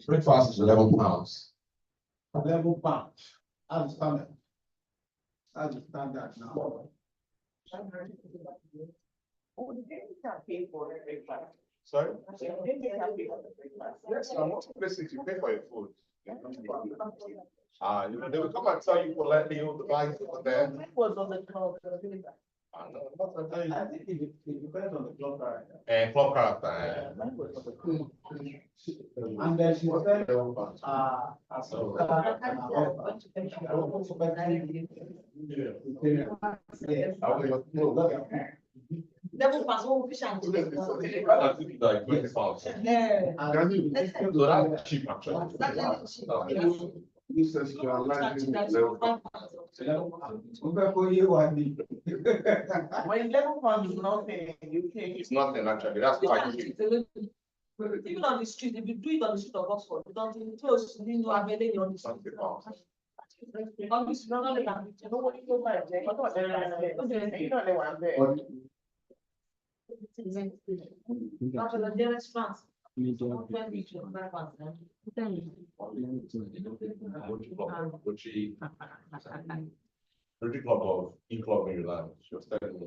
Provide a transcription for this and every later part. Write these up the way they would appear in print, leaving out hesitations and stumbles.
Breakfast is £11. £11. I understand that. I understand that now. Sorry? Yes, I'm not places you pay for your food. You know, they will come and tell you politely, you the buy over there. Was on the club. I think it depends on the club character. Club character. And then she said, Devil pass one fish and So that's cheap actually. you said you are when £11 is nothing, you pay. It's nothing actually. That's quite cheap. Even on the street, if you do it on the street of Oxford, you don't even close, you know, I'm on the street. On this, no, no, you know what you go by, you know they were there. That's the nearest France. Rotary Club of E-Club in Milan. She was telling me.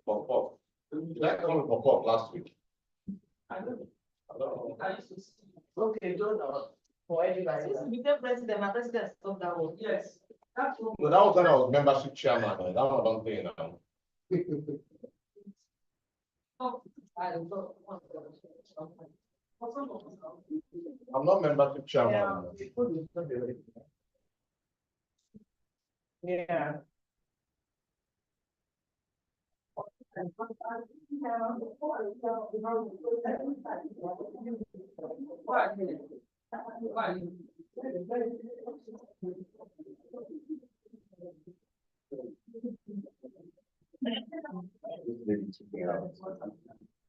Pop. Did I come with Pop last week? I don't know. Okay, don't know. For anybody. Became president, my president stopped that one. Yes. No, that was when I was membership chairman. That one I don't think now. I'm not membership chairman. Yeah.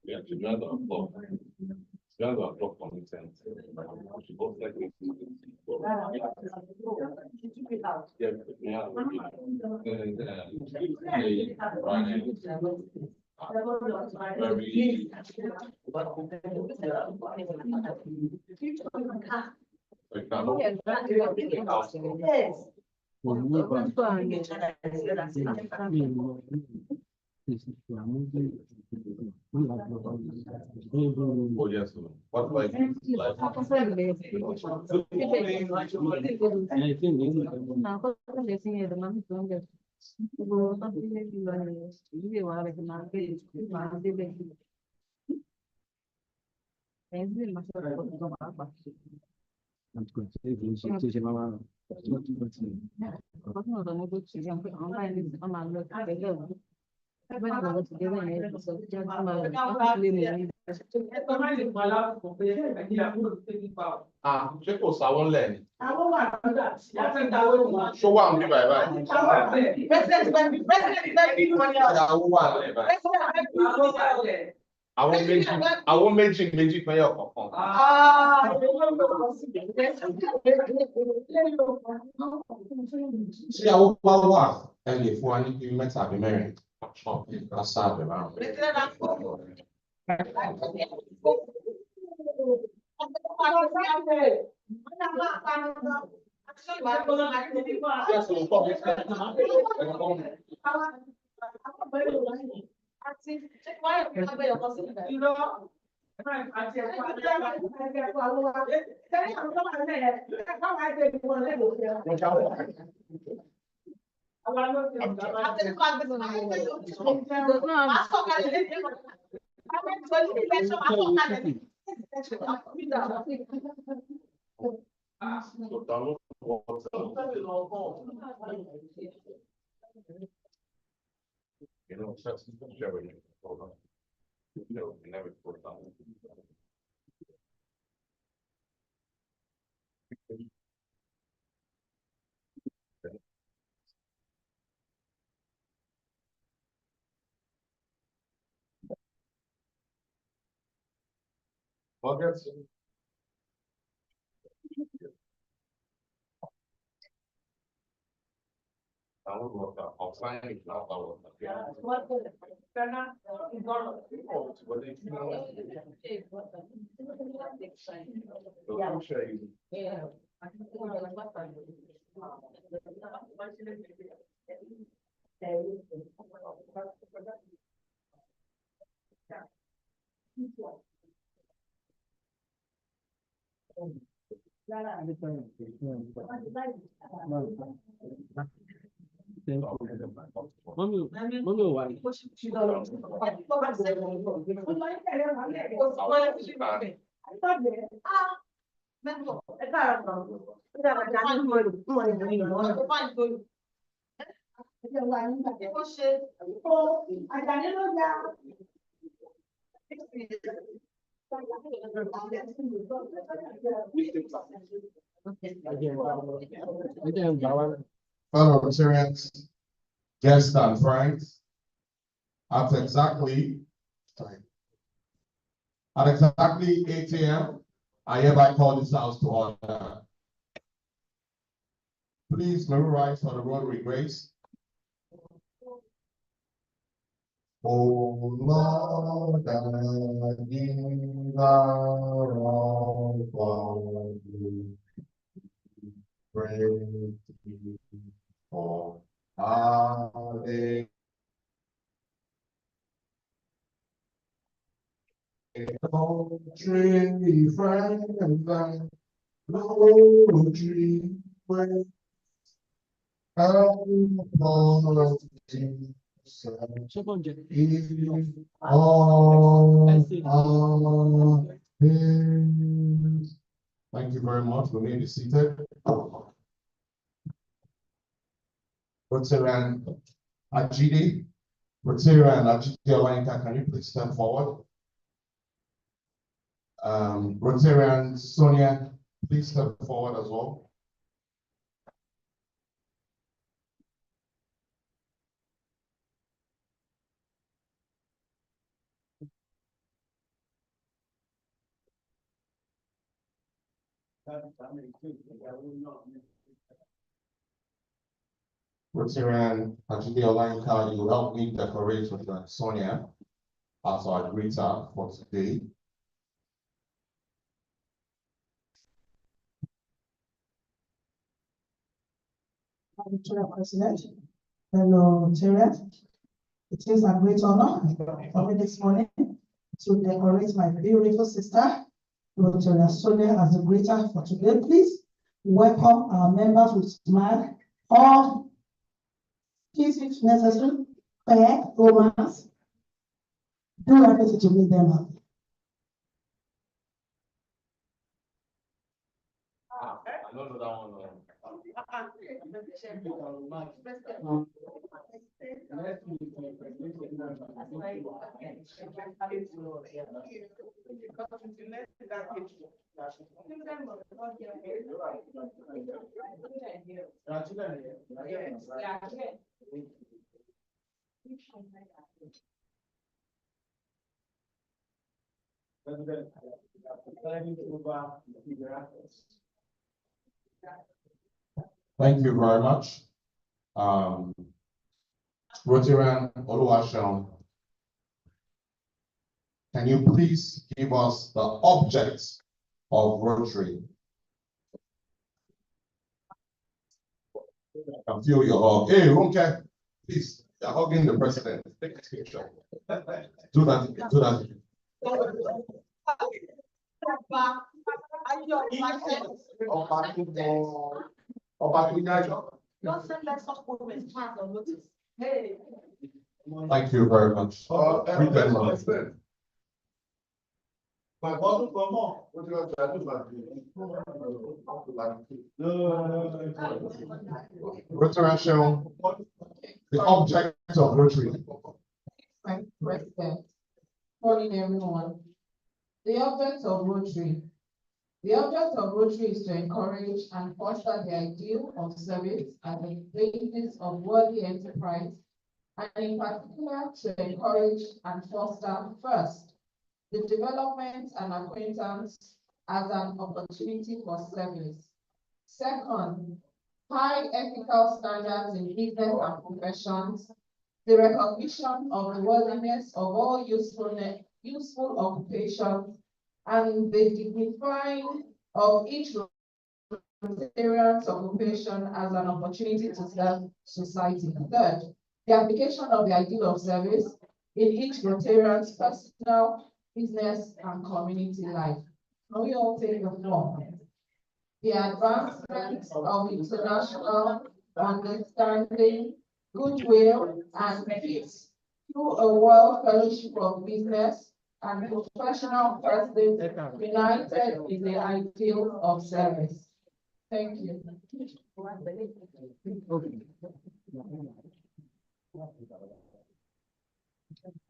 Yeah, to join the club. Join the club commitment. She got like this. Yeah. Oh yes. What like ṣé kò sáwọn lẹ ni. Ṣó wà ń bí báyìí. Ìyàwó wà lẹ báyìí. Àwọn méjì pín yọ kọ̀ọ̀kan. Tí àwọn bá wà, ẹ lè fún wa ní bí mẹ́ta àbí mẹ́rin. Lásà àbẹ̀ máa ń. So download WhatsApp. You know, just share with me. Hold on. You know, you never put down. Forget. Download WhatsApp. I'll sign it now. I'll share you. Mommy, why? Fellow Rotarians, guests and friends, at exactly 8 a.m., I hereby call this house to order. Please may we rise for the Rotary grace. Oh Lord, I give our all for you. Praise you for our day. Tree friend and thine, tree friend. Thank you very much. We may be seated. Rotarian Ajidi, Rotarian Ajidi Olayinka, can you please step forward? Rotarian Sonia, please step forward as well. Rotarian Ajidi Olayinka, you will help me decorate with Sonia as our greeter for today. Chair President, fellow Rotarians, it is a great honor for me this morning to decorate my beautiful sister, Rotarian Sonia, as the greeter for today. Please welcome our members with smile, all keys if necessary, fair, romance, do everything to make them happy. I don't know that one. Thank you very much. Rotarian Oluwaseun, can you please give us the objects of Rotary? I can feel your hug. Hey, Ronke, please, you're hugging the president. Take a picture. Do that. Do that. Don't send like such women pass on notice. Hey. Thank you very much. My bottle come on. What do you want to do No. Rotary Sharon, the object of Rotary. Thank you, President. Morning, everyone. The object of Rotary. The object of Rotary is to encourage and foster the ideal of service as a basis of worthy enterprise, and in particular to encourage and foster, first, the development and acquaintance as an opportunity for service. Second, high ethical standards in business and professions, the recognition of the worthiness of all useful occupations, and the dignifying of each Rotarian's occupation as an opportunity to serve society. Third, the application of the ideal of service in each Rotarian's personal, business, and community life. Can we all take the floor? The advancement of international understanding, goodwill, and peace through a world fellowship of business and professional persons united in the ideal of service. Thank you.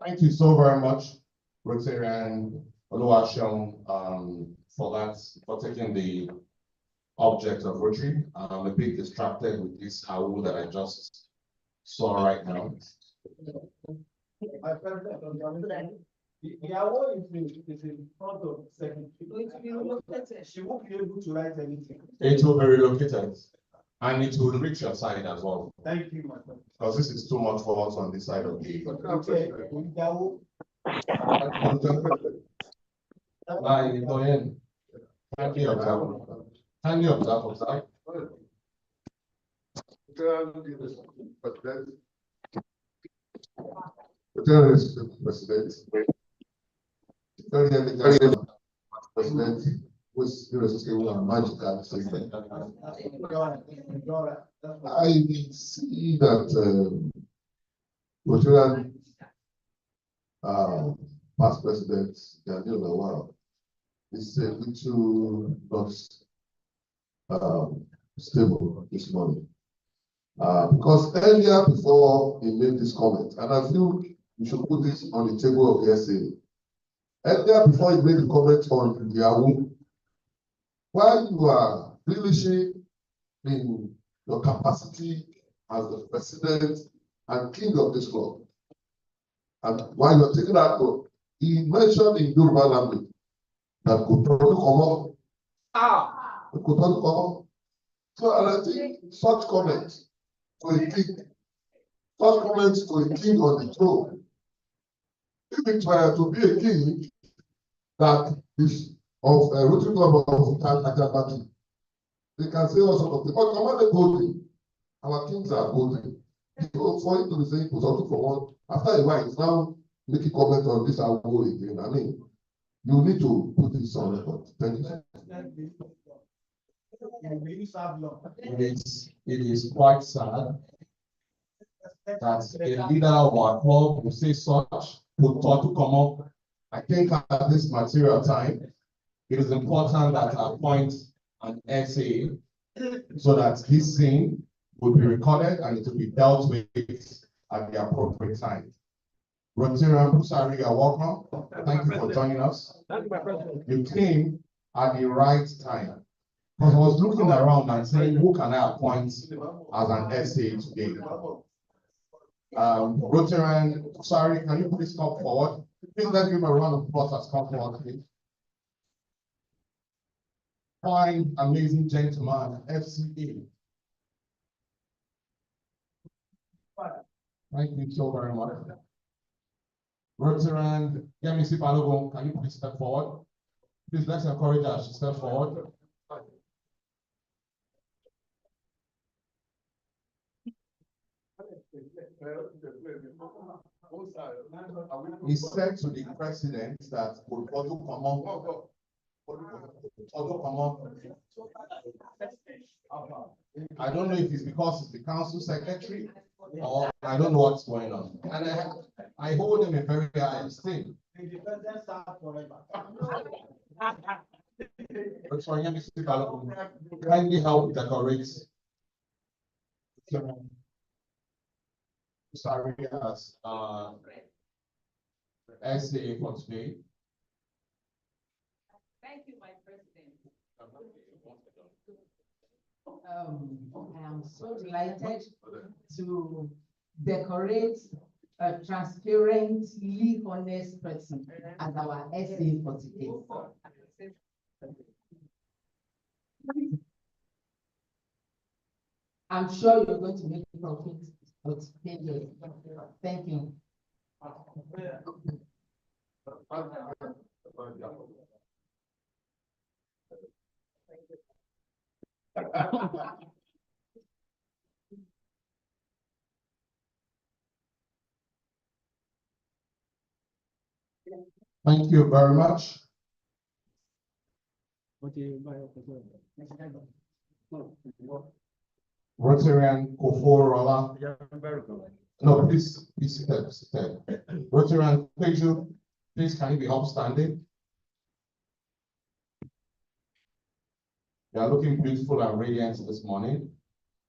Thank you so very much, Rotarian Oluwaseun, for taking the object of Rotary. I'm a bit distracted with this owl that I just saw right now. My president, the award is in front of the secretary. She won't be able to write anything. It will be relocated and it will reach your side as well, Thank you, my friend. because this is too much for us on this side of the. Okay, the award. Kindly observe. Kindly observe. President, was magical statement. I see that Rotarian past presidents, Daniel Lawal, is a little not stable this morning. Because earlier before he made this comment, and I feel we should put this on the table of the SA. Earlier before he made the comment on the AWU, while you are relishing in your capacity as the president and king of this club, and while you're taking that club, he mentioned in Yoruba language that could probably come up. Could probably come up. So, and I think such comments to a king, such comments to a king on the throne, if it were to be a king that is of a Rotary Club of Ajabatu, they can say all sorts of things. But command boldly, our kings are boldly. So for him to be saying something for one, after a while, it's now making comment on this and go again. I mean, you need to put this on record. Thank you. It is quite sad that a leader of our club will say such, would thought to come up. I think at this material time, it is important that I appoint an SA so that this thing will be recorded and it will be dealt with at the appropriate time. Rotarian Busari, you're welcome. Thank you for joining us. Thank you, my president. You came at the right time. Because I was looking around and saying, who can I appoint as an SA today? Rotarian, sorry, can you please come forward? Please let's give him a round of applause as come forward, please. Fine, amazing gentleman, FCA. Thank you so very much. Rotarian, Yemisi Balogun, can you please step forward? Please let's encourage us to step forward. He said to the president that would also come on. I don't know if it's because it's the council secretary or I don't know what's going on. And I hold him in very high esteem. Kindly help decorate. Sorry, as essay for today. Thank you, my president. I am so delighted to decorate a transparently honest person as our essay for today. I'm sure you're going to make profit, but thank you. Thank you very much. Rotarian Koforola. No, please step. Rotarian Peju, please can you be upstanding? You are looking beautiful and radiant this morning.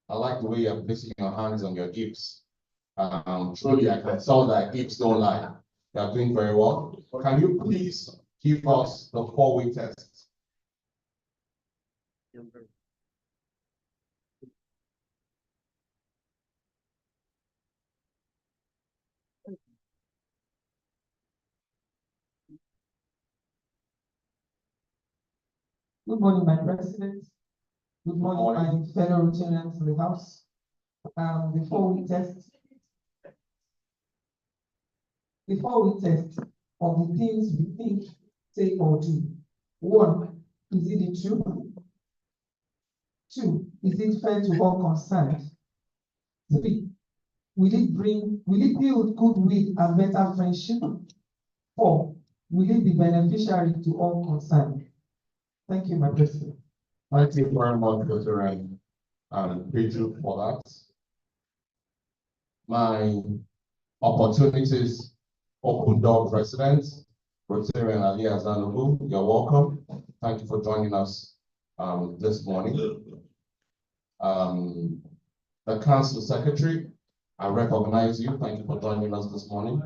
I like the way you are placing your hands on your hips. Truly, I can tell that hips don't lie. You are doing very well. Can you please give us the 4-way test? Good morning, my president. Good morning, my fellow Rotarians in the house. Before we test of the things we think, say, or do. 1, is it the truth? 2, is it fair to all concerned? 3, will it build goodwill and better friendship? 4, will it be beneficiary to all concerned? Thank you, my president. Thank you very much, Dr. Peju, for that. My opportunities open door president, Rotarian Ali Azanobu, you're welcome. Thank you for joining us this morning. The council secretary, I recognize you. Thank you for joining us this morning.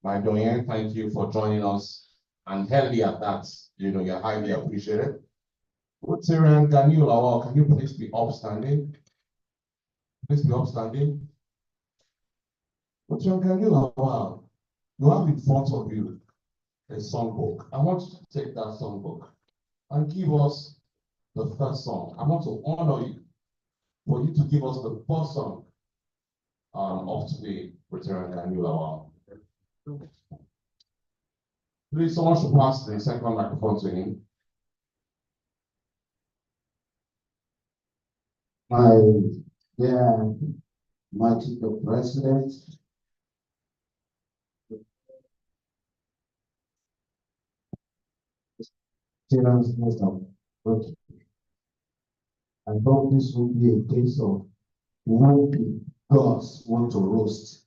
My doyen, thank you for joining us. And heavy at that, you're highly appreciated. Rotarian Daniel Lawal, can you please be upstanding? Please be upstanding. Rotarian Daniel Lawal, you have in front of you a songbook. I want you to take that songbook and give us the first song. I want to honor you for you to give us the first song of today, Rotarian Daniel Lawal. Please, someone should pass the second microphone to him. My dear mighty president, seriousness of working. I hope this will be a case of who the gods want to roast.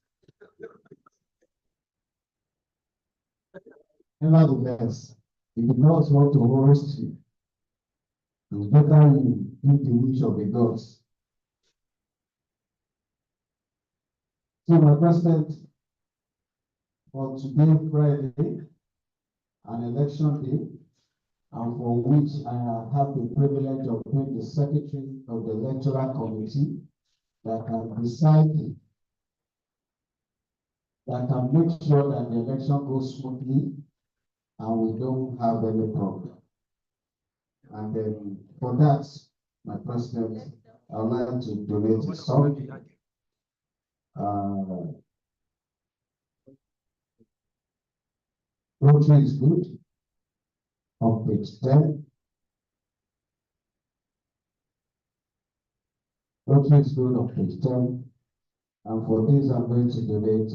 Nevertheless, if the gods want to roast you, it's better you do the wish of the gods. So, my president, for today, Friday, an election day, and for which I have the privilege of being the secretary of the electoral committee that can decide, that can make sure that the election goes smoothly and we don't have any problem. And then for that, my president, I would like to donate a song. Rotary is good, on page 10. Rotary is good on page 10. And for this, I'm going to donate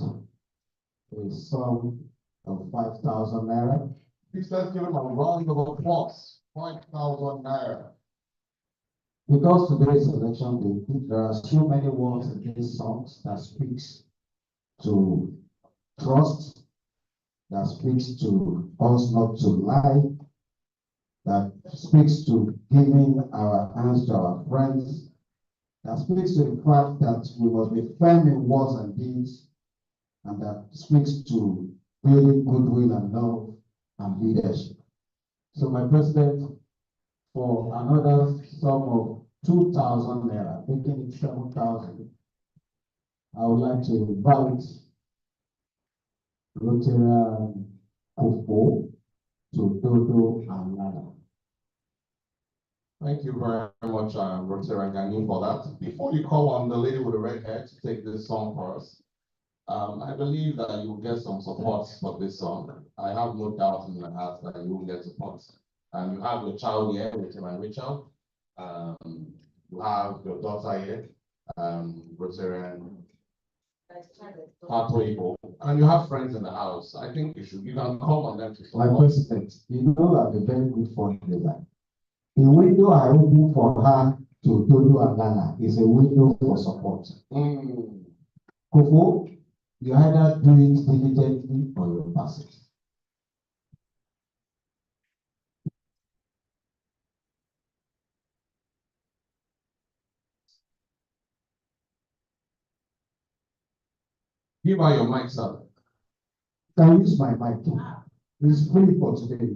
a sum of 5,000 naira. Please let's give him a round of applause. 5,000 naira. Because today is election day, there are so many words in these songs that speaks to trust, that speaks to us not to lie, that speaks to giving our hands to our friends, that speaks to the fact that we must be firm in words and deeds, and that speaks to building goodwill and love and leadership. So, my president, for another sum of 2,000 naira, making it 7,000, I would like to invite Rotarian Kofo to Dodo and Lala. Thank you very much, Rotarian Gani, for that. Before you call on the lady with the red hair to take this song for us, I believe that you will get some support for this song. I have no doubt in my heart that you will get support. You have your child here, Rachel. You have your daughter here, Rotarian Atoibo, and you have friends in the house. I think you can call on them to support. My president, you know I have a very good fundraiser. The window I open for her to Dodo and Lala is a window for support. Kofo, you either do it diligently or you pass it. Give her your mic, sir. Can use my mic. It's free for today.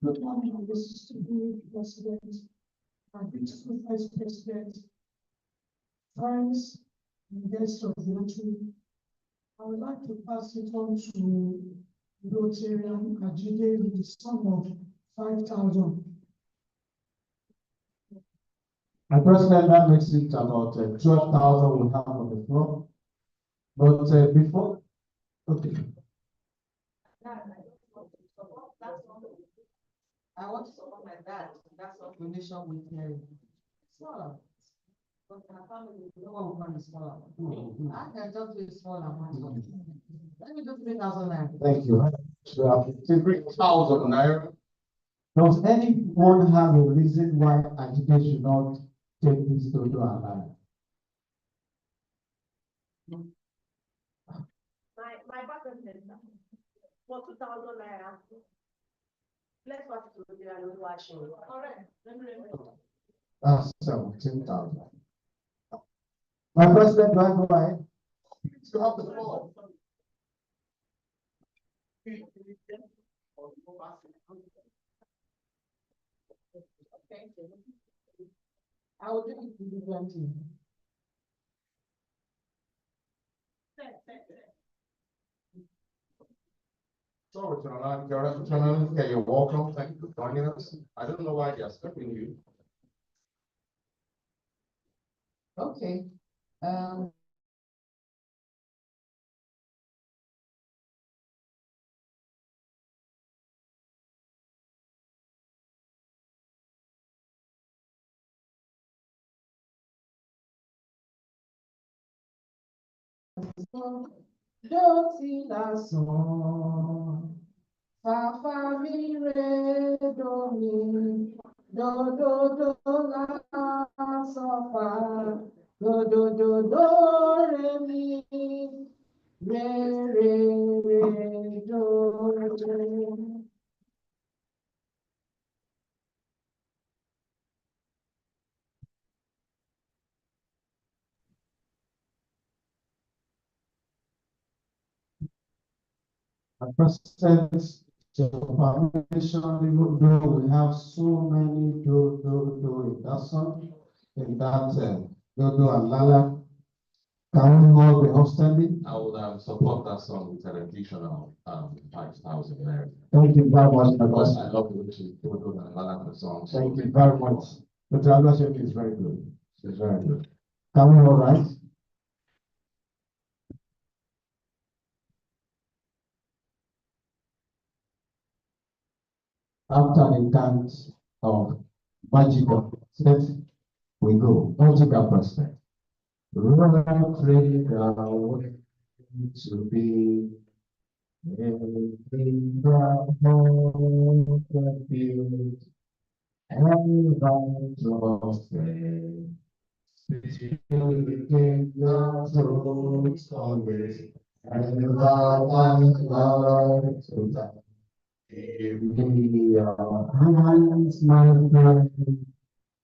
Good morning, Mr. President, and beautiful Vice President, friends, and guests of Rotary. I would like to pass it on to Rotarian Ajide with the sum of 5,000. My president, that makes it about 12,000 we have on the floor. But before, okay. I want to support my dad. That's what donation with Mary. Smaller. But my family, no one will want a smaller one. I can just do a small amount. Let me do 3,000 naira. Thank you. 3,000 naira. Does anyone have a reason why Ajide should not take this Dodo and Lala? My partner said that for 2,000 naira. Let's watch it to the other watch. All right. That's 17,000. My president, do I go ahead? You have the floor. I will do it diligently. Sorry, Rotarian, you're welcome. Thank you for joining us. I don't know why they are stopping you. Okay. Doti lásán, fàfà mi re do mi, do lásán fà, do re mi, re do. President, the foundation, we have so many do in that song, in that Dodo and Lala. Can we all be outstanding? I would support that song with an additional 5,000 naira. Thank you very much, my Because I president. love the Dodo and Lala song. Thank you very much. The translation is very good. It's very good. Can we all rise? After the count of magical set, we go. Magical president. Rotary to be in the home that builds and light of faith. Still the thoughts always and one Lord to that. Give me your hands, my friend.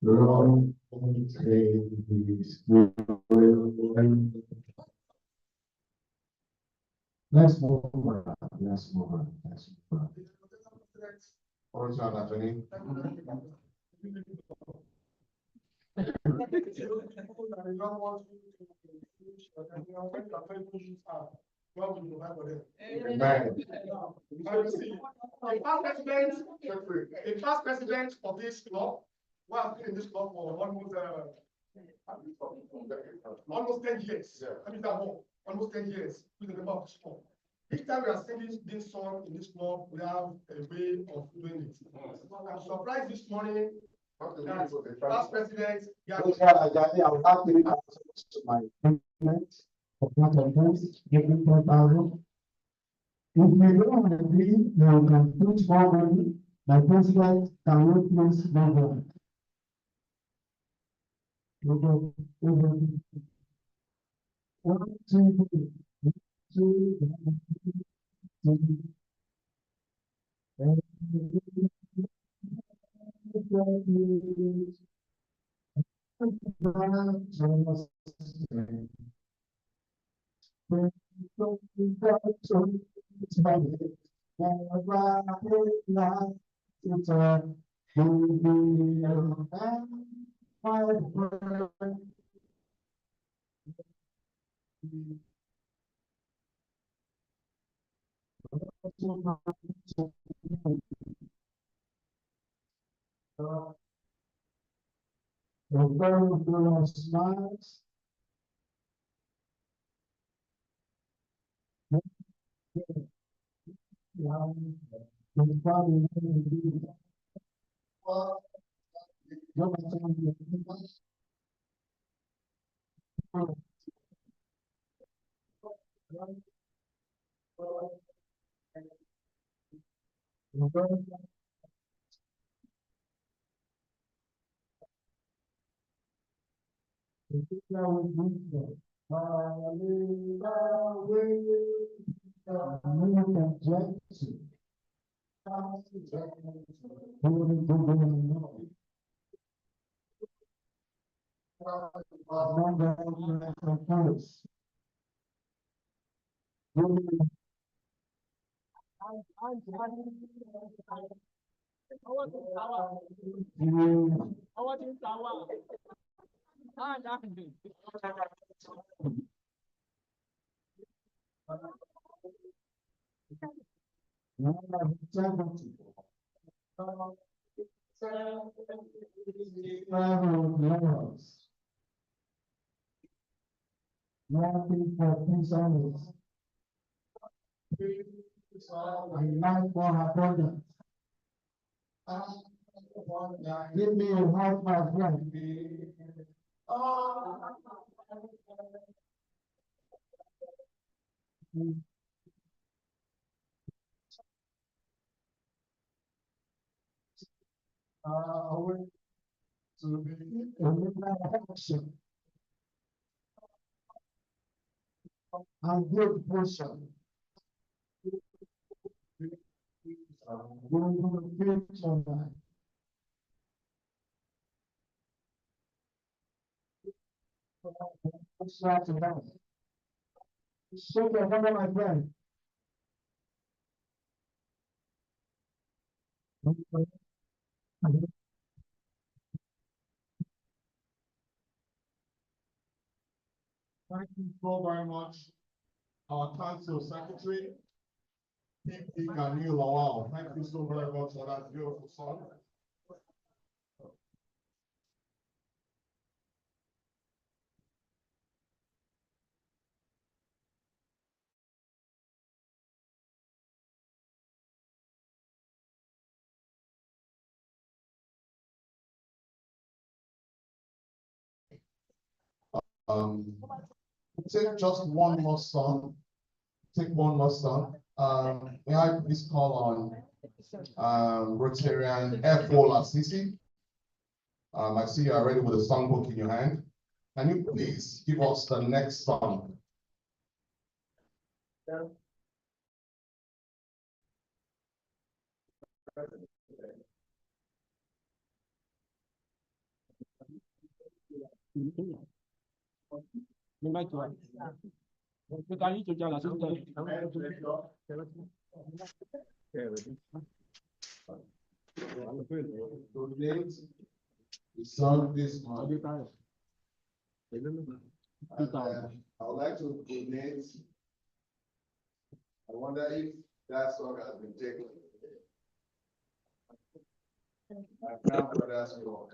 Lord, please. Let's move on. Let's move on. Let's move on. Horizontal, Anthony. Amen. The past president of this club, who has been in this club for almost 10 years. I mean, almost 10 years with the member of this club. Each time we are singing this song in this club, we have a way of doing it. I'm surprised this morning that past president. Those are Ajani, I will have to answer to my statement of what offense, giving 10,000. If we don't agree, we can put more money, the president cannot place more money. One, two, three, give me a heart, my friend. To be action and good portion. Shake your hand, my friend. Thank you so very much. Our council secretary, P.P. Ganiu Lawal. Thank you so very much for that beautiful song. Take just one more song. Take one more song. May I please call on Rotarian F.O. Lasisi? I see you are ready with a songbook in your hand. Can you please give us the next song? Donate the song this month. And, I would like to donate. I wonder if that song has been taken. My grandfather's song.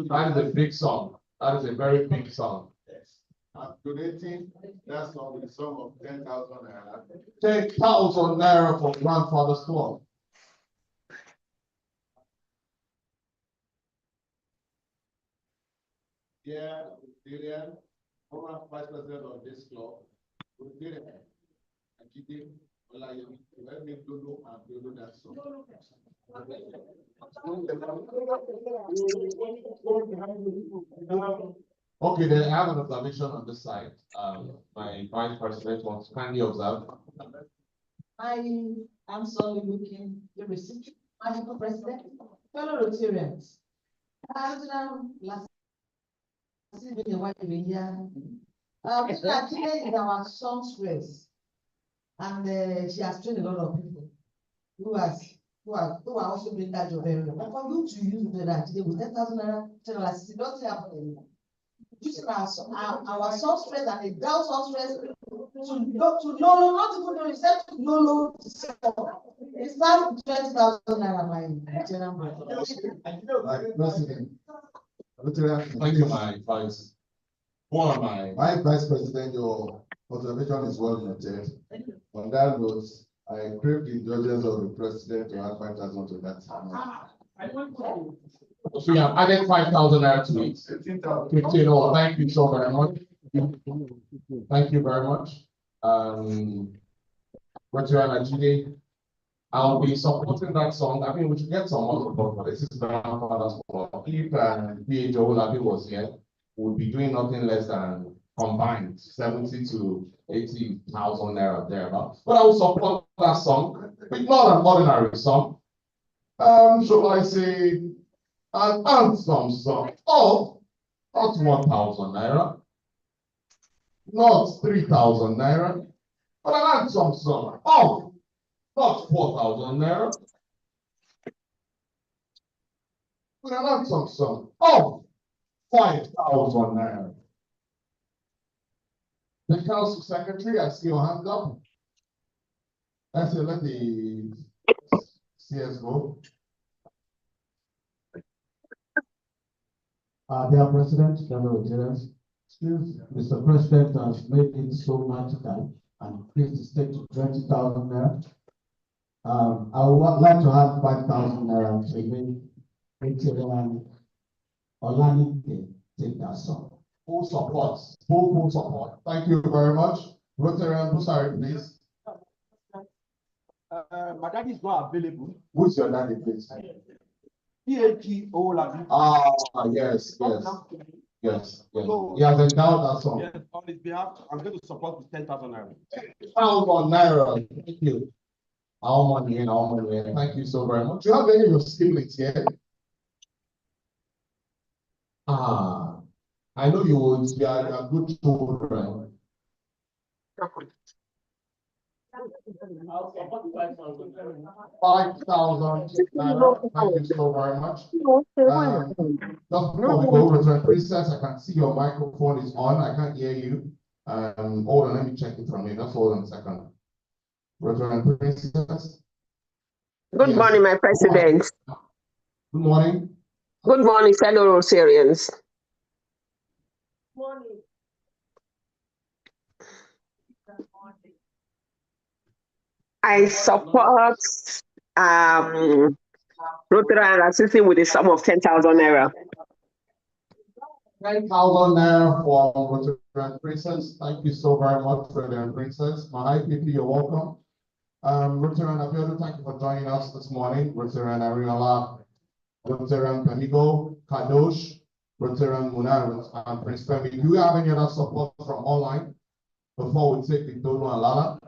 That is a big song. That is a very big song. I'm donating that song with a sum of 10,000 naira. 10,000 naira for grandfather's club. Yeah, Dillian, former vice president of this club, Dillian, Akide, Olayomi, let me do and do that song. Okay, then I have an observation on this side. My vice president wants to kindly observe. I am sorry looking the receipt, Madam President, fellow Rotarians. As last. Mr. Akile is our songstress. And she has trained a lot of people who are also doing that job very well. But for you to use that today with 10,000 naira, it doesn't happen anymore. Using our songstress and a down songstress to Lolo, not even to reset to Lolo. It's not 20,000 naira by general brother. President. Thank you, my vice. One of my Vice President, your observation is well noted. On that note, I crave the indulgence of the president to add 5,000 to that. So you have added 5,000 naira to it. 15. Oh, thank you so very much. Thank you very much. Rotarian Ajide, I'll be supporting that song. I mean, we should get some more support for this. This is grandfather's club. If PH Olabi was here, we'll be doing nothing less than combined 70 to 80,000 naira thereabout. But I will support that song. It's not an ordinary song. Shall I say an anthem song of not 1,000 naira, not 3,000 naira, but an anthem song of not 4,000 naira, but an anthem song of 5,000 naira. The council secretary, I see your hand up. I say let the CS go. Dear President, fellow Rotarians, since Mr. President has made it so much time and increased the stake to 20,000 naira, I would like to have 5,000 naira to make Rotarian Olanike take that song. Full support, full support. Thank you very much. Rotarian, sorry, please. My daddy is not available. Who's your daddy, please? PhD Olabi. Yes. Yes. So, He has endowed that song. Yes, on his behalf, I'm going to support with 10,000 naira. 10,000 naira. Thank you. Our money. Thank you so very much. Do you have any of your siblings here? I know you would. You are good children. I'll support 5,000. 5,000 naira. Thank you so very much. Just before we go, Reverend Princess, I can see your microphone is on. I can't hear you. Hold on, let me check it from you. Just hold on a second. Reverend Princess. Good morning, my president. Good morning. Good morning, fellow Rotarians. Morning. I support Rotarian assisting with a sum of 10,000 naira. 10,000 naira for Reverend Princess. Thank you so very much, Reverend Princess. My IPP, you're welcome. Rotarian Abiodun, thank you for joining us this morning. Rotarian Ariola, Rotarian Kamigo, Kadosh, Rotarian Munar, and Prince Femi. Do you have any other support from online? before we take the Dono and Lala.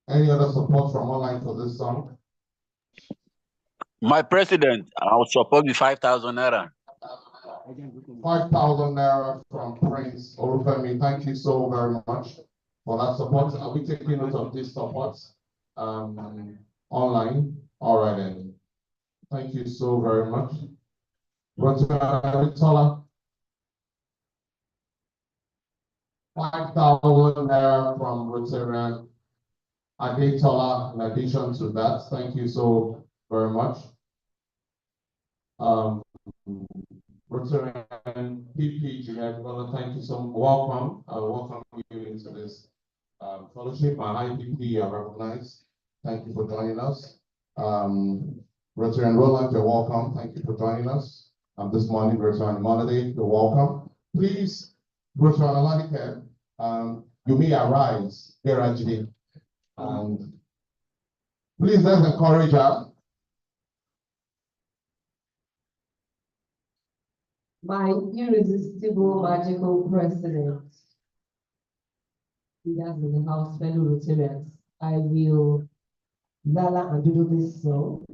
Any other support from online for this song? My president, I will support the 5,000 naira. 5,000 naira from Prince Olufemi. Thank you so very much for that support. Are we taking note of this support online? All right then. Thank you so very much. Rotatola. 5,000 naira from Rotarian Adetola in addition to that. Thank you so very much. Rotarian PP Juliet, thank you so much. Welcome. Welcome you into this fellowship. My IPP are recognized. Thank you for joining us. Rotarian Roland, you're welcome. Thank you for joining us. This morning, Rotarian Monday, you're welcome. Please, Rotarian Aladike, you may arise here actually. And please let's encourage her. My irresistible magical president, leaders in the house, fellow Rotarians, I will Lala and do this song,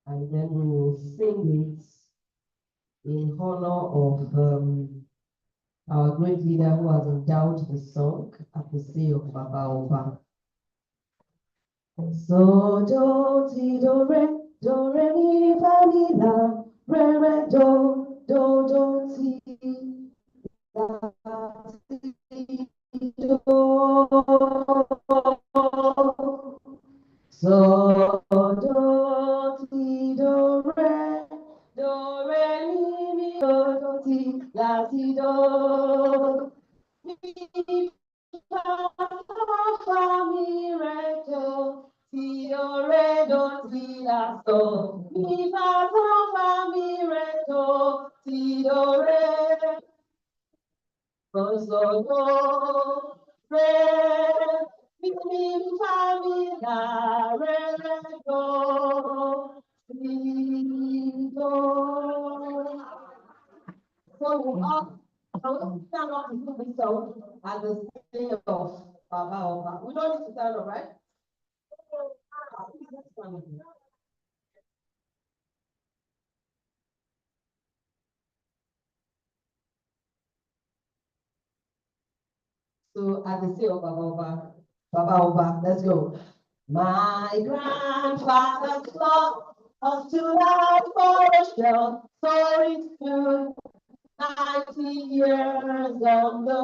and then we will sing it in honor of our great leader who has endowed the song at the say of Baba Oba. So do re mi fa mi la re do ti la ti do. So do ti do re mi do ti la ti do. Mi fa mi re do ti do ti la so. Mi fa mi re do ti do re. So do re mi fa mi la re do ti do. So I will stand up and do this song at the say of Baba Oba. We don't need to stand up, right? So at the say of Baba Oba, let's go. My grandfather's clock was too loud for a shell, so it stood 90 years on the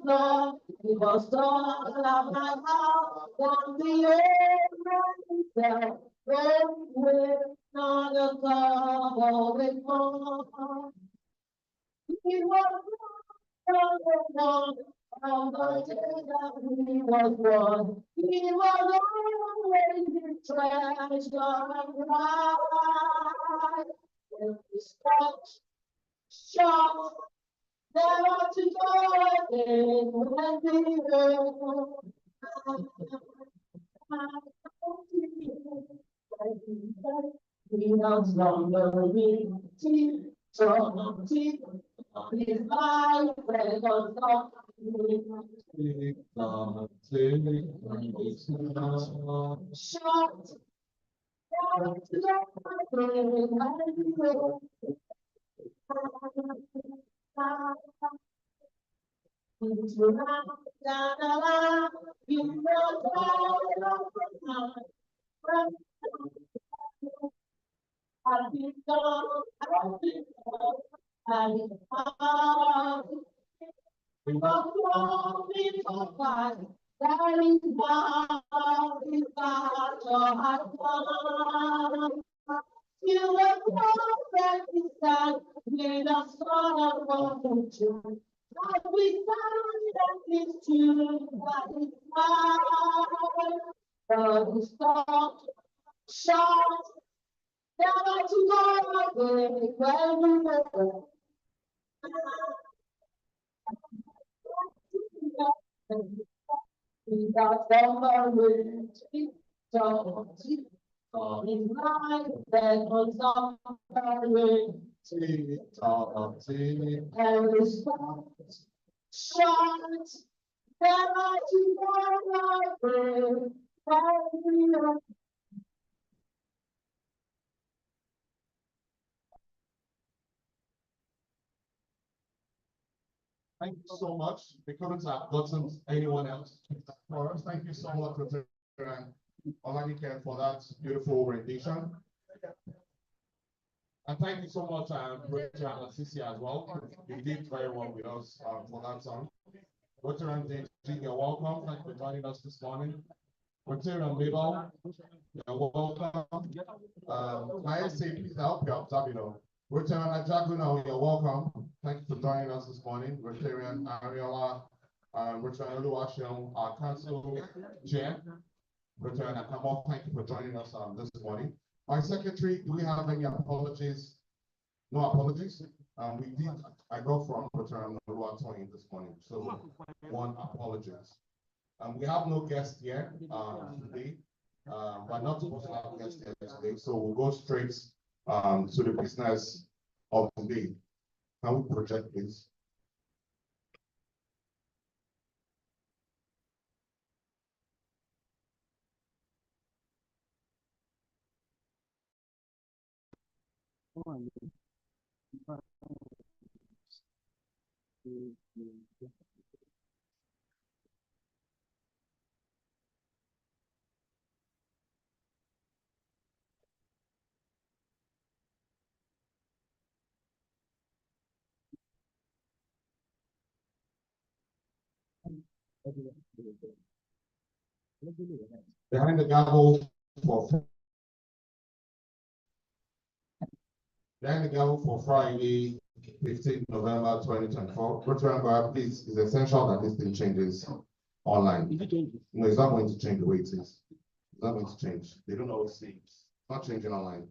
floor. It was all of my house, down the old man himself, with not a trouble with more. He was from the day that he was born. He was always his treasure and pride. When he stopped, shot, never to go again when he was longer with teeth, his life and on shot, never to go again. You were prophet with a sort of fortune. But we found that it's true, but it's hard. But we stopped, shot, never to go again when we were. We got somebody to his life that was suffering And this short that I keep on my Thank you so much. We couldn't have gotten anyone else for us. Thank you so much, Reverend Oladike, for that beautiful rendition. And thank you so much, Rachel and Sisi as well. You did very well with us for that song. Veteran Deji, you're welcome. Thank you for joining us this morning. Veteran Mabel, you're welcome. My SA, please help you out, you know. Veteran Ajaguno, you're welcome. Thank you for joining us this morning. Veteran Ariola, Veteran Oluwashel, our council chair. Veteran Akamo, thank you for joining us this morning. My secretary, do we have any apologies? No apologies? I got from Veteran Oluwatoyin this morning, so one apologies. We have no guest here today. We're not supposed to have guests here today, so we'll go straight to the business of today. Can we project, please? Behind the gavel for Friday, 15th November 2024. Veteran, please, it's essential that this thing changes online. No, it's not going to change the way it is. It's not going to change. They don't always see it. It's not changing online.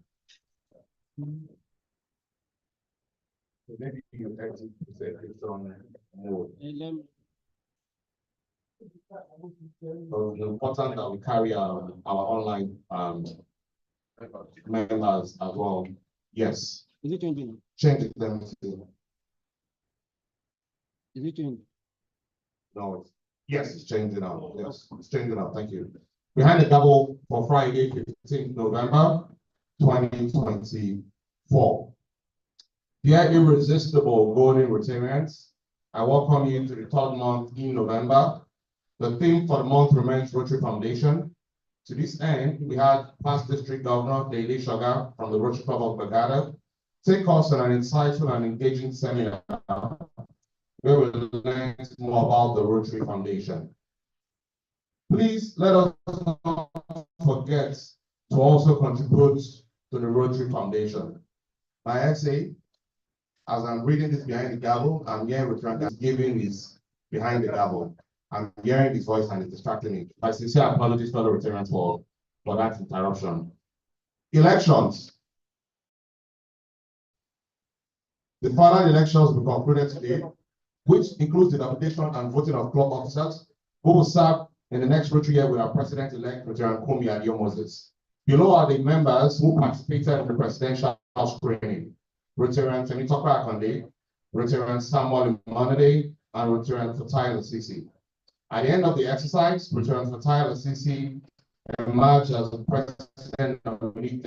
So maybe you exit it's on mode. So it's important that we carry our online members as well. Yes. Is it changing? Change it them to. Is it changing? No, yes, it's changing now. Yes, it's changing now. Thank you. Behind the gavel for Friday, 15th November 2024. Dear irresistible golden Rotarians, I welcome you into the third month in November. The theme for the month remains Rotary Foundation. To this end, we had past District Governor Dele Sugar from the Rotary Club of Bagada take us on an insightful and engaging seminar where we learn more about the Rotary Foundation. Please let us not forget to also contribute to the Rotary Foundation. My essay, as I'm reading this behind the gavel, I'm hearing Rotary giving this behind the gavel. I'm hearing his voice and it's distracting me. My sincere apologies to the Rotarians for that interruption. Elections. The final elections will be concluded today, which includes the nomination and voting of club officers who will serve in the next Rotary year with our president-elect, Rotarian Kumi Adio Moses. Below are the members who participated in the presidential screening. Rotarian Temitope Akonde, Rotarian Samuel Imonade, and Rotarian Fatai Lasisi. At the end of the exercise, Rotarian Fatai Lasisi emerged as the president nominee,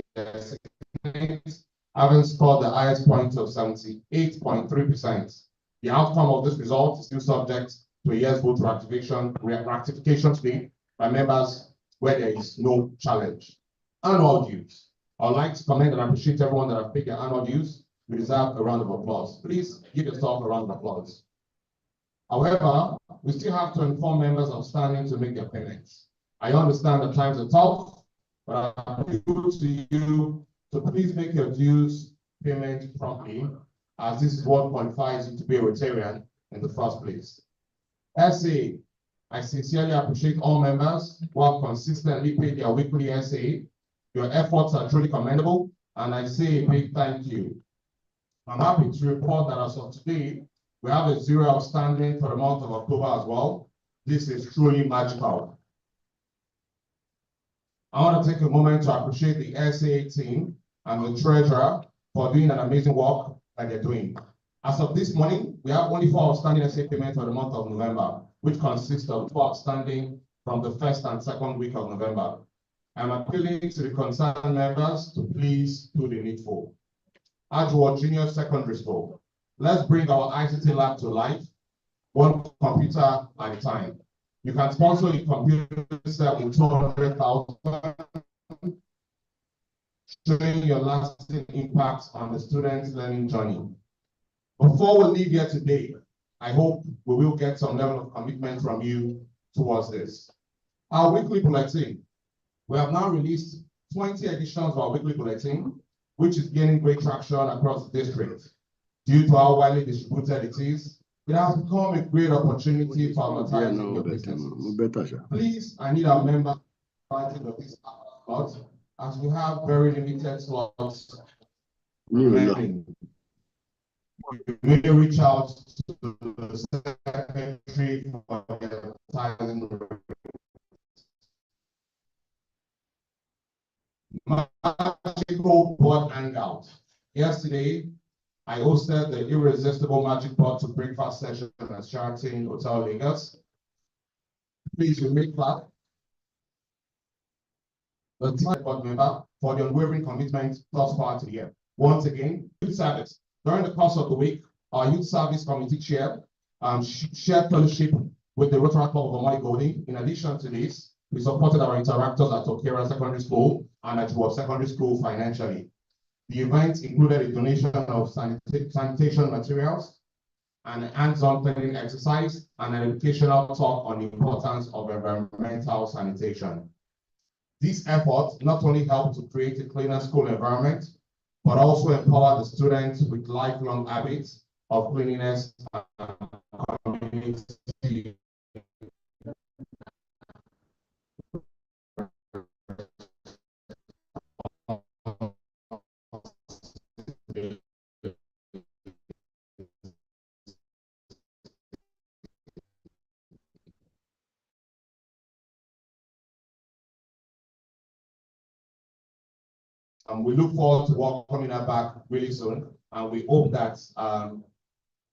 having scored the highest point of 78.3%. The outcome of this result is still subject to a yes vote ratification today by members where there is no challenge. Annual dues. I'd like to commend and appreciate everyone that have paid their annual dues. We deserve a round of applause. Please give yourself a round of applause. However, we still have to inform members of standing to make their payments. I understand that times are tough, but I appeal to you to please make your dues payment promptly, as this is what qualifies you to be a Rotarian in the first place. SA, I sincerely appreciate all members who have consistently paid their weekly SA. Your efforts are truly commendable, and I say a big thank you. I'm happy to report that as of today, we have a zero outstanding for the month of October as well. This is truly magical. I want to take a moment to appreciate the SA team and the treasurer for doing an amazing work that they're doing. As of this morning, we have only 4 outstanding SA payments for the month of November, which consists of 2 outstanding from the first and second week of November. I'm appealing to the concerned members to please do the needful. Adwood Junior Secondary School. Let's bring our ICT lab to life, 1 computer at a time. You can sponsor a computer set with 200,000, showing your lasting impact on the students' learning journey. Before we leave here today, I hope we will get some level of commitment from you towards this. Our weekly bulletin. We have now released 20 editions of our weekly bulletin, which is gaining great traction across the district. Due to how widely distributed it is, it has become a great opportunity for advertising your businesses. Please, I need our members of this slot, as we have very limited slots remaining. You may reach out to the secretary for the advertising. Magical board hangout. Yesterday, I hosted the irresistible magic board to breakfast session at Sheraton Hotel Lagos. Please remain clap. The team board member for the unwavering commitment thus far to the year. Once again, youth service. During the course of the week, our youth service committee chair shared fellowship with the Rotary Club of Omai Golding. In addition to this, we supported our interactors at Okera Secondary School and at Chuo Secondary School financially. The event included a donation of sanitation materials, an hands-on cleaning exercise, and an educational talk on the importance of environmental sanitation. These efforts not only help to create a cleaner school environment, but also empower the students with lifelong habits of cleanliness and community. We look forward to welcoming her back really soon, and we hope that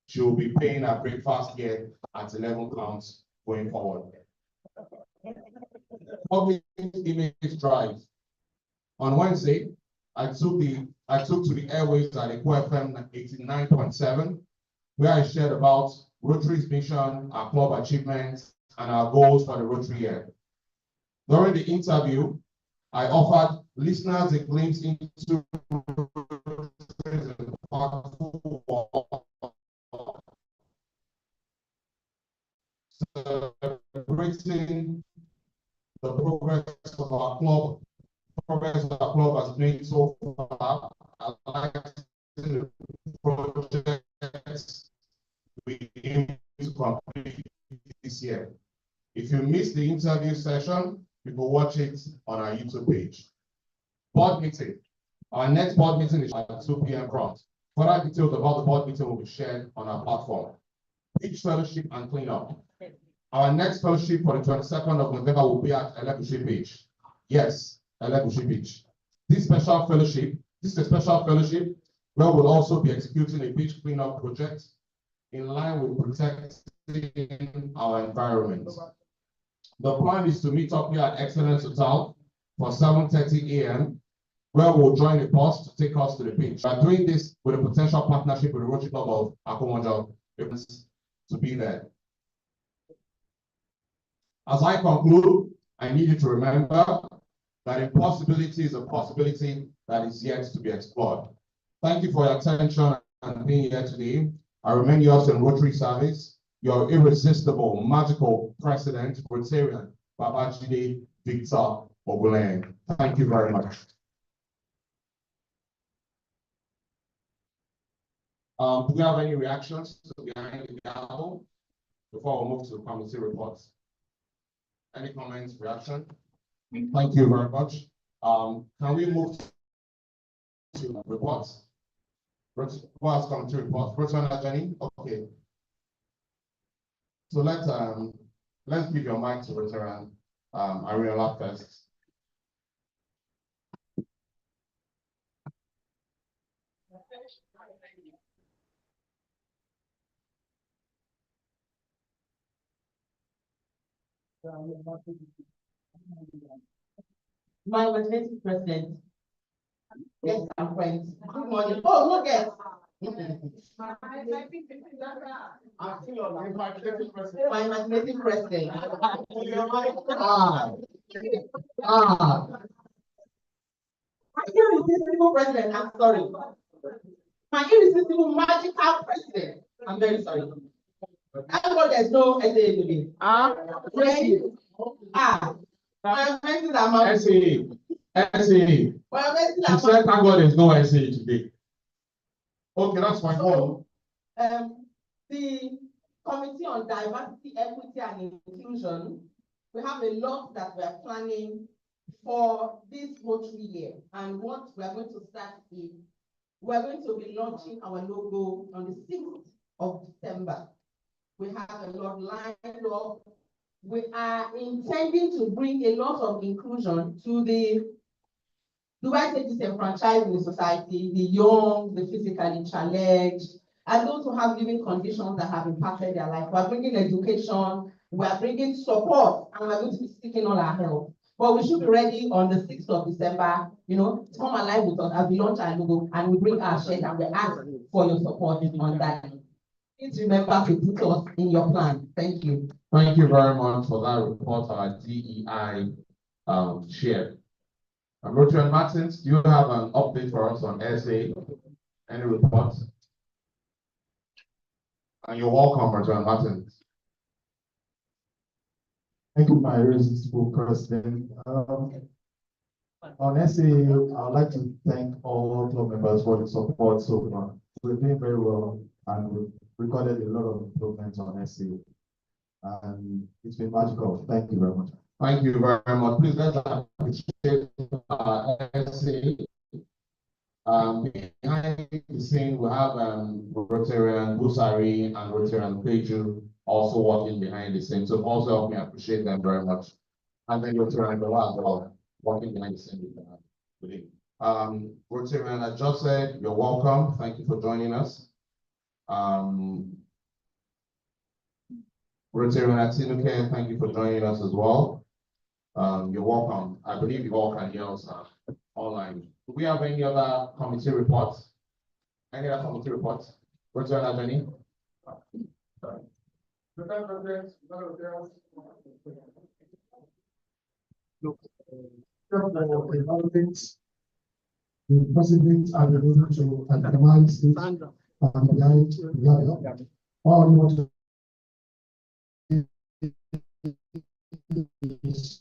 she will be paying her breakfast here at 11 pounds going forward. Public image drive. On Wednesday, I took to the airwaves at Echo FM 89.7, where I shared about Rotary's mission, our club achievements, and our goals for the Rotary year. During the interview, I offered listeners a glimpse into celebrating the progress of our club, has made so far. I like the projects we aim to complete this year. If you missed the interview session, you can watch it on our YouTube page. Board meeting. Our next board meeting is at 2 p.m. prompt. Further details about the board meeting will be shared on our platform. Beach fellowship and cleanup. Our next fellowship for the 22nd of November will be at Elegushi Beach. Yes, Elegushi Beach. This is a special fellowship where we'll also be executing a beach cleanup project in line with protecting our environment. The plan is to meet up here at Excellence Hotel for 7:30 a.m., where we'll join a bus to take us to the beach. We are doing this with a potential partnership with the Rotary Club of Akomoja to be there. As I conclude, I need you to remember that impossibility is a possibility that is yet to be explored. Thank you for your attention and being here today. I remain yours in Rotary service, your irresistible, magical president, Rotarian, Babajide Victor Ogunleye. Thank you very much. Do we have any reactions to behind the gavel before we move to the committee reports? Any comments, reaction? Thank you very much. Can we move to reports? What's committee reports? First one, Jenny? Okay. So let's give your mic to Veteran Ariola first. My Executive President, guests and friends, good morning. Oh, no guests. My Executive President. My irresistible president, I'm sorry. My irresistible magical president, I'm very sorry. Everybody, there's no SA today. My amendments are my SAE. My amendments You are said thank God there's no SAE today. Okay, that's fine. So, the Committee on Diversity, Equity and Inclusion, we have a lot that we are planning for this Rotary year. And what we are going to start is, we are going to be launching our logo on the 6th of December. We have a lot lined up. We are intending to bring a lot of inclusion to the, do I say disenfranchised in the society, the young, the physically challenged, and those who have living conditions that have impacted their life. We are bringing education, we are bringing support, and we are going to be seeking all our help. But we should be ready on the 6th of December, to come alive with us as we launch our logo and we bring our shirt and we ask for your support on that. Please remember to put us in your plan. Thank you. Thank you very much for that report, our DEI share. Rotary Martins, do you have an update for us on SA? Any reports? And you're welcome, Rotary Martins. Thank you, my irresistible president. On SA, I'd like to thank all club members for the support so far. We're doing very well and we've recorded a lot of improvements on SA. And it's been magical. Thank you very much. Thank you very much. Please let's appreciate SA. Behind the scene, we have Rotarian Busari and Rotarian Peju also working behind the scenes. So also help me appreciate them very much. And then Rotarian Bala as well, working behind the scenes with him. Rotarian, I just said, you're welcome. Thank you for joining us. Rotarian Atinuke, thank you for joining us as well. You're welcome. I believe you all can hear us online. Do we have any other committee reports? Any other committee reports? Rotarian Ajani? The president and the able to advise this and behind all we want to is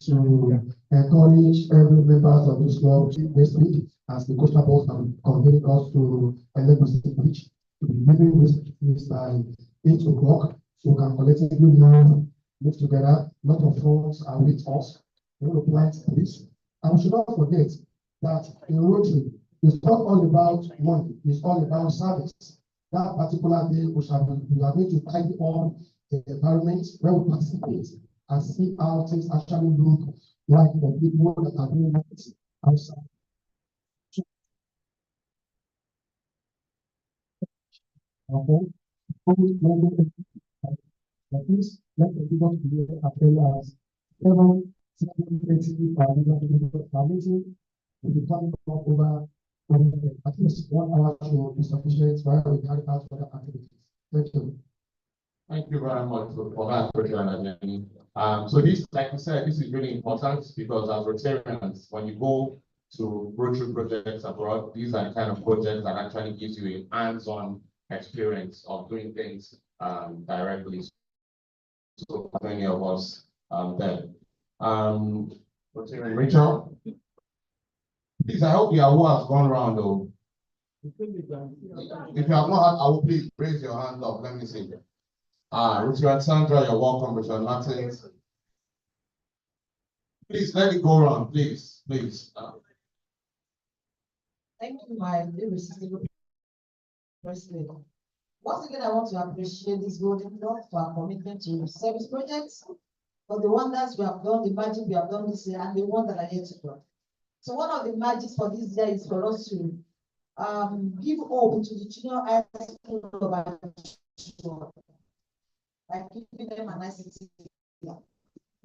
to encourage every members of this club this week as the coastal boss have convened us to Lagos Beach to be leaving this by 8 o'clock. So we can collectively move together. A lot of funds are with us. We will plant this. And we should not forget that in Rotary, it's not all about money, it's all about service. That particular day, we are going to tidy on the environment where we participate and see how things actually look like for people that are doing it outside. Okay. Please let the people be as well as 7:30 meeting will be coming up over at least 1 hour to be sufficient while we carry out other activities. Thank you. Thank you very much for that, Rotarian. So this, like I said, this is really important because as Rotarians, when you go to Rotary projects abroad, these are the kind of projects that actually gives you a hands-on experience of doing things directly. So many of us there. Rachel, please, I hope you are who has gone round though. If you have not, I will please raise your hand up. Let me see. Richard Sandra, you're welcome. Richard Martins. Please let it go around, please. Thank you, my irresistible president. Once again, I want to appreciate this golden club for our commitment to service projects, for the wonders we have done, the magic we have done this year, and the ones that are yet to come. So one of the magics for this year is for us to give hope to the junior high school of our by giving them an ICT.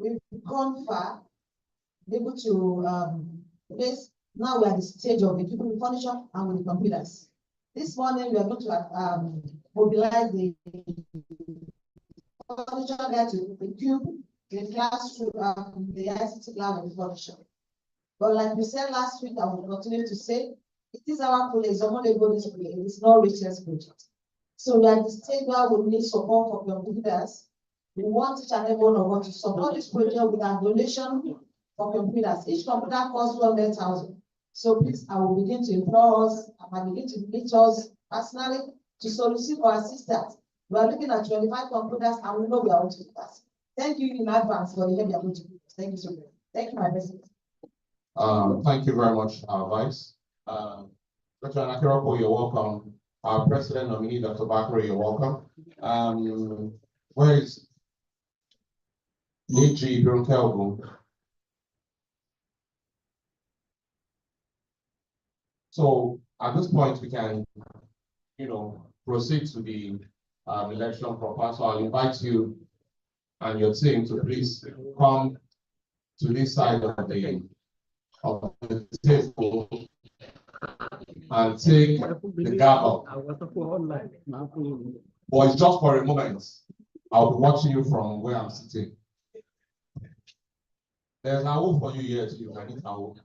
we've gone far, able to, place, now we are at the stage of equipping with furniture and with the computers. This morning, we are going to, mobilize the furniture there to equip the classroom, the ICT lab with furniture. But like we said last week, I will continue to say, it is our project, it's not a good display, it is not Richard's project. So we are at the stage where we need support for computers. We want each and every one of us to support this project with a donation for computers. Each computer costs 200,000. So please, I will begin to implore us, I might begin to meet us personally to solicit for assistance. We are looking at 25 computers and we know we are going to do that. Thank you in advance for the help you are going to do. Thank you so much. Thank you, my president. Thank you very much, Vice. Dr. Anakiroko, you're welcome. Our President nominee, Dr. Bakri, you're welcome. Where is AG Brunkelbu? So at this point, we can, proceed to the election proper. So I'll invite you and your team to please come to this side of the table and take the gavel. But it's just for a moment. I'll be watching you from where I'm sitting. There's an owl for you here too. I need owl.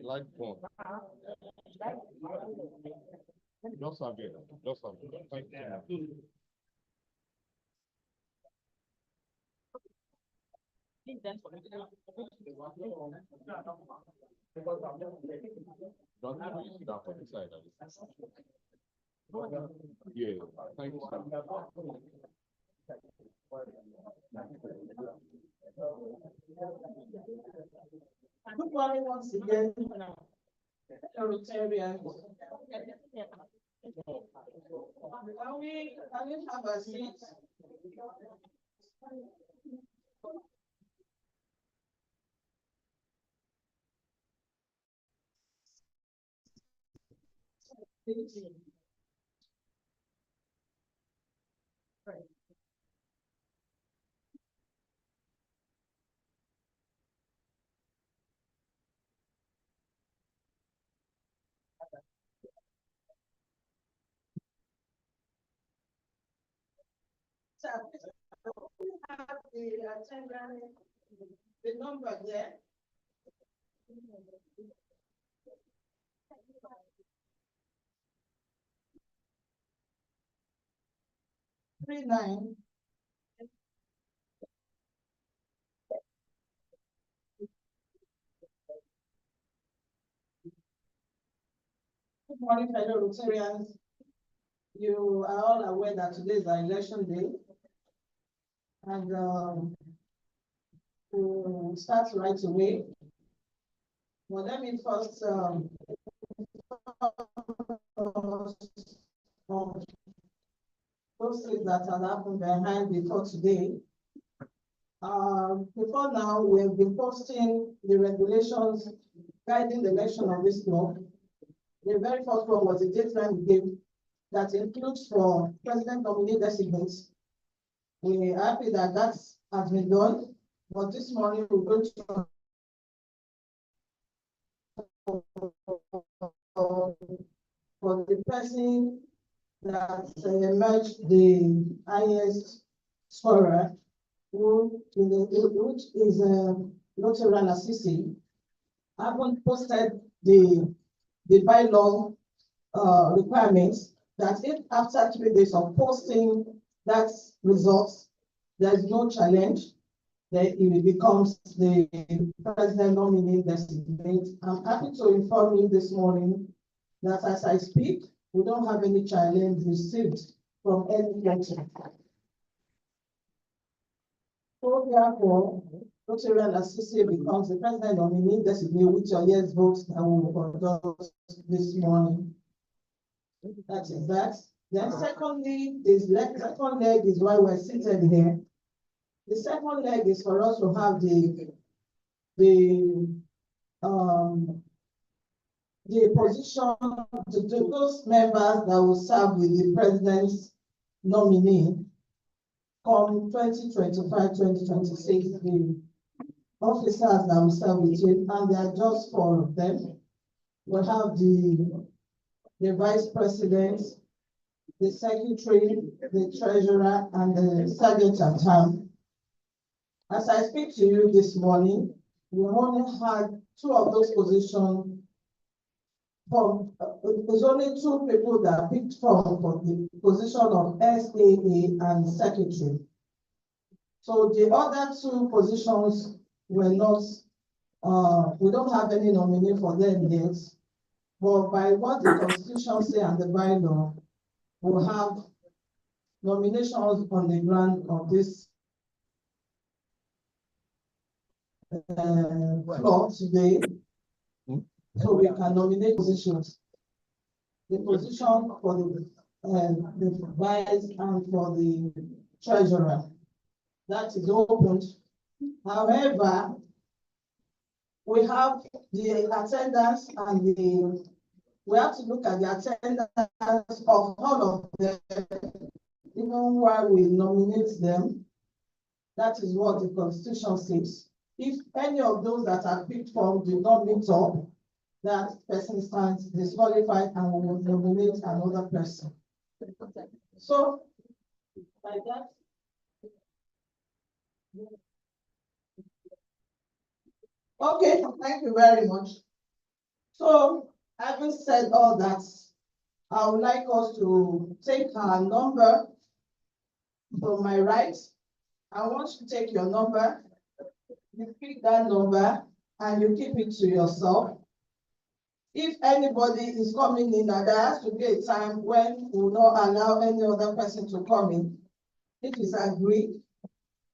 Light phone. Just have it. Just have it. Thank you. Yeah, thank you. Good morning once again. Rotarians. Can we have a seat? the attendance, the number there. 39. Good morning, fellow Rotarians. You are all aware that today is our election day. And we'll start right away. Well, let me first those things that have happened behind before today. Before now, we have been posting the regulations guiding the election of this law. The very first one was the deadline we gave that includes for president nominee designates. We are happy that that has been done, but this morning we're going to for the person that emerged the highest scorer, which is Rotary Assisi. I haven't posted the bylaw requirements that if after 3 days of posting that results, there is no challenge, then it becomes the president nominee designate. I'm happy to inform you this morning that as I speak, we don't have any challenge received from any election. So therefore, Rotary Assisi becomes the president nominee designate with your yes votes that we will conduct this morning. That is that. Then secondly, this second leg is why we're seated here. The second leg is for us to have the position to those members that will serve with the president's nominee come 2025-2026, the officers that will serve with him, and there are just 4 of them. We'll have the vice president, the secretary, the treasurer, and the sergeant at arms. As I speak to you this morning, we only had 2 of those positions. There's only 2 people that picked for the position of SAA and secretary. So the other 2 positions were not, we don't have any nominee for them yet. But by what the Constitution says and the bylaw, we'll have nominations on the ground of this floor today. So we can nominate positions. The position for the vice and for the treasurer. That is opened. However, we have the attendance and we have to look at the attendance of all of them, even while we nominate them. That is what the Constitution says. If any of those that are picked from do not meet up, that person stands disqualified and we will nominate another person. So, like that. Okay, thank you very much. So, having said all that, I would like us to take our number from my right. I want you to take your number, you pick that number, and you keep it to yourself. If anybody is coming in, and there has to be a time when we will not allow any other person to come in, if it's agreed.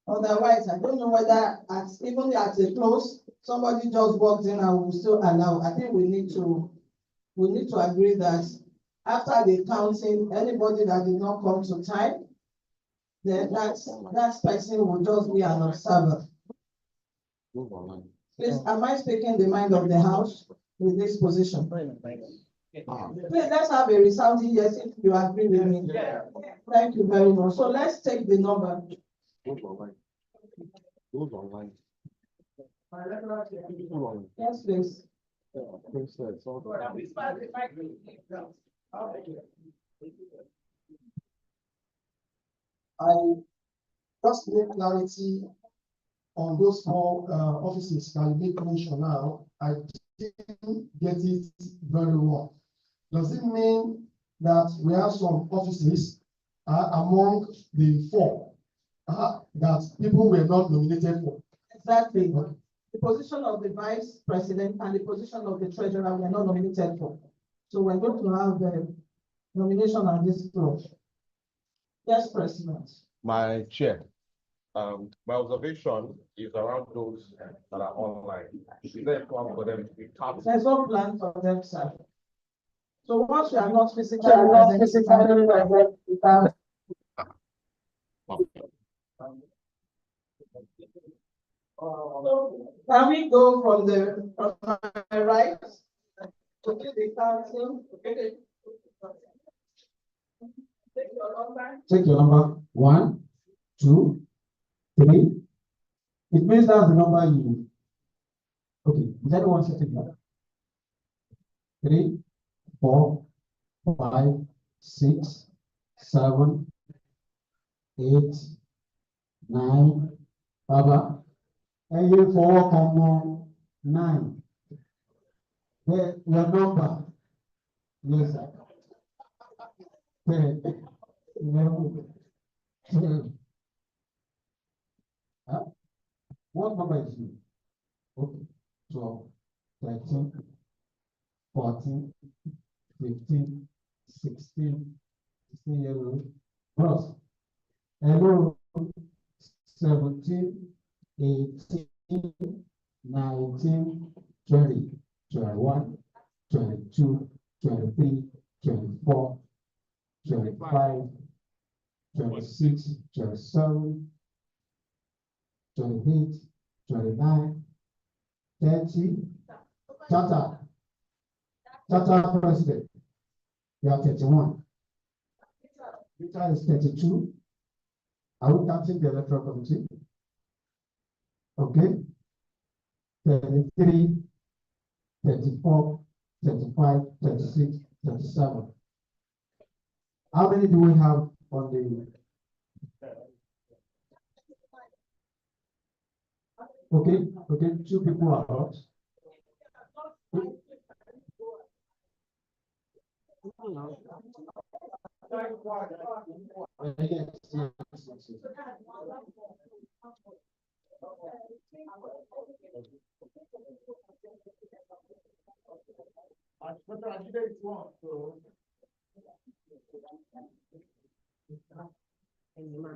Otherwise, I don't know whether even at a close, somebody just walked in and will still allow. I think we need to agree that after the counting, anybody that did not come to time, then that person will just be an observer. Please, am I speaking the mind of the house with this position? Please, let's have a resounding yes if you agree with me. Yeah. Thank you very much. So let's take the number. Those online. Yes, please. just need clarity on those four offices that you make mention now. I didn't get it very well. Does it mean that we have some offices among the four that people were not nominated for? Exactly. The position of the vice president and the position of the treasurer were not nominated for. So we're going to have the nomination on this floor. Yes, President. My chair, my observation is around those that are online. Is there a plan for them to be tapped? There's no plan for them, sir. So once you are not physically present, can we go from my right to the council? Okay. Take your number 1, 2, 3. It means that's the number you. Okay, is anyone sitting there? 3, 4, 5, 6, 7, 8, 9. Baba, and you for common 9. Your number. Yes, sir. 10, 11, 12. Huh? What number is you? Okay, 12, 13, 14, 15, 16 years old. Plus, hello, 17, 18, 19, 20, 21, 22, 23, 24, 25, 26, 27, 28, 29, 30. Tata President, you are 31. Peter is 32. Are we counting the electoral committee? Okay. 33, 34, 35, 36, 37. How many do we have on the? Okay, 2 people are out.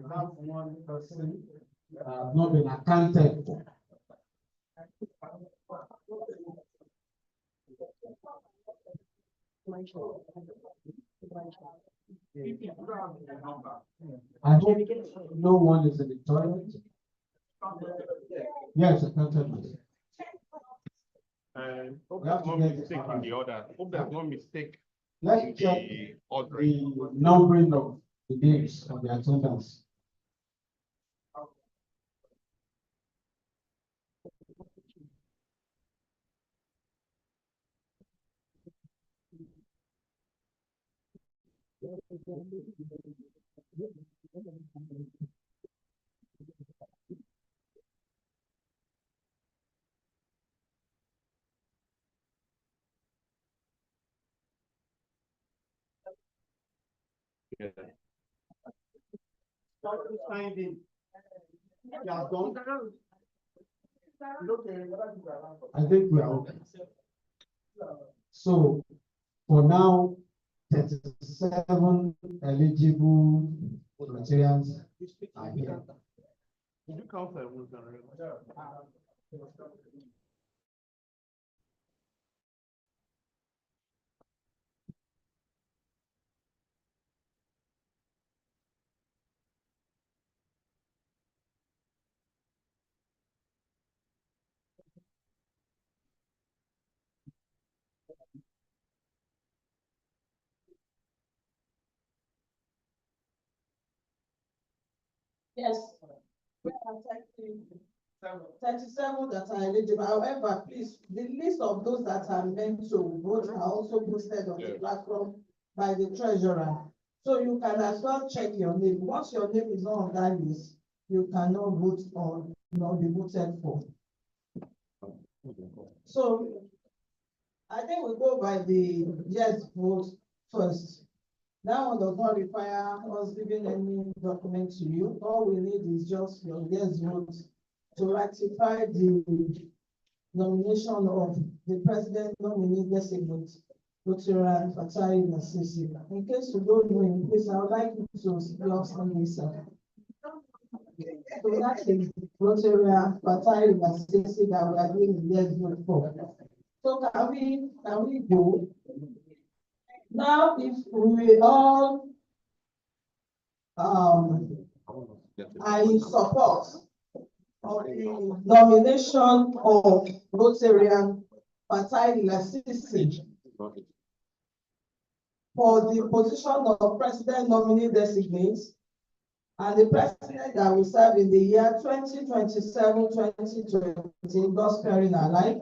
That one person not been accounted for. I hope no one is in the toilet. Yes, accounted. Hope there's no mistake in the order. Hope there's no mistake. Let's check the numbering of the names on the attendance. I think we are okay. So for now, 37 eligible Rotarians are here. Did you count that? Yes. 37 that are eligible. However, please, the list of those that are meant to vote are also posted on the platform by the treasurer. So you can as well check your name. Once your name is not on that list, you cannot vote or not be voted for. So I think we go by the yes vote first. That one does not require us giving any document to you. All we need is just your yes vote to ratify the nomination of the president nominee designate, Dr. Fatai Lasisi. In case you don't know him, please, I would like you to speak up on this. So that is Dr. Fatai Lasisi that we are doing the yes vote for. So can we go? Now, if we all are in support of the nomination of Rotarian Fatai Lasisi for the position of president nominee designate and the president that will serve in the year 2027-2020, God sparing our life.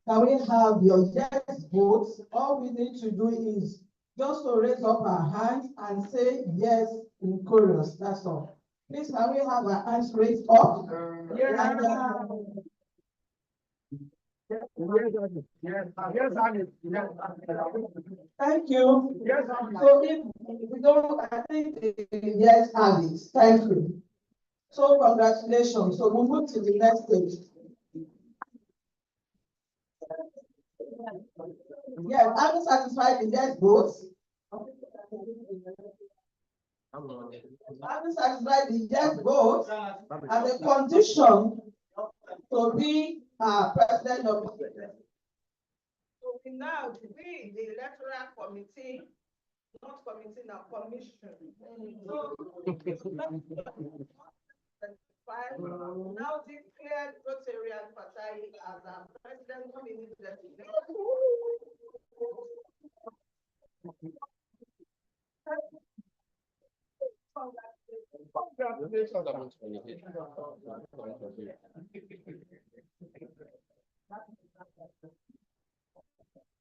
Can we have your yes votes? All we need to do is just to raise up our hands and say yes in chorus. That's all. Please, can we have our hands raised up? Thank you. So if we don't, I think yes, Alice. Thank you. So congratulations. So we move to the next stage. Yes, I'm satisfied with yes votes. I'm satisfied with yes votes and the condition to be president of the. So we now we the electoral committee, not committee now, commission. Now declared Rotarian Fatai as our president nominee designate.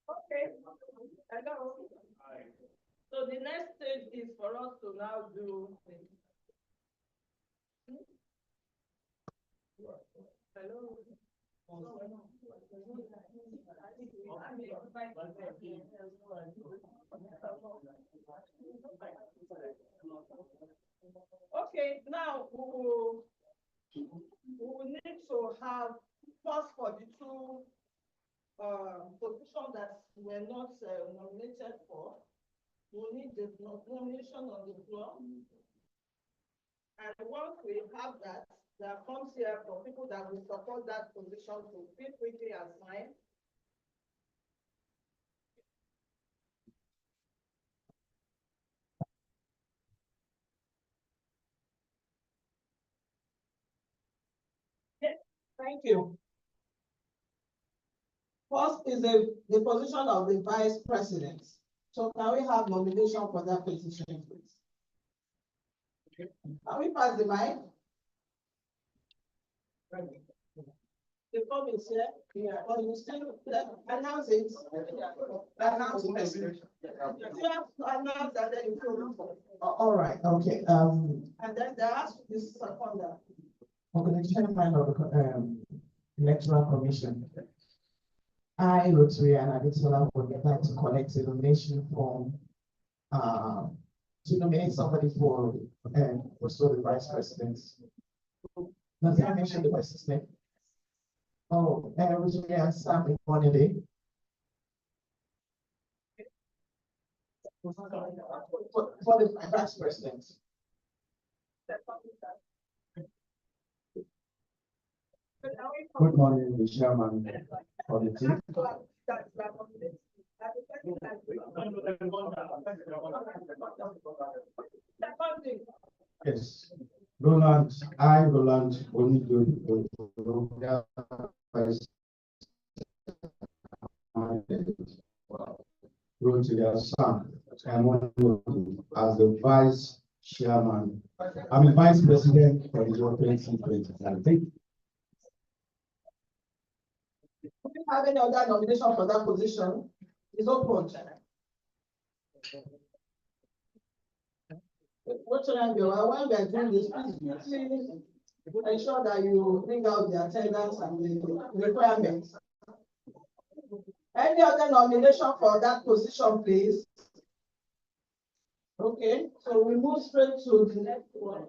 Okay. Hello. So the next stage is for us to now do. Hello. Okay, now we will need to have first for the two positions that were not nominated for. We need the nomination on the floor. And once we have that, there comes here for people that will support that position to feel quickly and sign. Yes, thank you. First is the position of the vice president. So can we have nomination for that position, please? Can we pass the mic? The form is here. Yeah. Or you still announce it. Announce it. You have to announce that then you put. All right. Okay. And then there has to be seconder. Okay, the chairman of the electoral commission. I, Rotarian Adesola, would like to collect a nomination form to nominate somebody for also the vice president. Does that mention the vice name? Oh, Rotarian Sam Ikonide. For the vice president. Good morning, the chairman of the team. Yes, Roland Onido, wrote to their son, as the vice chairman, vice president for the 2020. Do you have any other nomination for that position? It's open. What should I do? When we are doing this, please ensure that you bring out the attendance and the requirements. Any other nomination for that position, please? Okay, so we move straight to the next one.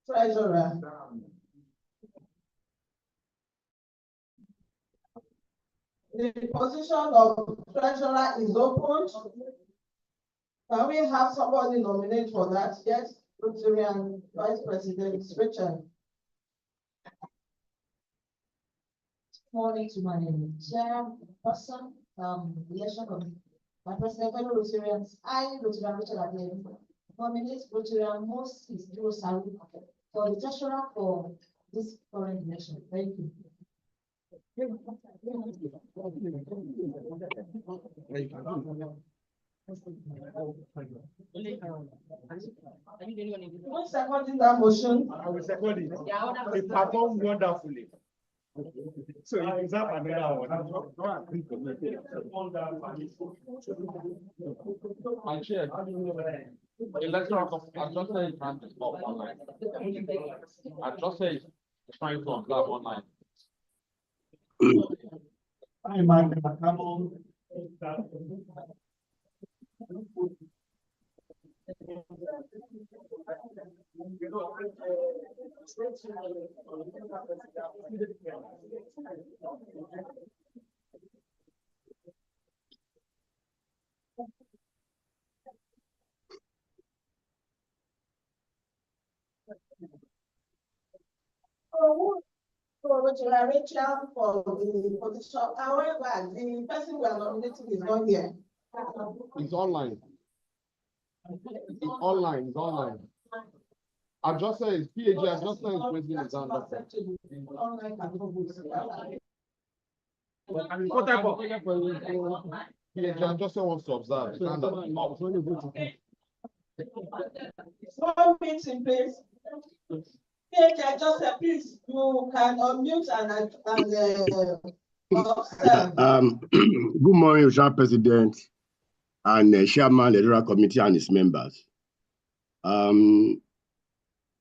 Treasurer. The position of treasurer is open. Can we have somebody nominate for that? Yes, Rotarian Vice President Richard. Morning to my chairperson, election committee. My president, fellow Rotarians, I, Rotarian Richard Adele, nominate Rotarian Moses Saru for the treasurer for this current election. Thank you. Who's seconding that motion? I will second it. He performed wonderfully. So you deserve another one. My chair, election of Adjusted is trying to stop online. Adjusted is trying to unblock online. I'm Campbell. For Rachel for the position. However, the person we are nominating is not here. It's online. It's online, it's online. Adjusted is PAG, adjusted is waiting his hand up. PAG adjusted wants to observe. Stand up. 1 minute, please. PAG adjusted, please, you can unmute and observe. Good morning, Mr. President and Chairman, the Electoral Committee and its members. In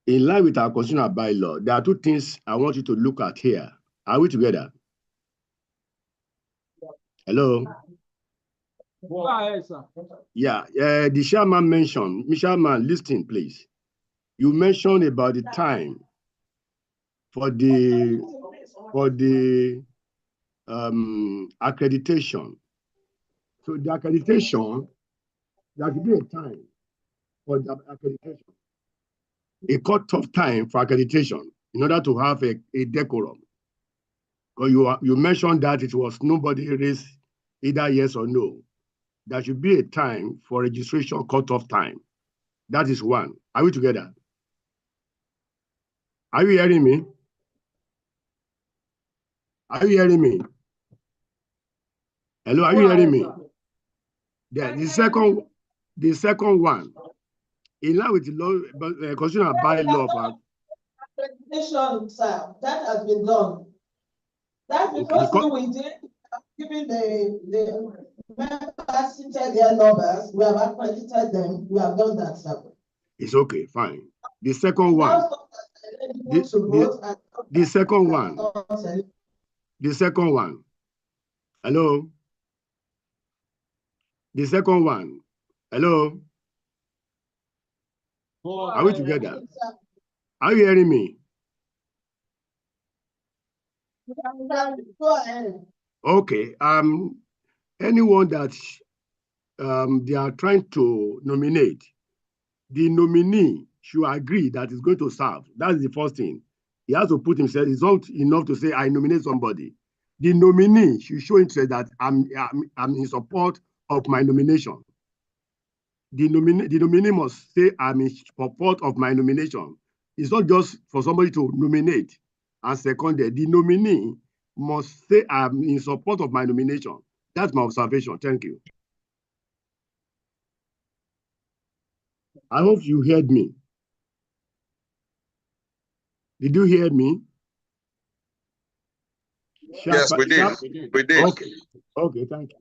line with our constitutional bylaw, there are two things I want you to look at here. Are we together? Hello? Go ahead, sir. Yeah, the chairman mentioned, Chairman, listen, please. You mentioned about the time for the accreditation. So the accreditation, there should be a time for the accreditation, a cut-off time for accreditation in order to have a decorum. Because you mentioned that it was nobody raised either yes or no. There should be a time for registration cut-off time. That is one. Are we together? Are you hearing me? Are you hearing me? Hello, are you hearing me? Yeah, the second one, in line with the law, constitutional bylaw. Accreditation, sir, that has been done. That's because we did, given the members seated their numbers, we have accredited them, we have done that, sir. It's okay, fine. The second one. The second one. The second one. Hello? The second one. Hello? Are we together? Are you hearing me? Go ahead. Okay. Anyone that they are trying to nominate, the nominee should agree that he's going to serve. That's the first thing. He has to put himself. It's not enough to say I nominate somebody. The nominee should show interest that I'm in support of my nomination. The nominee must say I'm in support of my nomination. It's not just for somebody to nominate and seconded. The nominee must say I'm in support of my nomination. That's my observation. Thank you. I hope you heard me. Did you hear me? Yes, we did. We did. Okay, thank you.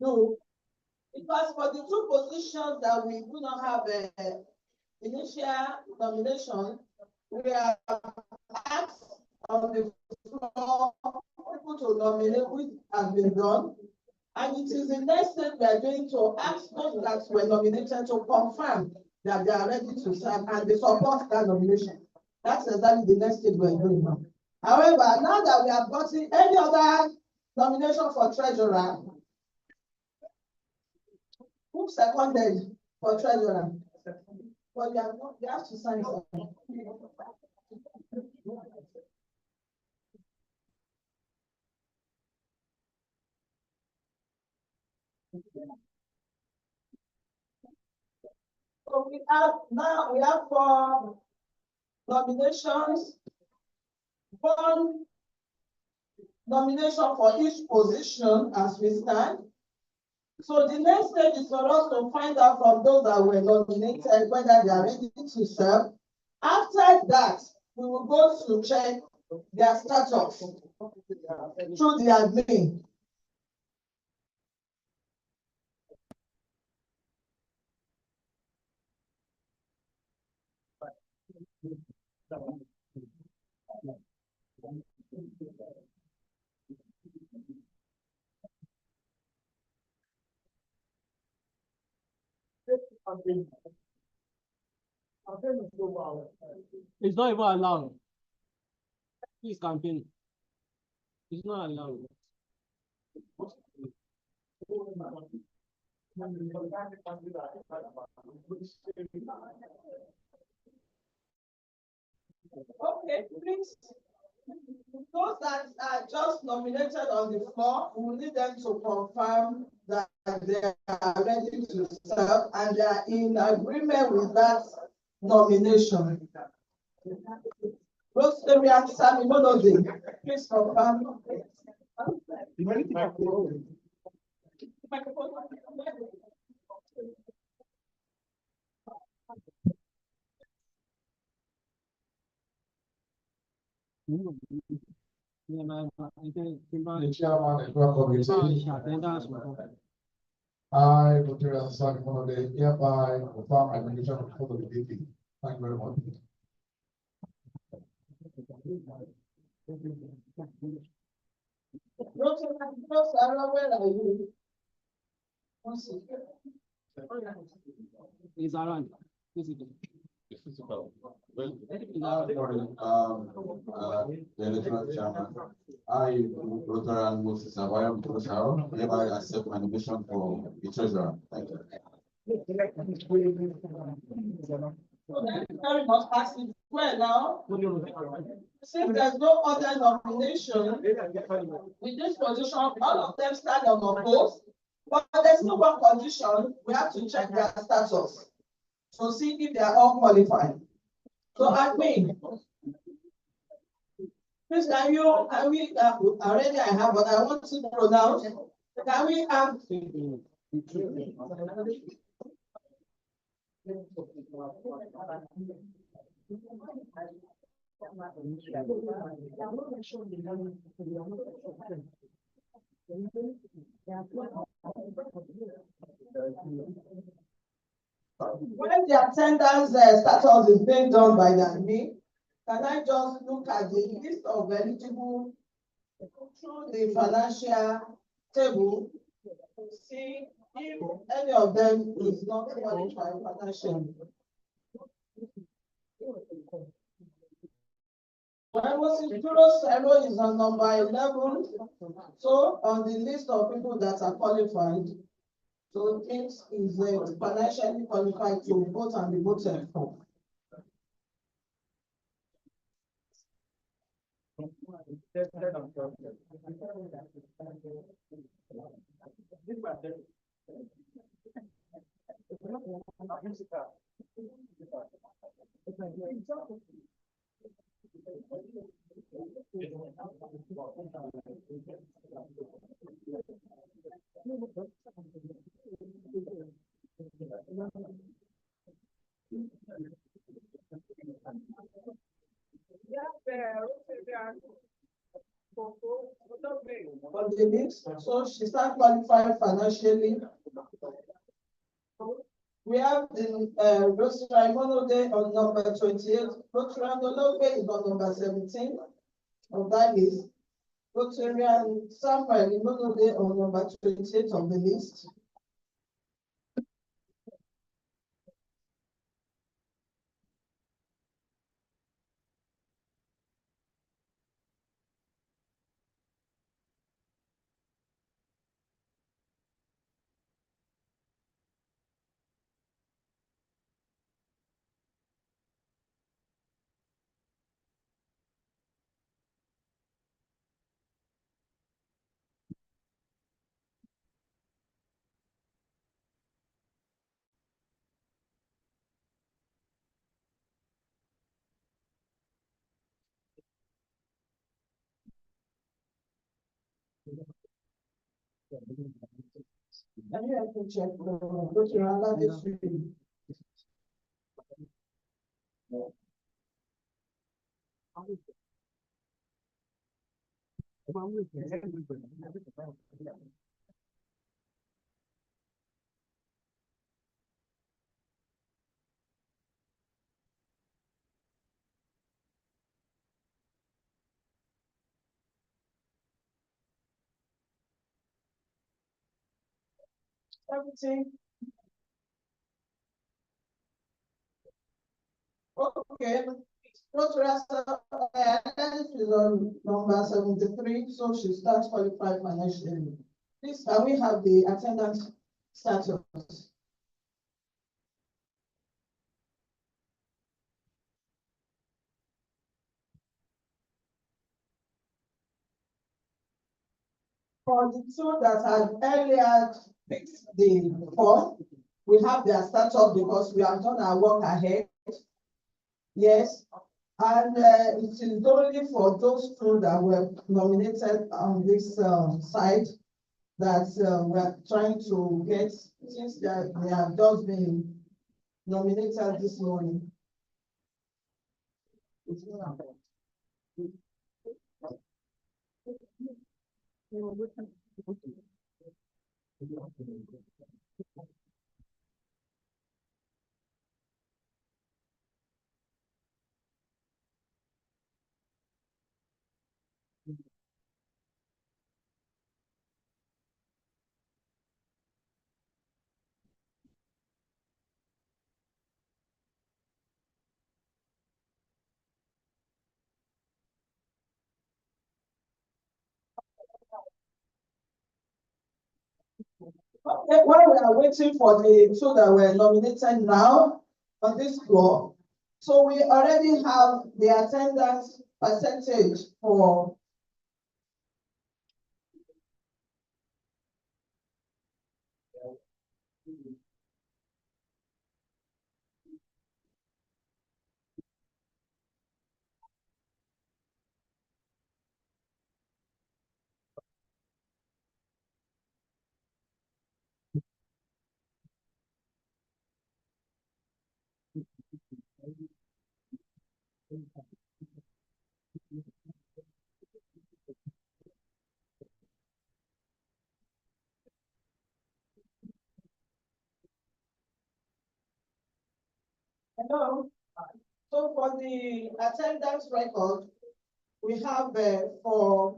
do. Because for the two positions that we do not have a initial nomination, we are asked on the floor people to nominate, which has been done. And it is the next step we are going to ask those that were nominated to confirm that they are ready to serve and they support that nomination. That's exactly the next step we are doing now. However, now that we have gotten any other nomination for treasurer, who seconded for treasurer? But they have to sign something. So we have 4 nominations, 1 nomination for each position as we stand. So the next stage is for us to find out from those that were nominated whether they are ready to serve. After that, we will go to check their status through the admin. It's not even allowed. Please campaign. It's not allowed. Okay, please. Those that are just nominated on the floor, we will need them to confirm that they are ready to serve and they are in agreement with that nomination. Rosemary and Sammy Monode, please confirm. The chairman and committee. I, Dr. Ansari Monode, hereby confirm my nomination before the DP. Thank you very much. Where are you? He's around. The electoral chairman, I, Rotary Moses Avaya Mutosaro, hereby accept my nomination for the treasurer. Thank you. Very much asking well now. Since there's no other nomination with this position, all of them stand unopposed. But there's no one condition. We have to check their status to see if they are all qualified. So admin, please can we already I have, but I want to pronounce. Can we have? When the attendance status is being done by the admin, can I just look at the list of eligible through the financial table to see if any of them is not qualified financially? Zero is on number 11. So on the list of people that are qualified, so it is financially qualified to vote and be voted for. But the list, so she start qualified financially. We have the Rosary Monode on number 28. Rotary Nolobe is on number 17 of that list. Rotarian Samuel Monode on number 28 of the list. And you have to check Rotary District. Everything. Okay. Rotary is on number 73, so she starts qualified financially. Please, can we have the attendance status? For the two that had earlier fixed the form, we have their status because we have done our work ahead. Yes, and it is only for those two that were nominated on this site that we're trying to get, since they have just been nominated this morning. Okay, while we are waiting for the two that were nominated now on this floor, so we already have the attendance percentage for hello. So for the attendance record, we have for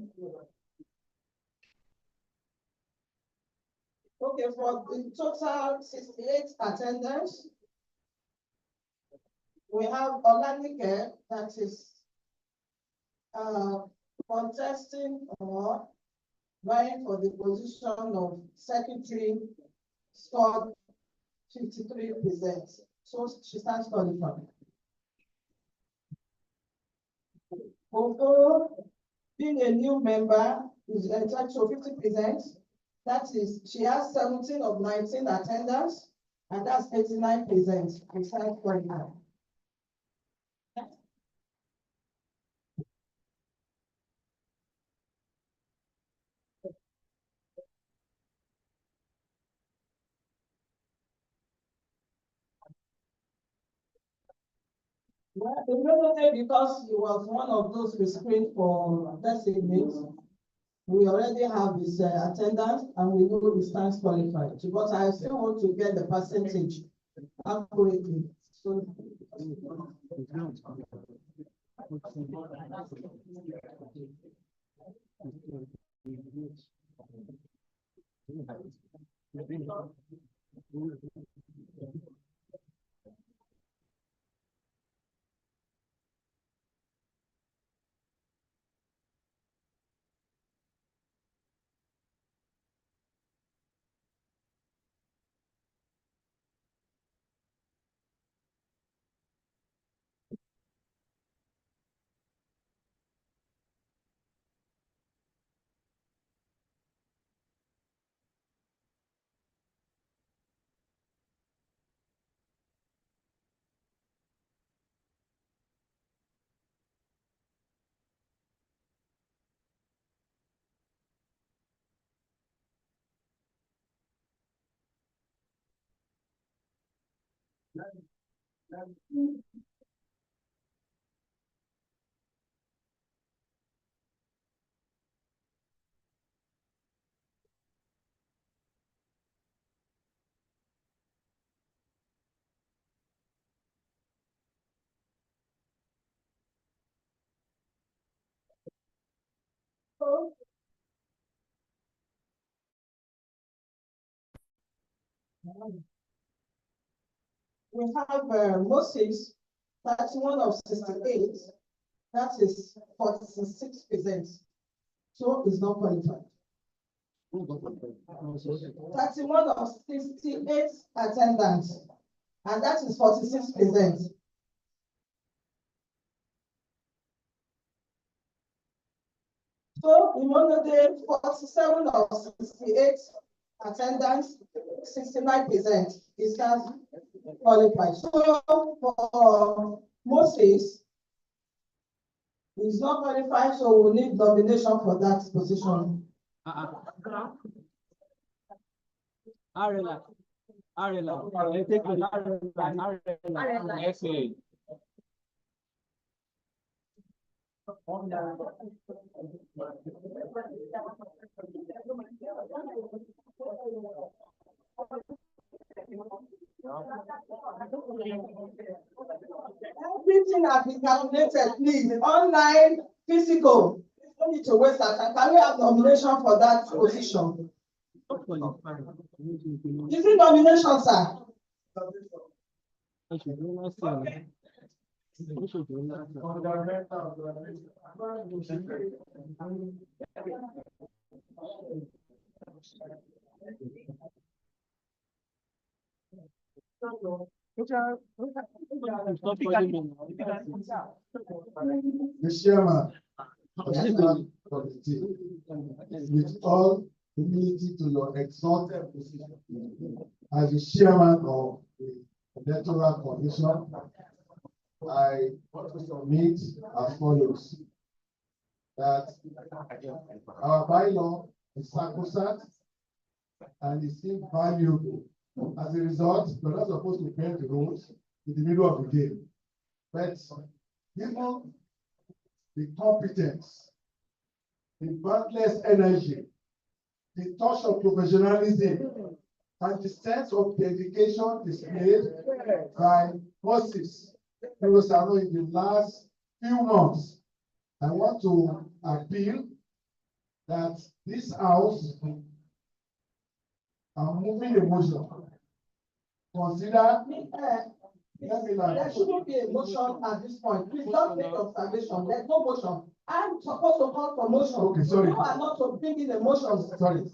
the total 68 attendance. We have Olanike that is contesting or vying for the position of secretary, scored 53%. So she starts qualifying. Although being a new member is entitled to 50%, that is, she has 17 of 19 attendance, and that's 89%. We start qualifying. Well, because he was one of those we screened for designates, We already have his attendance and we know he stands qualified, but I still want to get the percentage accurately. So. We have Moses, 31 of 68, that is 46%. So it's not qualified. 31 of 68 attendance, and that is 46%. So in Monday, 47 of 68 attendance, 69% is not qualified. So for Moses, he's not qualified, so we need nomination for that position. Everything has been calculated, please. Online, physical. Don't need to waste our time. Can we have nomination for that position? Is it nomination, sir? The chairman of the committee, with all humility to your exalted position as the chairman of the electoral commission, I want to submit as follows: that our bylaw is sacrosanct and is invaluable. As a result, we're not supposed to bend the rules in the middle of the game. But given the competence, the boundless energy, the touch of professionalism, and the sense of dedication displayed by Moses in the last few months, I want to appeal that this house, I'm moving a motion. Consider. There shouldn't be a motion at this point. Please don't make observation. There's no motion. I'm supposed to call for motion. Okay, sorry. You are not to bring in a motion. Sorry.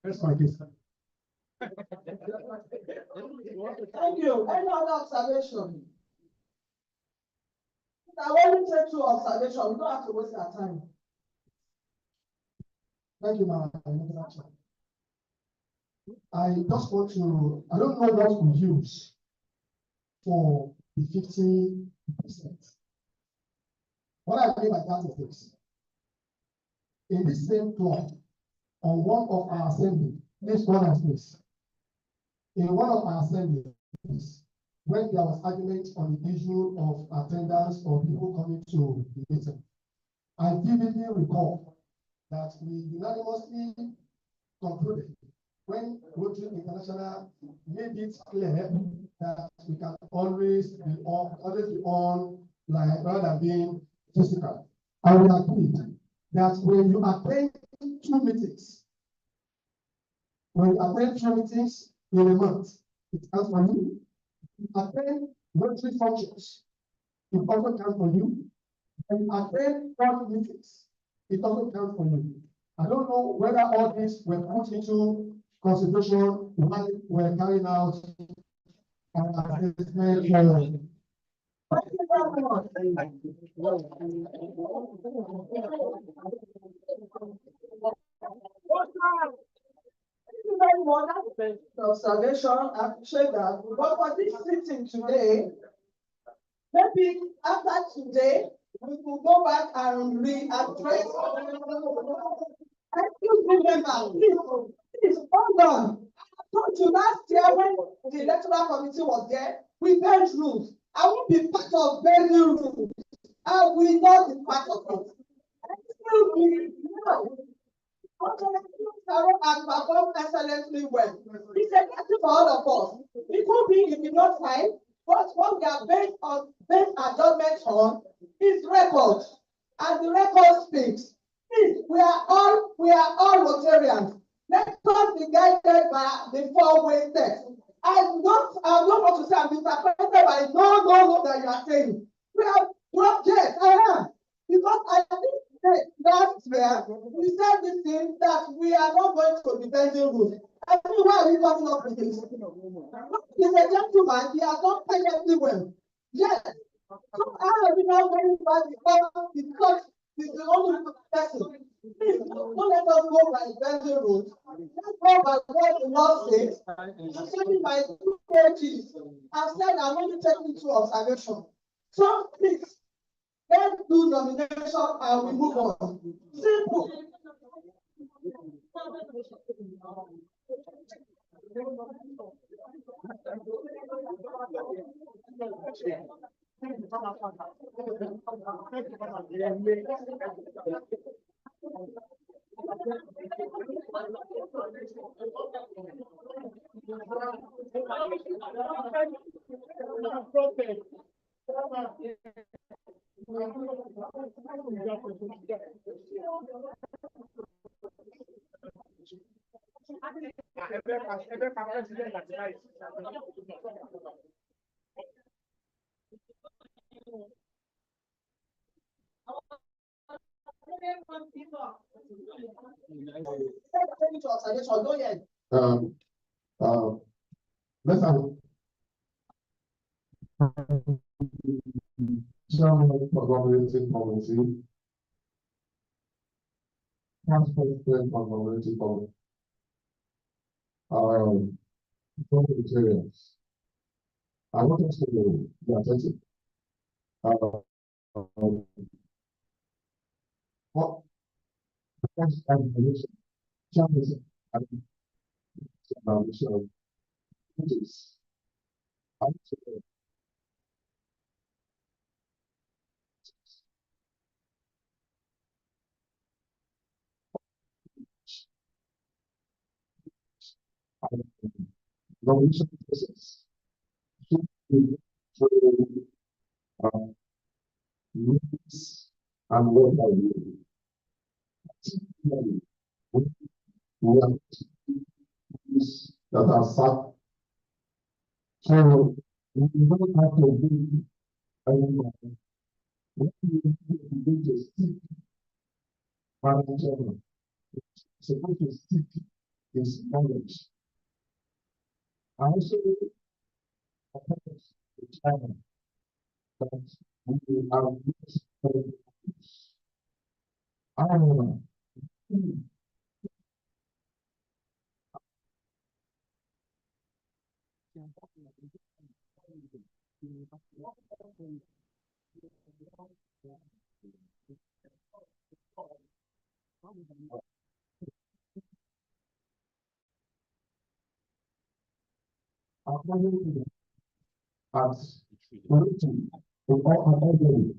That's my case. Thank you. Any other observation? I only take 2 observations. We don't have to waste our time. Thank you, ma'am. I just want to, I don't know what we use for the 50%. What I mean by that is this. In this same club, on one of our assemblies, this one of this, in one of our assemblies, when there was argument on the issue of attendance or people coming to the meeting, I vividly recall that we unanimously concluded when Rotary International made it clear that we can always be online rather than being physical. And we agreed that when you attend 2 meetings, in a month, it counts for you. You attend Rotary functions, it also counts for you. And you attend 4 meetings, it also counts for you. I don't know whether all these were put into consideration while we're carrying out our assessment. Observation, I appreciate that, but for this sitting today, maybe after today, we will go back and readdress. Excuse me, member, please, hold on. I told you last year when the electoral committee was there, we bent rules. I won't be part of bending rules. I will not be part of it. Excuse me, no. Carol has performed excellently well. It's a lesson for all of us. It could be if you not time, but what we are based adjustments on is record, and the record speaks. Please, we are all Rotarians. Let us be guided by the 4-way text. I don't want to say I'm disappointed by no that you are saying. We have yes, I am. Because I think last year we said this thing that we are not going to be bending rules. I think why are we coming up with this? He's a gentleman, he has done perfectly well. Yes. So I am now very bad because he's the only person. Please don't let us go by bending rules. Let's go by what the law says. Especially my 2 pages. I've said I'm only taking 2 observations. So please. Let's do nomination and we move on. Simple. Let's have Chairman for Nominating Committee. Transport for Nominating Committee. Parliamentarians. I want us to be attentive. What information? Chairman, nomination process should be through rules and what are you? We have that are sat. So we don't have to be anymore. What we need to stick manager supposed to stick his knowledge. I also the China that we are I don't know. As written in all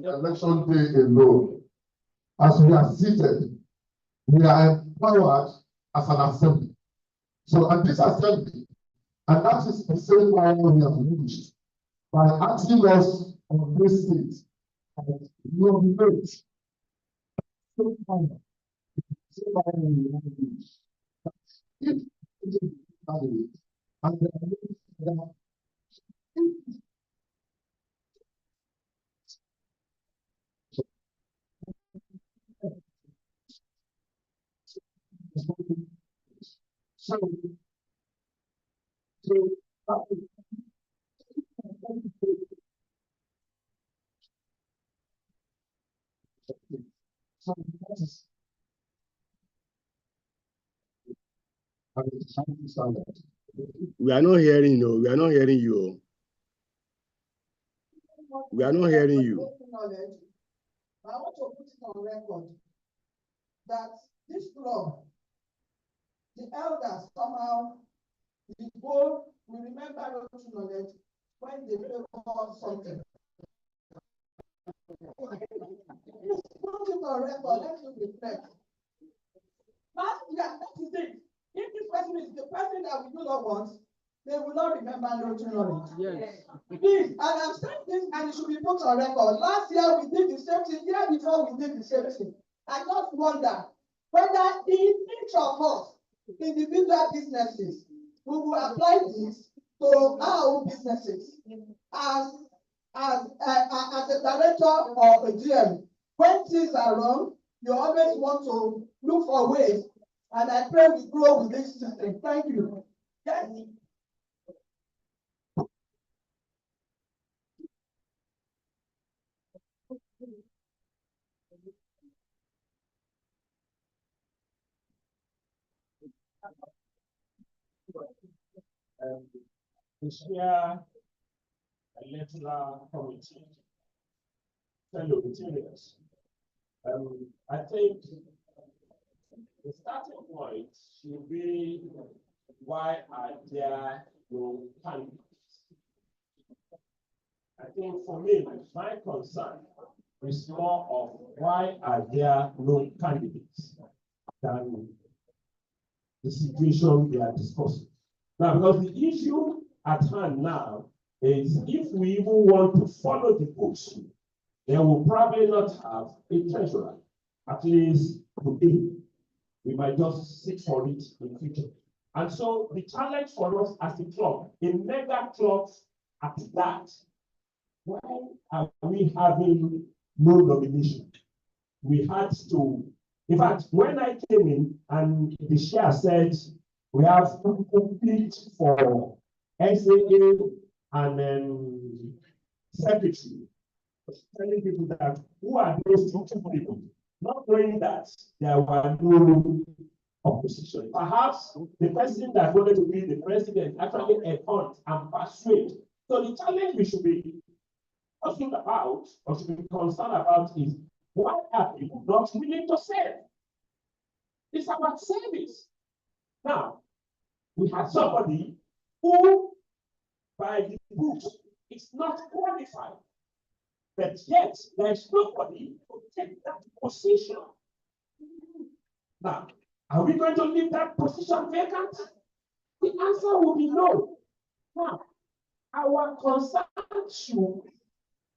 Election day alone, as we are seated, we are empowered as an assembly. So, and this assembly, and that is the same power we have used by asking us on this state and nominate same power, same power we have used. If it is candidate, and there are so, We are not hearing you. We are not hearing you. We are not hearing you. I want to put it on record that this club, the elders somehow, the board will remember those knowledge when they favor something. Please put it on record, let you reflect. Last year, that is it. If this person is the person that we do not want, they will not remember no knowledge. Yes. Please, and I'm saying this, and it should be put on record. Last year we did the same thing. Year before we did the same thing. I just wonder whether in each of us, individual businesses, we will apply this to our own businesses as a director or a GM. When things are wrong, you always want to look for ways, and I pray we grow with this system. Thank you. Yes. The Chair Electoral Committee, fellow materials. I think the starting point should be, why are there no candidates? I think for me, my concern is more of why are there no candidates than the situation we are discussing. Now, because the issue at hand now is, if we even want to follow the books, then we'll probably not have a treasurer. At least today, we might just seek for it in the future. And so the challenge for us as a club, a mega club at that, why are we having no nomination? We had to, in fact, when I came in and the chair said, we have to compete for SAA and then secretary, telling people that who are those two people, not knowing that there were no opposition. Perhaps the person that wanted to be the president actually hunt and persuade. So the challenge we should be talking about, or should be concerned about, is why are people not willing to serve? It's about service. Now, we have somebody who, by the books, is not qualified, but yet there is nobody to take that position. Now, are we going to leave that position vacant? The answer will be no. Now, our concern should,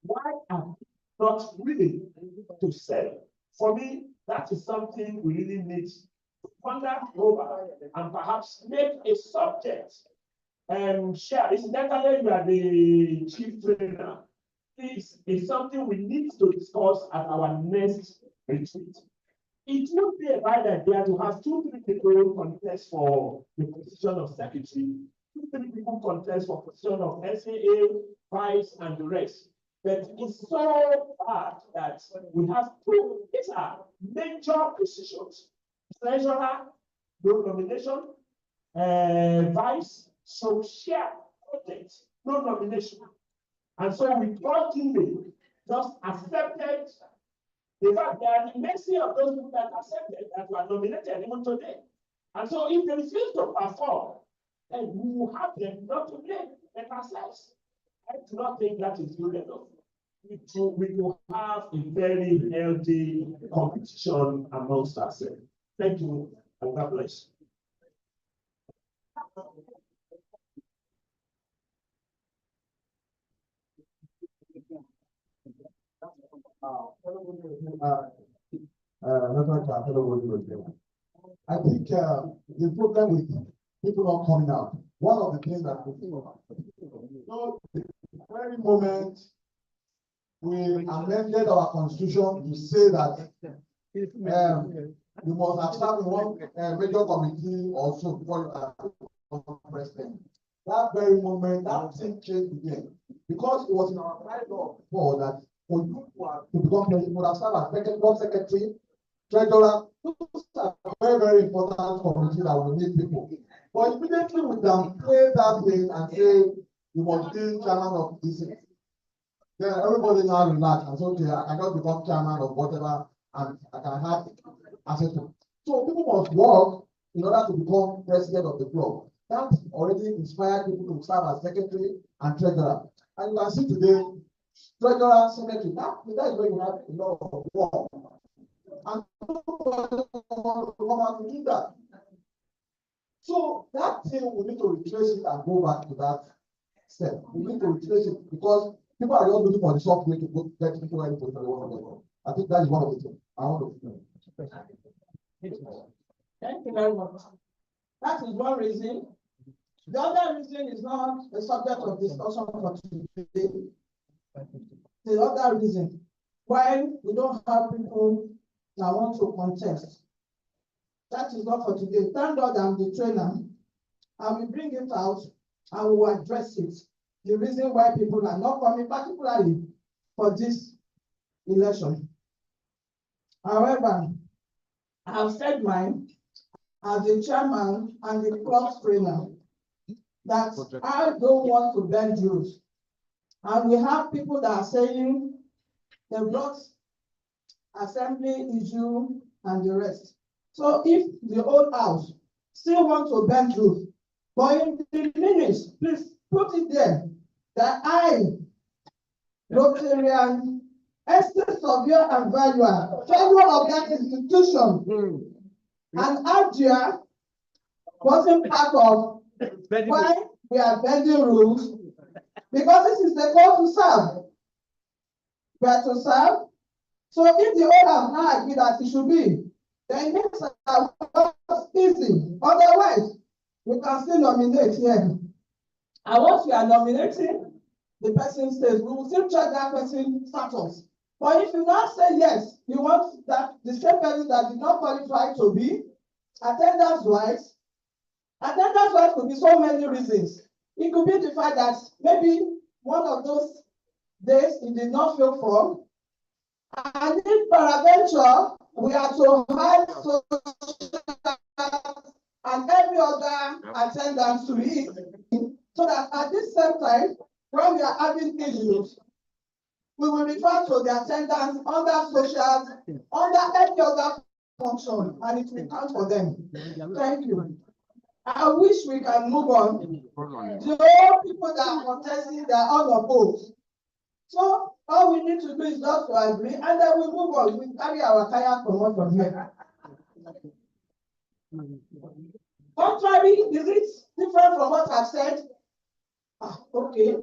why are we not willing to serve? For me, that is something we really need to ponder over and perhaps make a subject. Share. Incidentally, you are the chief trainer. This is something we need to discuss at our next retreat. It would be a bad idea to have 2-3 people contest for the position of secretary, 2-3 people contest for position of SAA, vice, and the rest. But it's so bad that we have two. These are major positions. Treasurer, no nomination, vice, so share project, no nomination. And so we grudgingly just accepted the fact that the mercy of those people that accepted that were nominated even today. And so if they refuse to perform, then we will have them not to blame but ourselves. I do not think that is good enough. We will have a very healthy competition amongst ourselves. Thank you, and God bless. I think the problem with people not coming out, one of the things that we think about, the very moment we amended our constitution to say that we must have started one major committee or so before you become president. That very moment, that thing changed again. Because it was in our bylaw before that for you to become president, you would have started as secretary, treasurer. Those are very, very important committee that will need people. But immediately we downplay that thing and say you must be chairman of this. Then everybody now relax and say, okay, I can just become chairman of whatever and I can have access to. So people must work in order to become president of the club. That already inspired people to serve as secretary and treasurer. And you can see today, treasurer, secretary, that is where you have a lot of work. And nobody want to do that. So that thing, we need to retrace it and go back to that step. We need to retrace it because people are just looking for the soft way to get people ready for the. I think that is one of the things I want to know. Thank you very much. That is one reason. The other reason is not the subject of discussion for today. The other reason why we don't have people that want to contest. That is not for today. Thank God I'm the trainer. I will bring it out and we will address it. The reason why people are not coming, particularly for this election. However, I have said mine as the chairman and the club trainer that I don't want to bend rules. And we have people that are saying the blocks assembly issue and the rest. So if the old house still want to bend rules, but in the minutes, please put it there that I, Rotarian, estate surveyor and valuer, fellow of that institution, and Adia wasn't part of why we are bending rules, because this is the call to serve. We are to serve. So if the owner now agree that it should be, then it makes our work easy. Otherwise, we can still nominate here. And once we are nominating, the person says, we will still check that person's status. But if you now say yes, you want that the same person that did not qualify to be attendance-wise could be so many reasons. It could be the fact that maybe one of those days it did not fill form. And if peradventure, we are to hide and every other attendance to it, so that at this same time, when we are having issues, we will refer to the attendance under socials, under any other function, and it will count for them. Thank you. I wish we can move on. The people that are contesting, they are unopposed. So all we need to do is just to agree, and then we move on. We carry our kayak from here. Contrary, is it different from what I've said? Okay.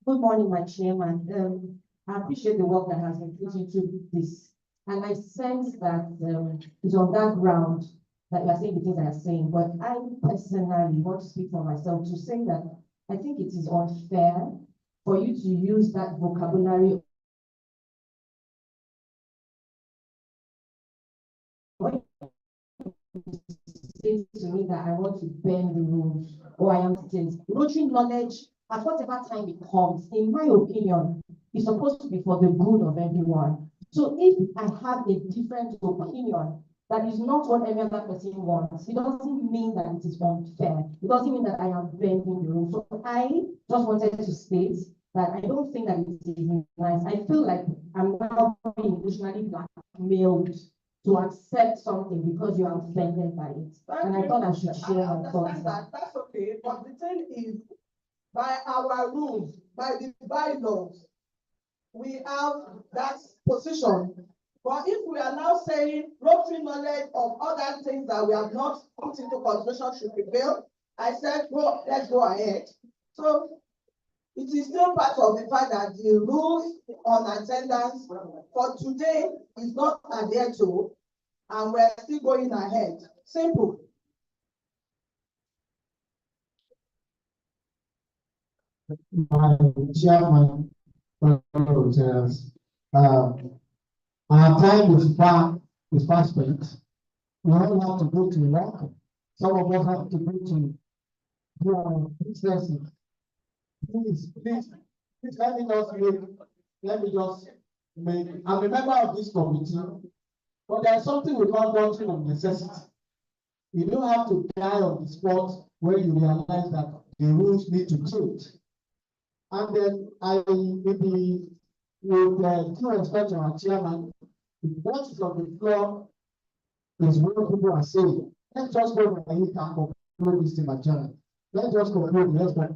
Good morning, my chairman. I appreciate the work that has been put into this. And I sense that it's on that ground that you are saying the things I are saying. But I personally want to speak for myself to say that I think it is unfair for you to use that vocabulary say to me that I want to bend the rules or I am things. Rotary knowledge at whatever time it comes, in my opinion, is supposed to be for the good of everyone. So if I have a different opinion, that is not what every other person wants. It doesn't mean that it is unfair. It doesn't mean that I am bending the rules. So I just wanted to state that I don't think that it is nice. I feel like I'm now being emotionally blackmailed to accept something because you are offended by it. And I thought I should share my thoughts. That's okay, but the thing is, by our rules, by the bylaws, we have that position. But if we are now saying Rotary knowledge of other things that we have not put into consideration should prevail, I said, well, let's go ahead. So it is still part of the fact that the rules on attendance for today is not adhered to, and we're still going ahead. Simple. My chairman, Rotarians, our time is fast spent. We all have to go to work. Some of us have to go to do our businesses. Please, let me just make, I'm a member of this committee, but there's something we call doctrine of necessity. You don't have to die on the spot when you realize that the rules need to change. And then I with due respect to our chairman, what is on the floor is what people are saying. Let's just go and conclude this thing, my chairman. Let's just conclude. Let's go.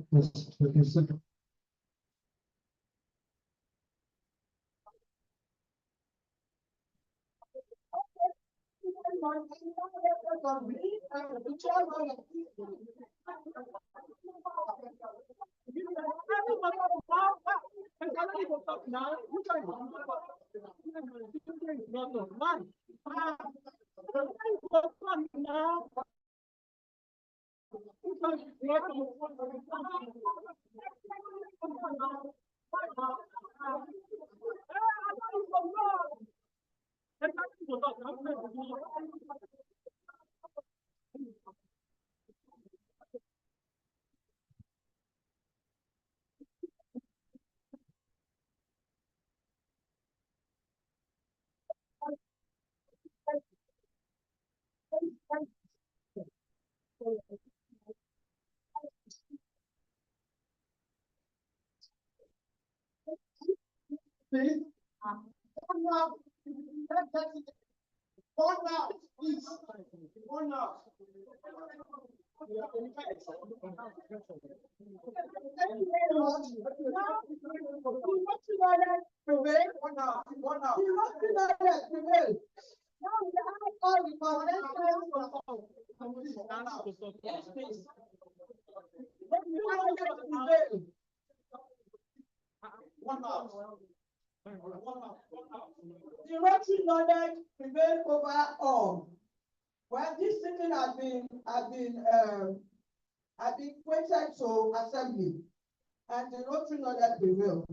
The Rotary knowledge prevail over all. Well, this sitting has been pointed to assembly, and the Rotary knowledge prevail.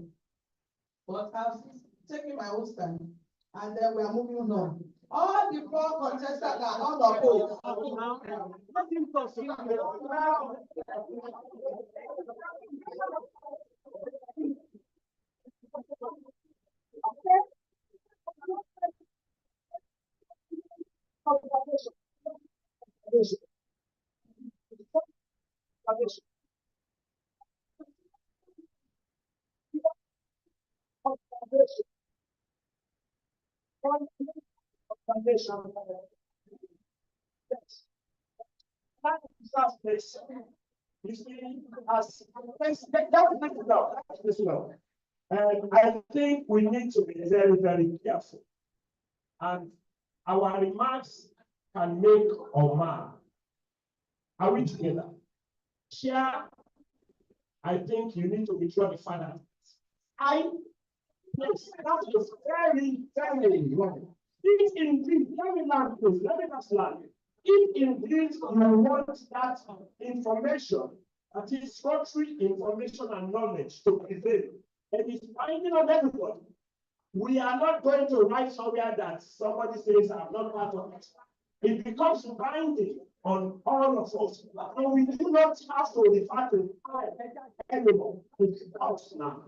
But I've taken my own stand, and then we are moving on. All the four contestants are not opposed. And I think we need to be very, very careful. And our remarks can make or mar. Are we together? Chair, I think you need to withdraw the final. Yes, that is very, very wrong. If indeed, let me just land. If indeed you want that information, that is Rotary information and knowledge to prevail, and it's binding on everybody. We are not going to write somewhere that somebody says I'm not part of it. It becomes binding on all of us. And we do not have to refer to anymore. It's us now.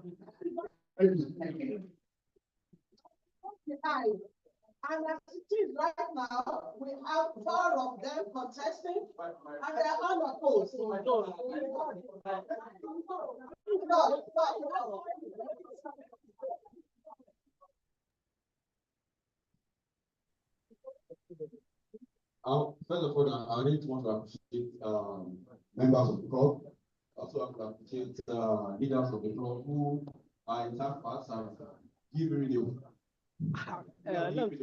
And as it is right now, we have 4 of them contesting, and they are all opposed. First of all, I really want to appreciate members of the club. Also, I want to appreciate leaders of the club who are in that part and given me the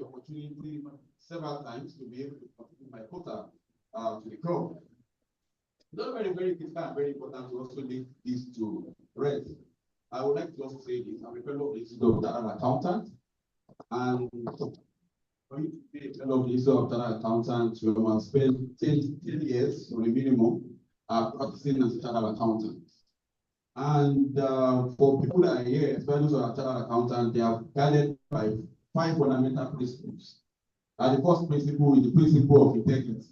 opportunity several times to be able to contribute my quota to the club. Not very, very critical and very important to also link this to rest. I would like to also say this. I'm a fellow of the Institute of Chartered Accountant, and for you to be a fellow of the Institute of Chartered Accountant, you must spend 10 years on a minimum practicing as a chartered accountant. And for people that are here, especially those who are chartered accountant, they are guided by 5 fundamental principles. And the first principle is the principle of integrity.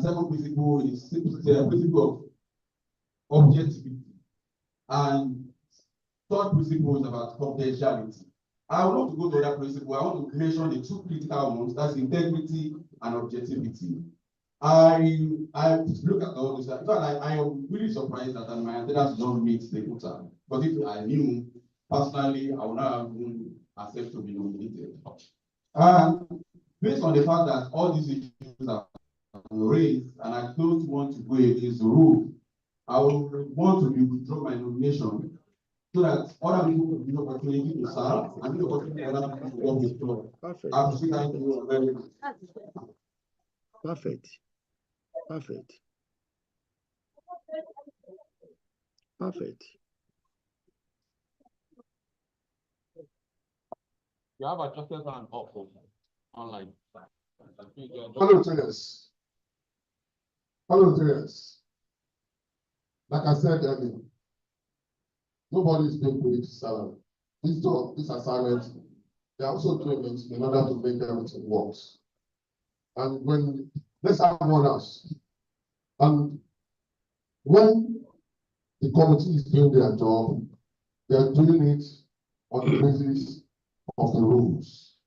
Second principle is the principle of objectivity. And third principle is about confidentiality. I want to go to that principle. I want to mention the 2 critical ones, that's integrity and objectivity. I look at all this. In fact, I am really surprised that my attendance don't meet the quota. But if I knew personally, I would not have been accepted to be nominated. Based on the fact that all these issues are raised, and I don't want to go against the rule, I would want to withdraw my nomination so that other people will have the opportunity to serve and the opportunity for other people to work with club. Perfect. I appreciate you very much. Perfect. Perfect. Perfect. You have adjusted an offer online. Hello, traders. Hello, traders. Like I said earlier, nobody is being paid salary. This job, this assignment, they are also doing it in order to make everything work. And when, let's have one else. And when the committee is doing their job, they are doing it on the basis of the rules.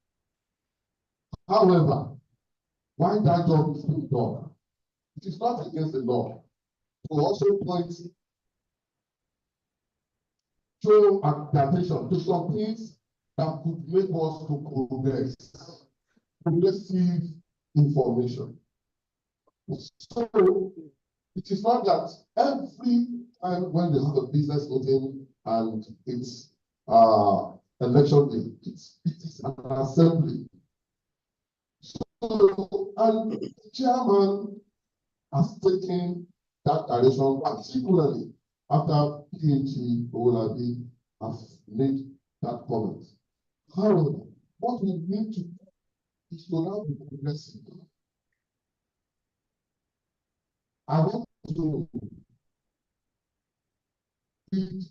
However, why that job is being done, it is not against the law to also point, show attention to some things that could make us to progress, progressive information. So it is not that every time when they have a business meeting and it's election day, it is an assembly. So, and the chairman has taken that direction, particularly after PhD Olabi has made that comment. However, what we need to do is to now be progressive. I want to read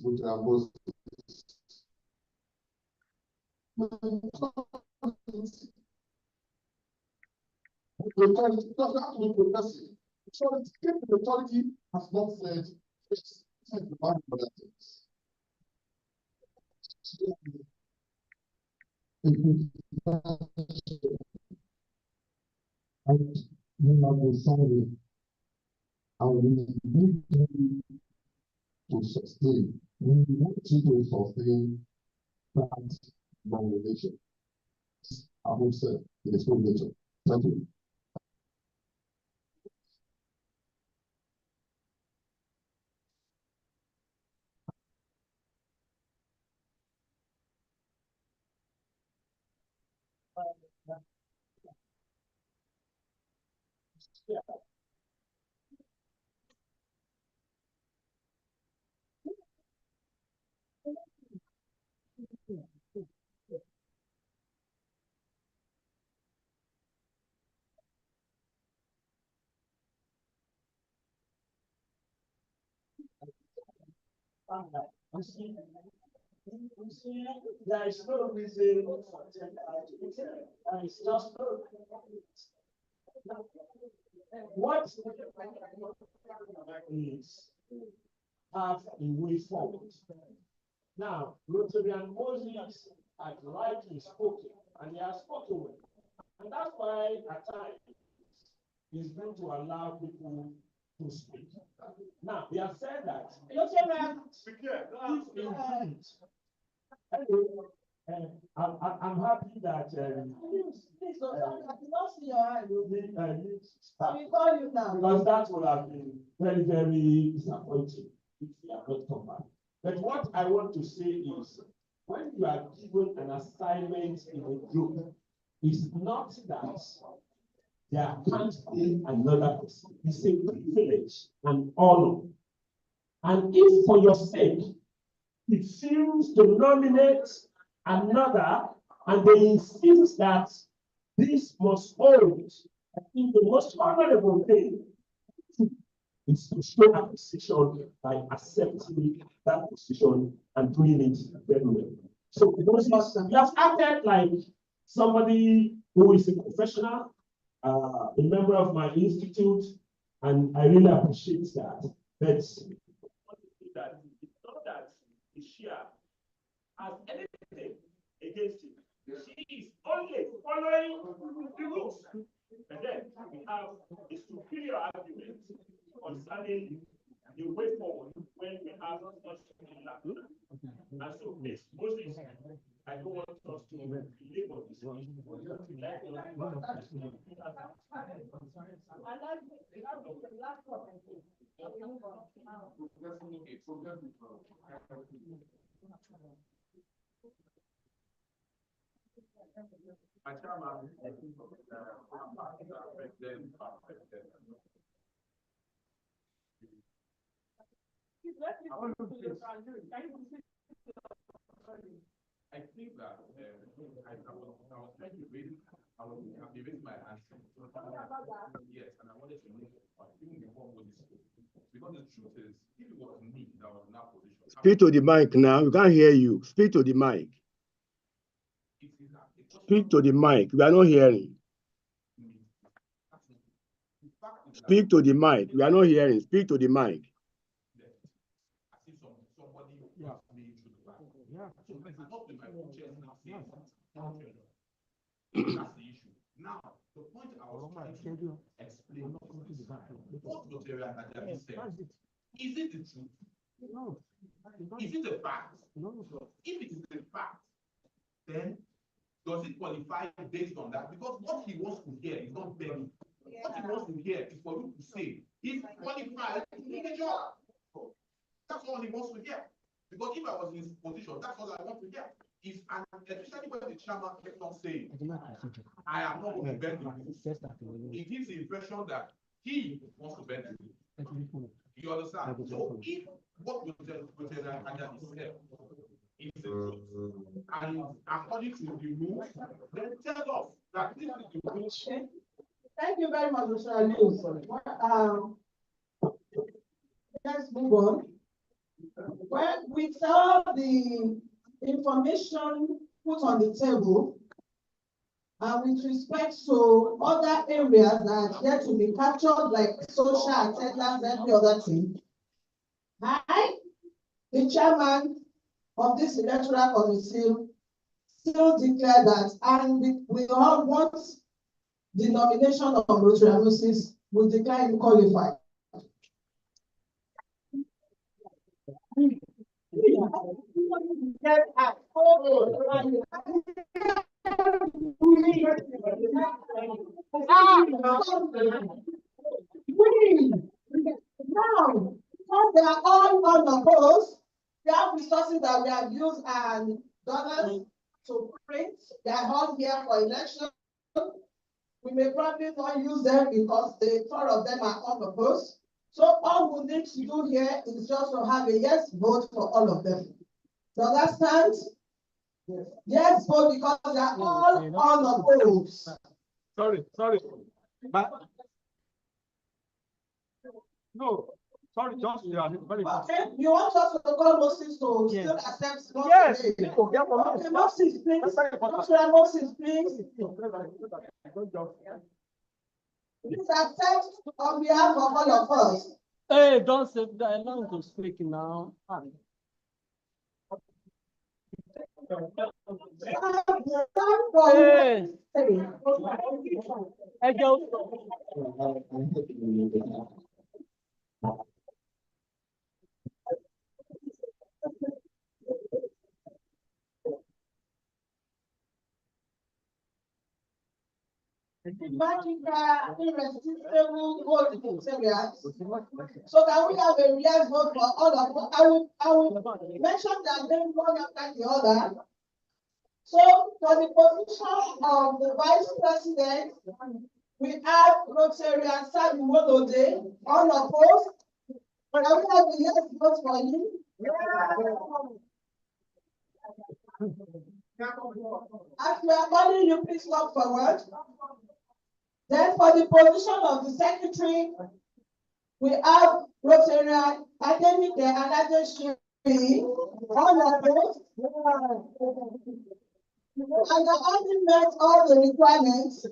with our most authority doesn't have to be progressive. So the authority has not said it's the bad things. And we have decided and we need to sustain. We want you to sustain that nomination. I will say it is good nature. Thank you. There is no reason it's just what is have a way forward. Now, Rotarian Moses has rightly spoken, and he has spoken well. And that's why at times he's going to allow people to speak. Now, he has said that. I'm happy that Please, sorry, I did not see your hand. We call you now. because that would have been very, very disappointing if you have not come back. But what I want to say is, when you are given an assignment in a group, it's not that there can't be another person. It's a privilege and honor. And if for your sake, it seems to nominate another, and they insist that this must hold, I think the most honorable thing is to show appreciation by accepting that position and doing it very well. So Moses, you have acted like somebody who is a professional, a member of my institute, and I really appreciate that. But it's not that Ishia has anything against him. She is only following the rules. And then we have a superior argument concerning the way forward when we have such a and so please, Moses, I don't want us to labor this. I think that I was trying to raise, I was raising my hand. Yes, and I wanted to make even before Moses spoke. Because the truth is, if it was me that was in that position. Speak to the mic now. We can't hear you. Speak to the mic. Speak to the mic. We are not hearing. Speak to the mic. We are not hearing. Speak to the mic. That's the issue. Now, the point I was trying to explain is what Rotarian Academy said. Is it the truth? No. Is it a fact? No. If it is a fact, then does it qualify based on that? Because what he wants to hear is not begging. What he wants to hear is for you to say he's qualified to do the job. That's all he wants to hear. Because if I was in his position, that's all I want to hear. If, and especially when the chairman kept on saying, I am not going to bend the rules, it gives the impression that he wants to bend the rules. You understand? So if what Rotarian Academy said is the truth, and according to the rules, then tell us that this is the rules. Thank you very much, Mr. News. Let's move on. Well, with all the information put on the table, and with respect to other areas that are yet to be captured, like social attendance and every other thing, I, the chairman of this electoral committee, still declare that, and we all want the nomination of Rotary Moses will declare him qualified. Now, because they are all unopposed, we have resources that we have used and dollars to print. They are all here for election. We may probably not use them because the four of them are unopposed. So all we need to do here is just to have a yes vote for all of them. Do you understand? Yes vote because they are all unopposed. Sorry. But no, sorry, just very okay, you want us to call Moses to still accept Moses? Yes. Okay, Moses, please. Dr. Moses, please. Please accept on behalf of all of us. Hey, don't say that. Allow him to speak now. Magical, irresistible qualities areas. So can we have a yes vote for all of them? I will mention their name one after the other. So for the position of the vice president, we have Rotarian Sami Molode, unopposed. Can we have a yes vote for you? As we are calling you, please come forward. Then for the position of the secretary, we have Rotarian Adenike Aladeshiri, unopposed. And the having met all the requirements.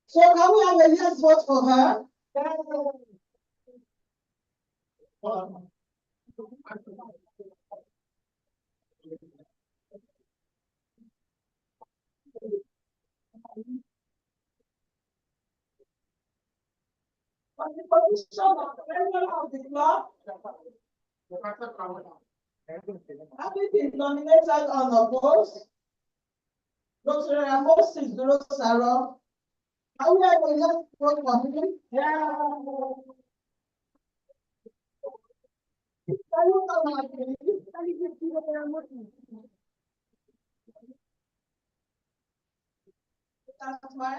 So can we have a yes vote for her? For the position of the president of the club, having been nominated unopposed, Dr. Moses Durosaro, can we have a yes vote for him? Can you come out, please? Can you give me the motion? That's why.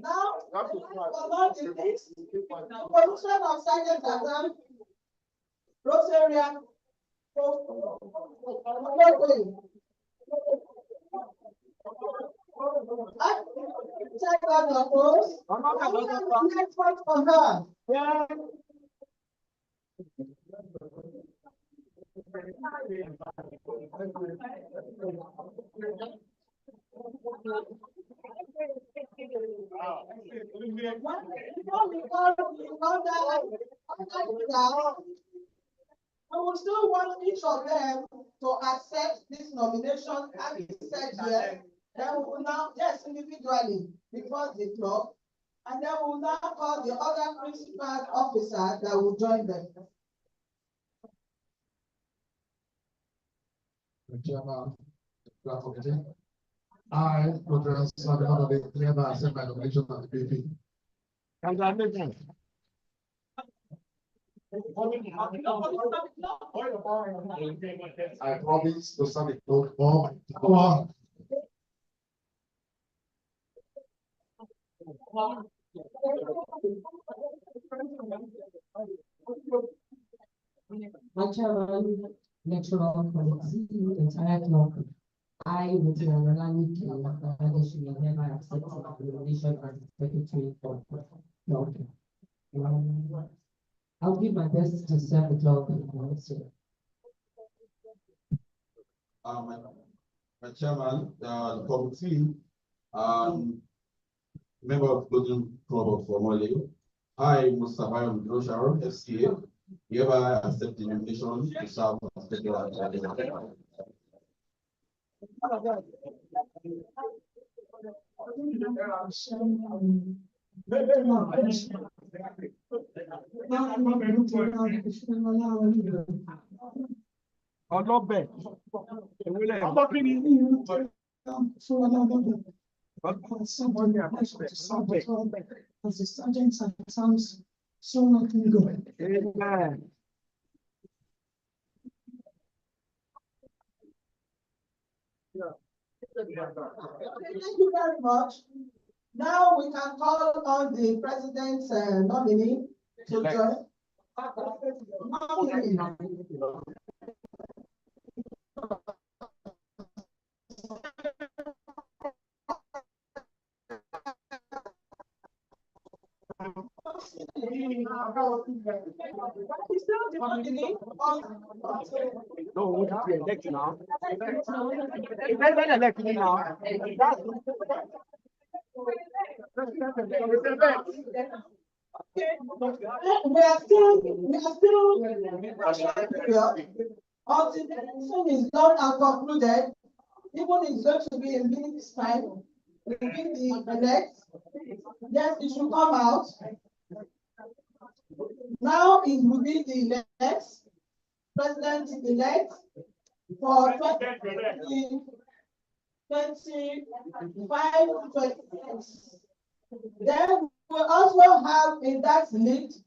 Now, about the list, the position of Sergeant Adam, Rotarian, check out the post. Next point for her. We will still want each of them to accept this nomination and he said yes. Then we will now, yes, individually, before the club, and then we will now call the other principal officer that will join them. Chairman, I, Dr. Sabi, declare accept my nomination as the BP. Congratulations. I promise to serve the Lord all my power. My chairman, electoral committee, entire club, I, with Ralani Kiyama, never accepted the nomination as secretary for club. I'll give my best to serve the club in the next year. My chairman, the committee, member of Golden Club of Formole, I, Mustafa Sharon, FCA, hereby accept the nomination to serve as secretary. Ọlọ́bẹ̀. As the sergeants and sounds so not good. Amen. Thank you very much. Now we can call on the president's nominee to join. No, we have to elect now. If they elect me now, We are still until the election is done and concluded, even it's going to be a minute's time, within the elect, yes, it should come out. Now it will be the elect, president-elect for 2025-26. Then we also have in that list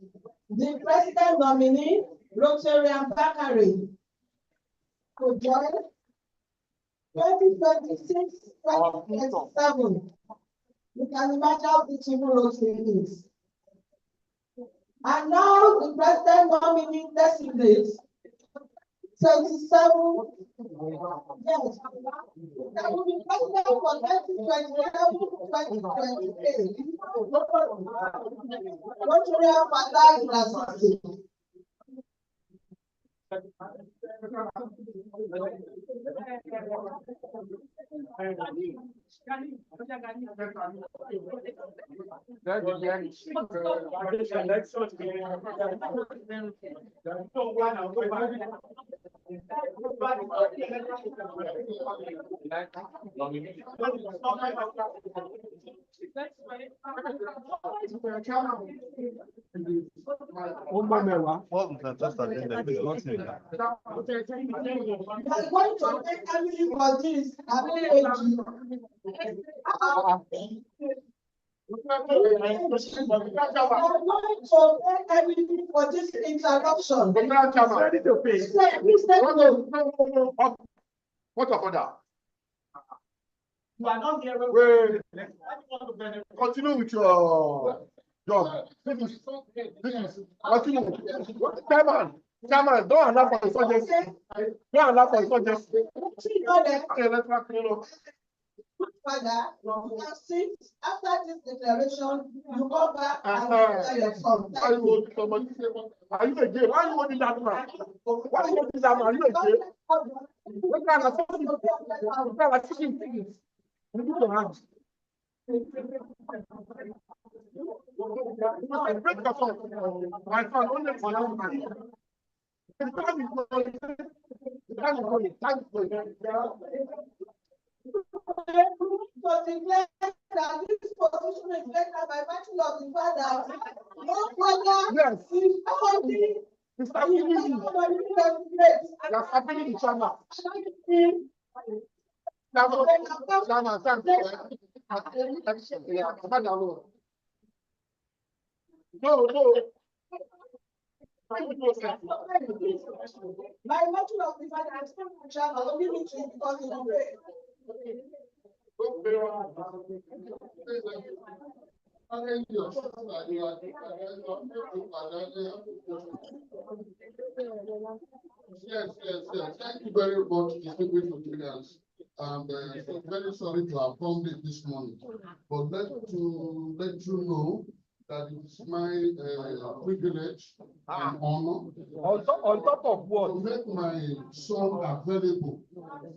the president nominee, Rotarian Bakari, to join 2026-2027. You can imagine how beautiful Rotary is. And now the president nominee designates 27. Yes, that will be president for 2027-2028. Rotary Father Ilasisi. Everything for this interruption. What of order? You are not here. Wait. Continue with your job. This is continue. Chairman, don't allow for insurgency. Don't allow for insurgency. Father, you can sit after this declaration, you go back and tell your son. Are you a gay? Why are you holding that man? Why are you holding that man? Are you a gay? What kind of teaching things? You do your hands. Break your phone. My son, only for now. The time is going. The time is going. To declare that this position is better by virtue of the father. No father is somebody. It's happening. That's happening in China. No, By virtue of the father, I'm still in China. I'll give it to you because you don't pay. Yes. Thank you very much, distinguished Nigerians. I'm very sorry to have come late this morning, but let you know that it's my privilege and honor on top of what? to make my son available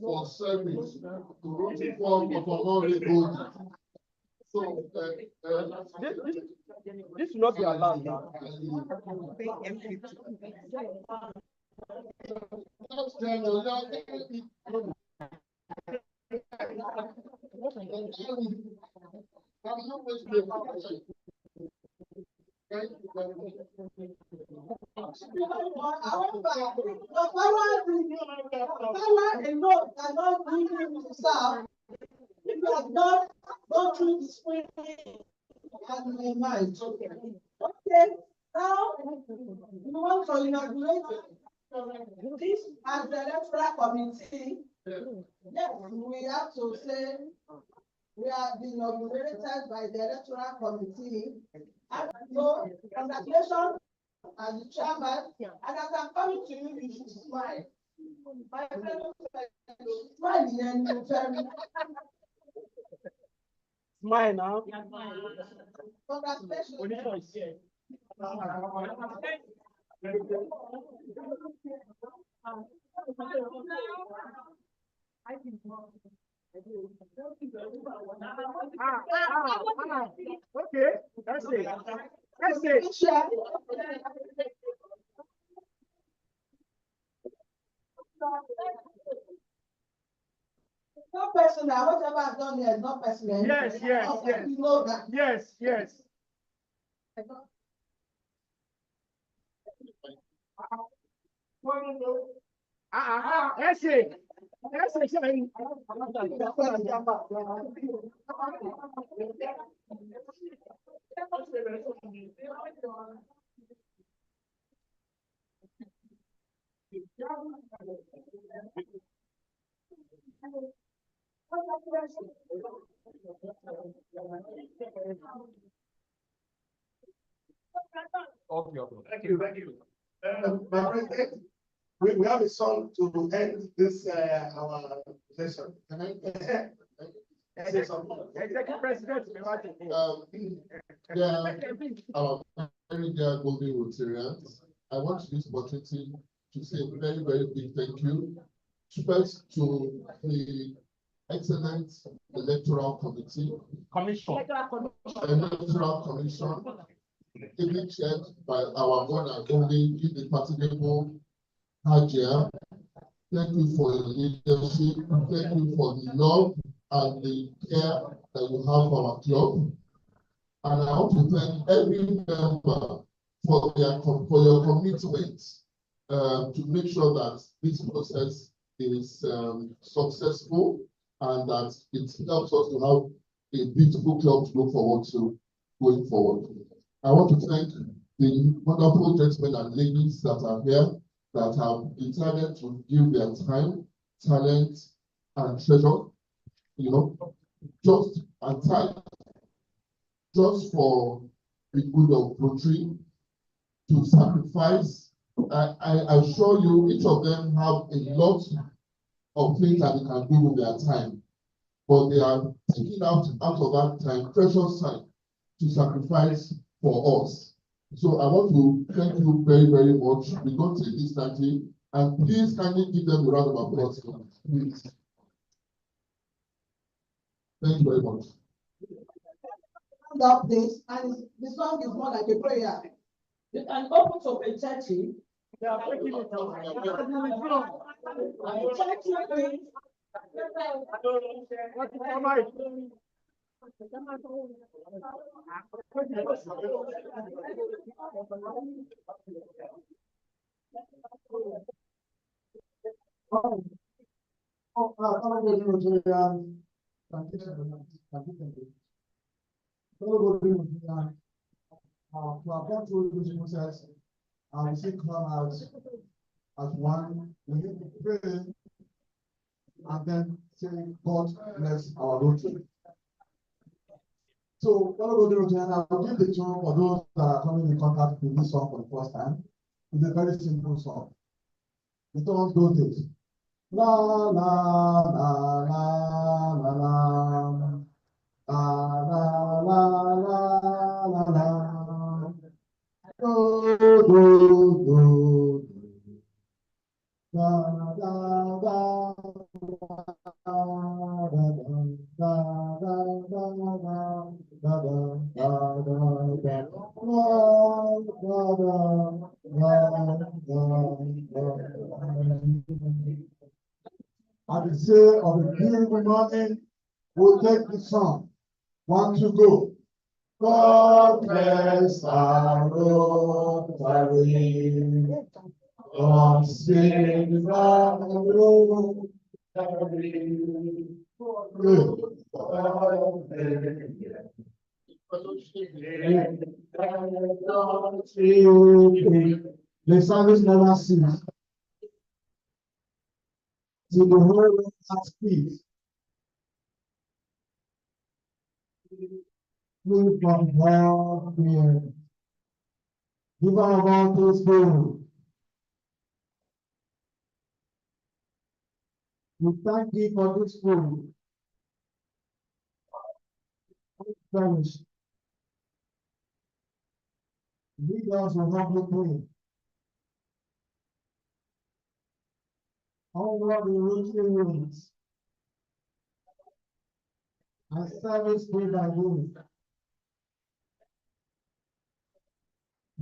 for service to Rotary for Road. So this will not be allowed now. If you have not gone through the screening and my mind. Okay, now we want to inaugurate this as the electoral committee. Yes, we have to say we are being inaugurated by the electoral committee. And so, congratulations as the chairman, and as I'm coming to you, you should smile. My fellow smile and very. Smile now. Congratulations. Okay, that's it. Not personal, whatever I've done here is not personal. Yes, yes, yes. You know that. Yes, yes. Essay. Essay, saying. Thank you, thank you. My president, we have a song to end this, our session. Can I? Say something? Executive President. Our very dear golden Rotarians, I want to use the opportunity to say a very, very big thank you. First to the excellent electoral committee. Electoral commission, ably chaired by our one and only indefatigable Hajia. Thank you for your leadership. Thank you for the love and the care that you have for our club. And I want to thank every member for your commitment to make sure that this process is successful and that it helps us to have a beautiful club to look forward to going forward. I want to thank the wonderful gentlemen and ladies that are here that have decided to give their time, talent, and treasure, just and time, just for the good of Rotary, to sacrifice. I assure you, each of them have a lot of things that they can do with their time, but they are taking out of that time, precious time, to sacrifice for us. So I want to thank you very, very much. We don't take this lightly, and please kindly give them a round of applause. Please. Thank you very much. Up this, and the song is more like a prayer. You can open to a church. They are breaking it down. To have gone through this process, we see come as one. We need to pray and then say, God bless our Rotary. So, I'll give the tune for those that are coming in contact with this song for the first time. It's a very simple song. It all goes this. La la la la la la. La la la la la la. Do do do. Da da da. At the say of the beautiful morning, we'll take the song. 1, 2, go. God bless our Rotary. God save our Rotary. The service never ceases. To the whole world has peace. We from God here. Give our God to Spirit. We thank you for this food. Finish. Lead us with humble prayer. All what the Rotary wins. And service pray by you.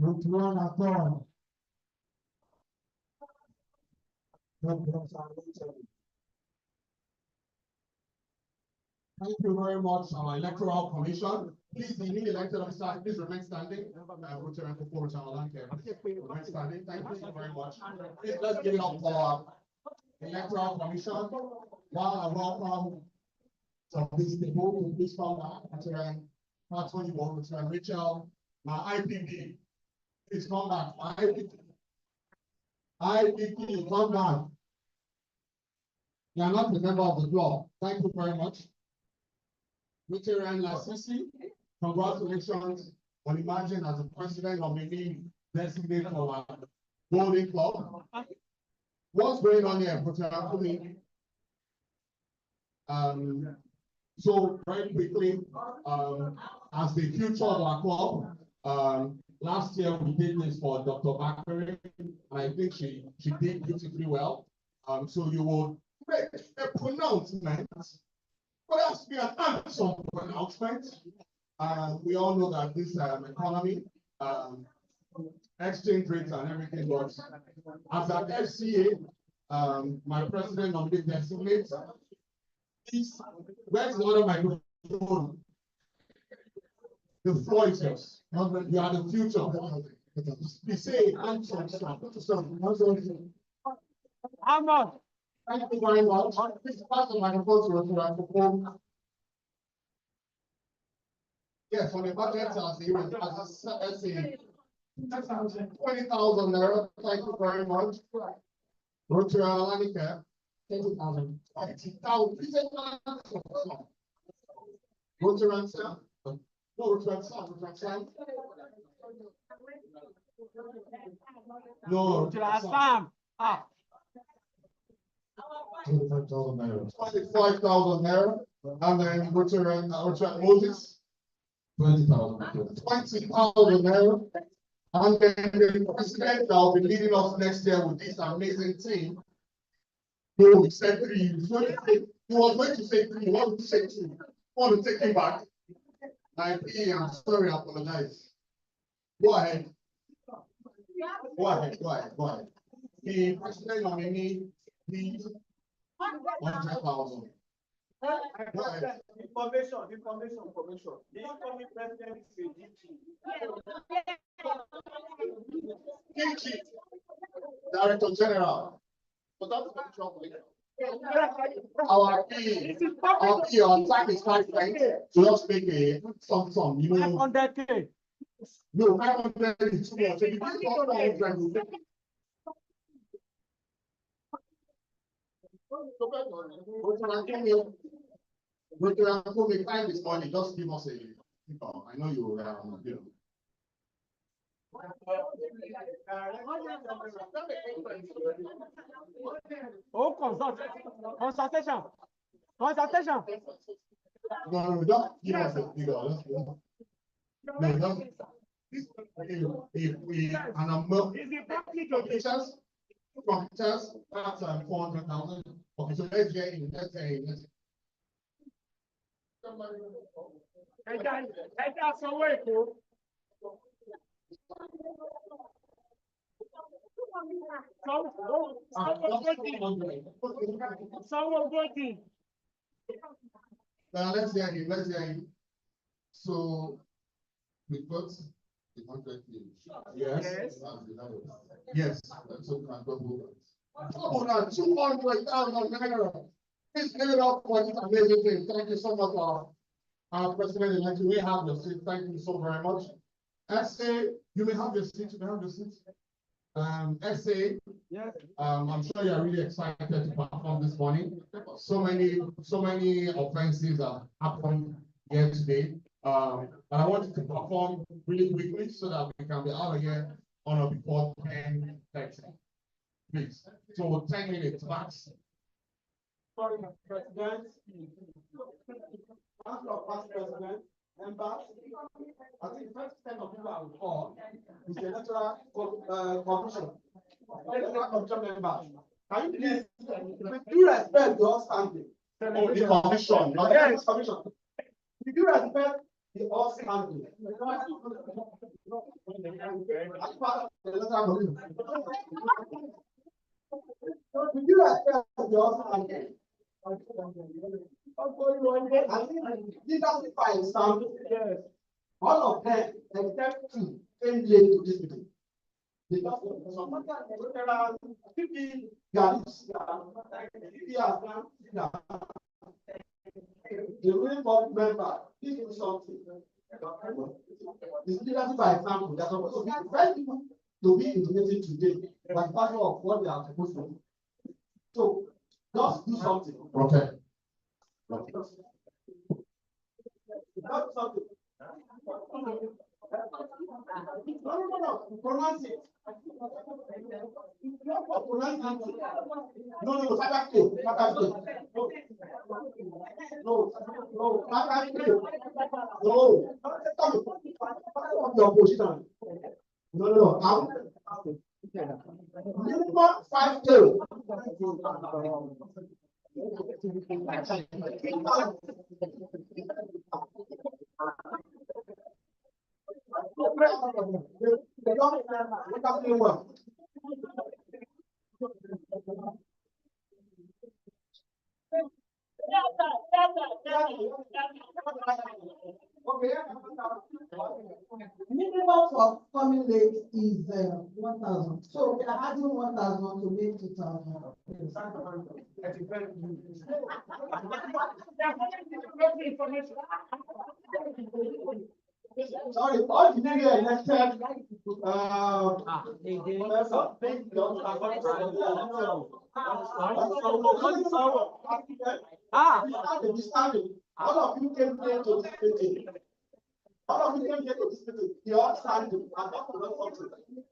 Ruth One Akon. Thank you very much, our electoral commission. Please, the newly elected officers, please remain standing. Rotary remain standing. Thank you so very much. Please, let's give it up for our electoral commission. While I welcome some of these people, please come back. Rotary 21, Rotary Rachel, my IPP. Please come back. My IPP. IPP, come back. You are not a member of the club. Thank you very much. Veteran Lasisi, congratulations on emerging as the president of the league designated for our Golden Club. What's going on here, Veteran? So very quickly, as the future of our club, last year we did this for Dr. Bakari, and I think she did beautifully well. So you will make a pronouncement. But has to be an handsome pronouncement. We all know that this economy, exchange rates and everything works. As an FCA, my president of the designates, please, where's the other microphone? The floor is yours. You are the future. We say handsome. Thank you very much. Please pass the microphone to Rotary. Yes, on the budget, as a 20,000 naira. Thank you very much. Rotary Alanika, 20,000. 20,000. Rotary Sam. No, Rotary Sam. No, Rotary Sam. 25,000 naira. 25,000 naira. And then Rotary Moses. 20,000. 20,000 naira. And then the president that will be leading us next year with this amazing team. No, he said 3. He was going to say 3. He wanted to say 2. I want to take him back. I'm sorry, I apologize. Go ahead. Go ahead. The president nominee, please. 100,000. Information. The incoming president is DG, Director General. But that's the trouble. Our P on track is 5 points. So let's make a some, you know. 500K. No, 500 is too much. So you can't talk about We're time this morning. Just give us a. I know you know. Oh, consultation. No, just give us a figure. No, if we and I'm not. Computers, that's 400,000. Okay, so let's get in. Let's say. Now let's hear him. So we got the 100 Yes. Yes. So can double that. 200,000 naira. Please give it up for this amazing thing. Thank you so much, our president-elect. We have your seat. Thank you so very much. SA, you may have your seat. SA, yes. I'm sure you are really excited to perform this morning. So many offenses have happened here today. But I want you to perform really quickly so that we can be out of here on or before 10:30. Please. So 10 minutes max. Sorry, President. As your past president, members, I think the first 10 of people I will call is the electoral commission. Electoral commission members. Can you please, with due respect to us standing? Oh, the commission. Yes, commission. With due respect the outstanding. As part of the letter agreement. Did you accept the outstanding? I think leadership by example, all of them except two came late to this meeting. Because there are 50 guys, the ruling board member, this is something. It's leadership by example. They're supposed to be the first people to be in the meeting today, by part of what they are supposed to do. So just do something. Okay. No. Pronounce it. No, Papa K. No. Your position. No. Minimum 5 K. Minimum for coming late is 1,000. So we are adding 1,000 to make 2,000. Sorry, all the nigga elected. All of you came here to this meeting. All of you came here to this meeting. The outstanding and not to run something.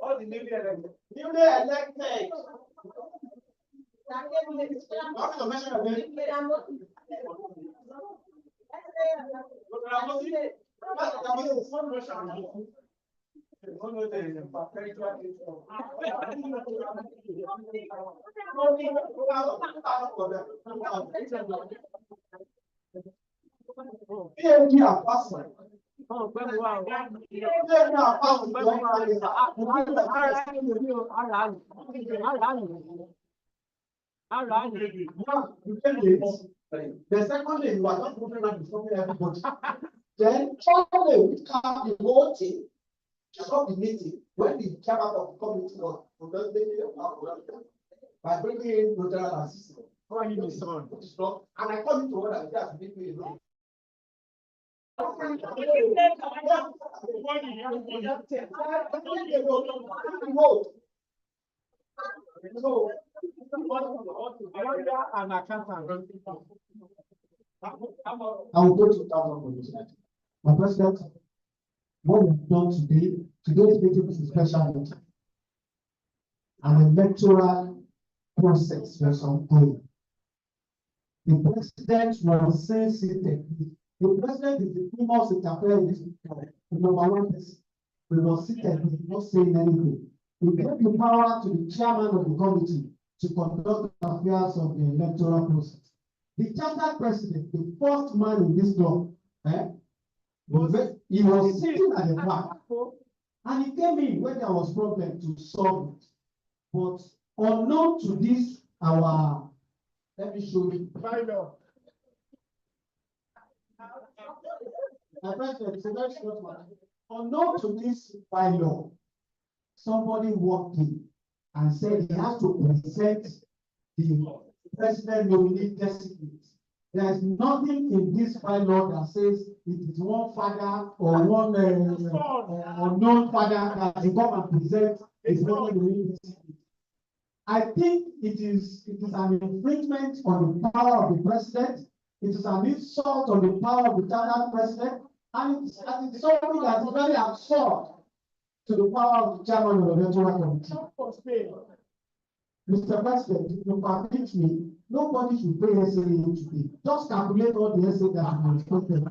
All the newly elected. Newly elected. What to mention again? The second day you are not moving around informing everybody. Then Sunday we come the whole team. Stop the meeting when the chairman of the committee was by bringing in Rotary assistant. And I come into order and just make me alone. So, an accountant. I will go to that one. My president, what we've done today, today's meeting is a special meeting. An electoral process was ongoing. The president was sensitive. The president is the primus inter pares, the number one person. We were seated, we were not saying anything. We gave the power to the chairman of the committee to conduct the affairs of the electoral process. The charter president, the first man in this club, he was sitting at the back. And he came in when there was problem to solve it. But unknown to this, let me show you. My president, it's a very short one. Unknown to this bylaw, somebody walked in and said he has to present the president nominee designate. There is nothing in this bylaw that says it is one father or one unknown father that will come and present his nominee designate. I think it is an infringement on the power of the president. It is an insult on the power of the charter president, and it's something that is very absurd to the power of the chairman of the electoral committee. Mr. President, if you permit me, nobody should pay SAA today. Just calculate all the SAA that have been expected.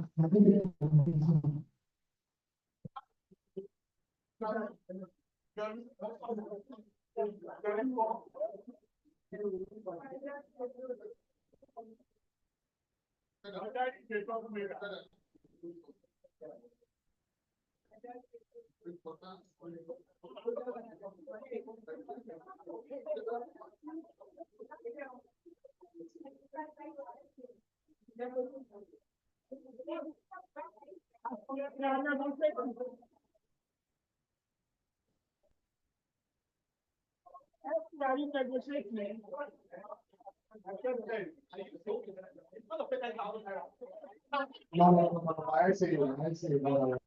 No, I say, no.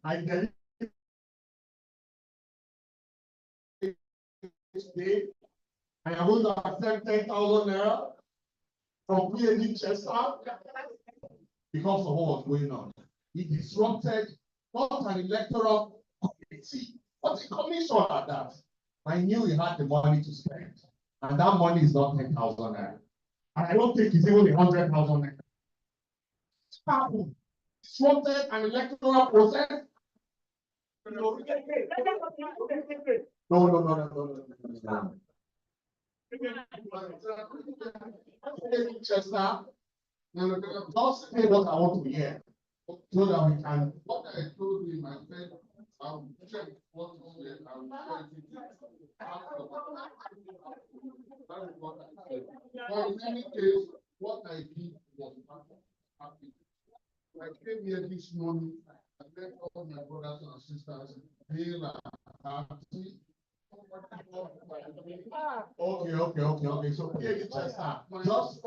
I get it. Today, I am going to accept 10,000 naira from PhD Chester because of what was going on. He disrupted not an electoral committee, but a commission at that. I knew he had the money to spend, and that money is not 10,000 naira. And I don't think it's even 100,000 naira. Happened. Disrupted an electoral process. No. Chester, just say what I want to hear, so that we can. What I told him, I said, I'll check what he said, I will check it. That is what I said. But in any case, what I did was happy. I came here this morning, I met all my brothers and sisters, feel happy. Okay. So here Chester, just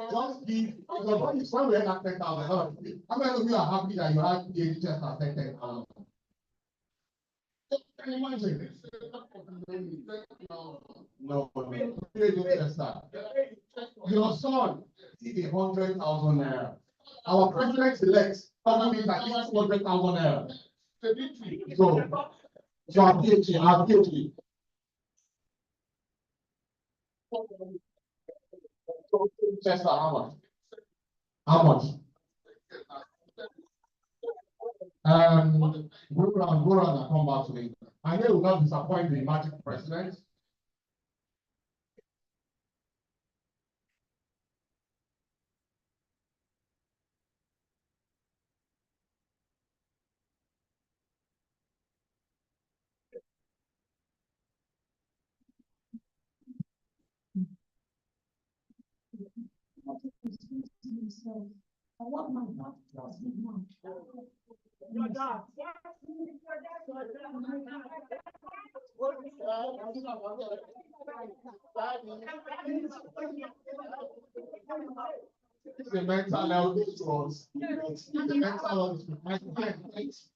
give. When we had 10,000, how many of you are happy that you have PhD Chester 10,000? Can you imagine? No. PhD Chester. Your son is 100,000 naira. Our president-elect probably is at least 100,000 naira. So our PhD. Chester, how much? Go around and come back to me. I know you will not disappoint the magic president. I want my mouth to be one. It's a mental health insurance. It's a mental health insurance.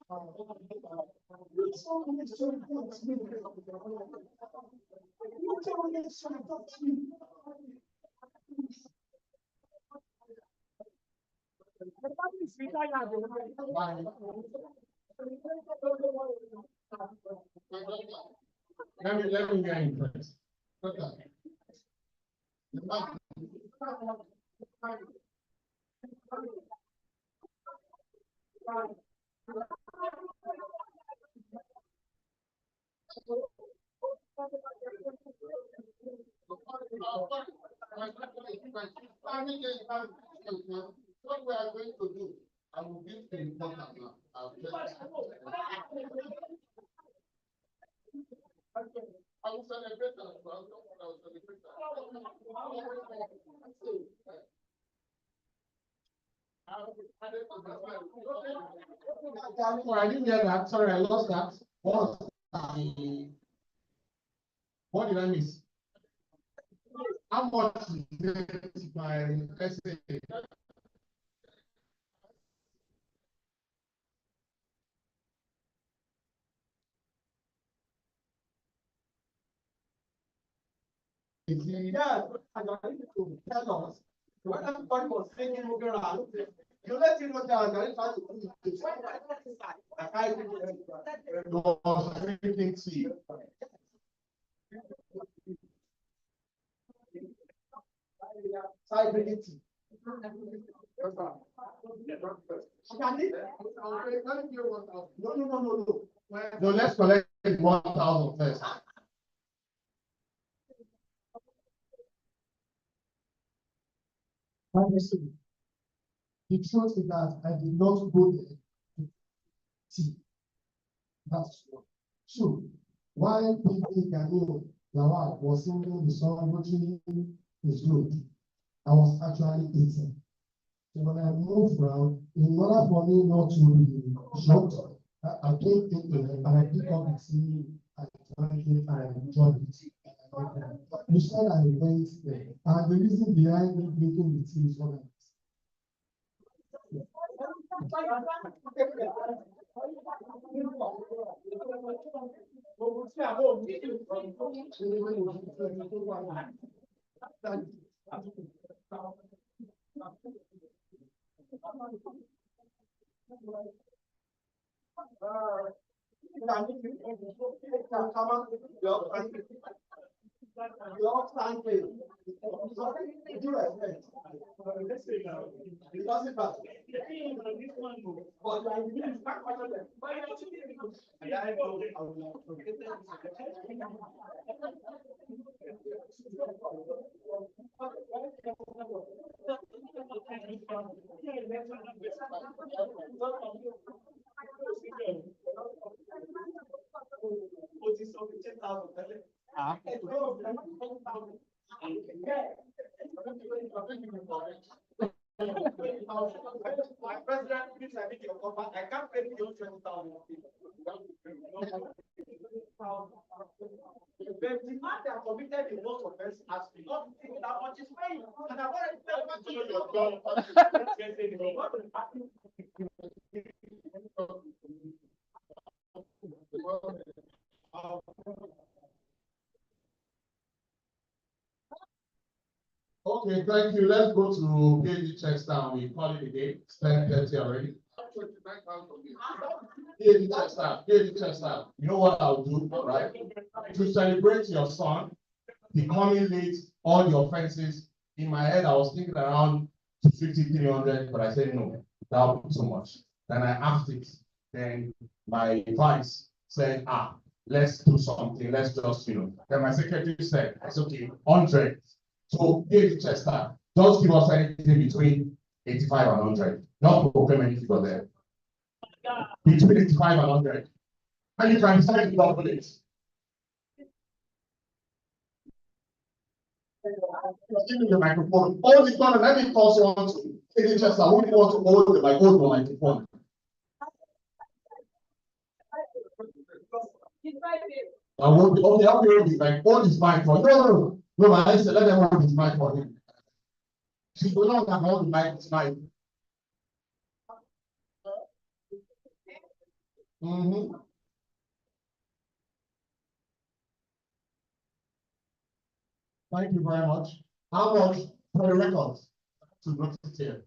Let me get impressed. What we are going to do, I will give the important now. I will celebrate that. I will celebrate that. I didn't hear that. Sorry, I lost that. What did I miss? How much is my essay? Yeah, I got to tell us. When everybody was thinking moving around, you let him know that I got to put it. I didn't see. No, let's collect 1,000 first. Honestly, the truth is that I did not go there That's one. Two, why people Ghanaian Lawal was singing the song Rotary is good. I was actually eating. So when I moved around, in order for me not to be shocked, I came in and I picked up the tea, I drank it, and I enjoyed it. You said I went there, and the reason behind me drinking the tea is what I My president, please, I need your cover. I can't pay beyond 20,000. The demand they are committed in most offense has been not taken that much is paying. And I've already paid what you Okay, thank you. Let's go to KD checks down. We call it a day. It's 10:30 already. KD checks down. KD checks down. You know what I'll do, right? To celebrate your son becoming late, all the offenses. In my head, I was thinking around 250, 300, but I said no, that would be too much. Then I asked it. Then my vice said, let's do something. Let's just, Then my secretary said, it's okay, 100. So KD checks down. Just give us anything between 85 and 100. Not proclaim any figure there. Between 85 and 100. And you can decide to double it. Give me the microphone. Hold it on and let me toss one to KD checks down. Who do you want to hold the microphone? I won't be okay. I'll be ready. Like, hold his mic for no, I said let them hold his mic for him. She will not have hold the mic. Thank you very much. How much for the records to notice here?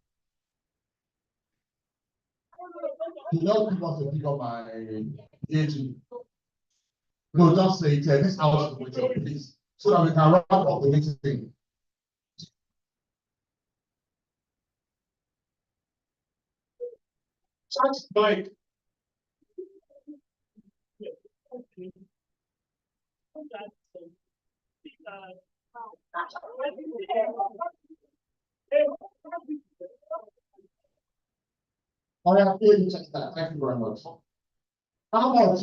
You don't give us a figure of my age. No, just say it here. This house is please, so that we can wrap up the meeting. Church Mike. All right, check that. Thank you very much. How much?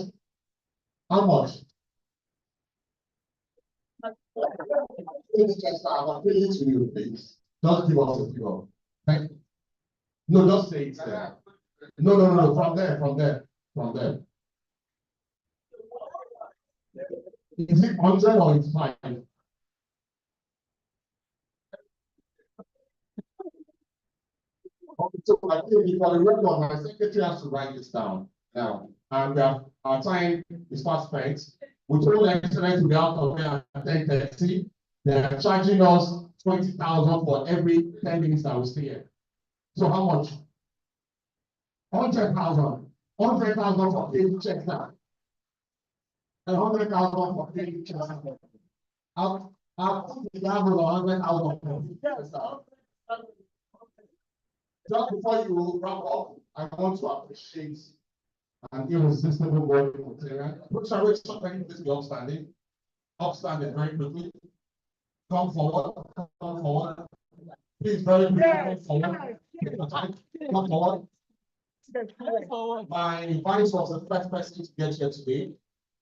How much? I'll pay it to you, please. Just give us a figure. Thank you. No, just say it there. No. From there. Is it 100 or it's 5? Okay, so I think for the record, my secretary has to write this down now. And we have our time is fast spent. We told the excellence to be out of there at 10:30. They are charging us 20,000 for every 10 minutes that we stay here. So how much? 100,000. 100,000 for KD checks now. 100,000 for KD checks now. I'll put the level of 100,000. Just before you wrap up, I want to appreciate an irresistible word for Terry. Shall we start taking this upstanding? Upstanding very quickly. Come forward. Please very quickly come forward. Come forward. My vice was the first person to get here today.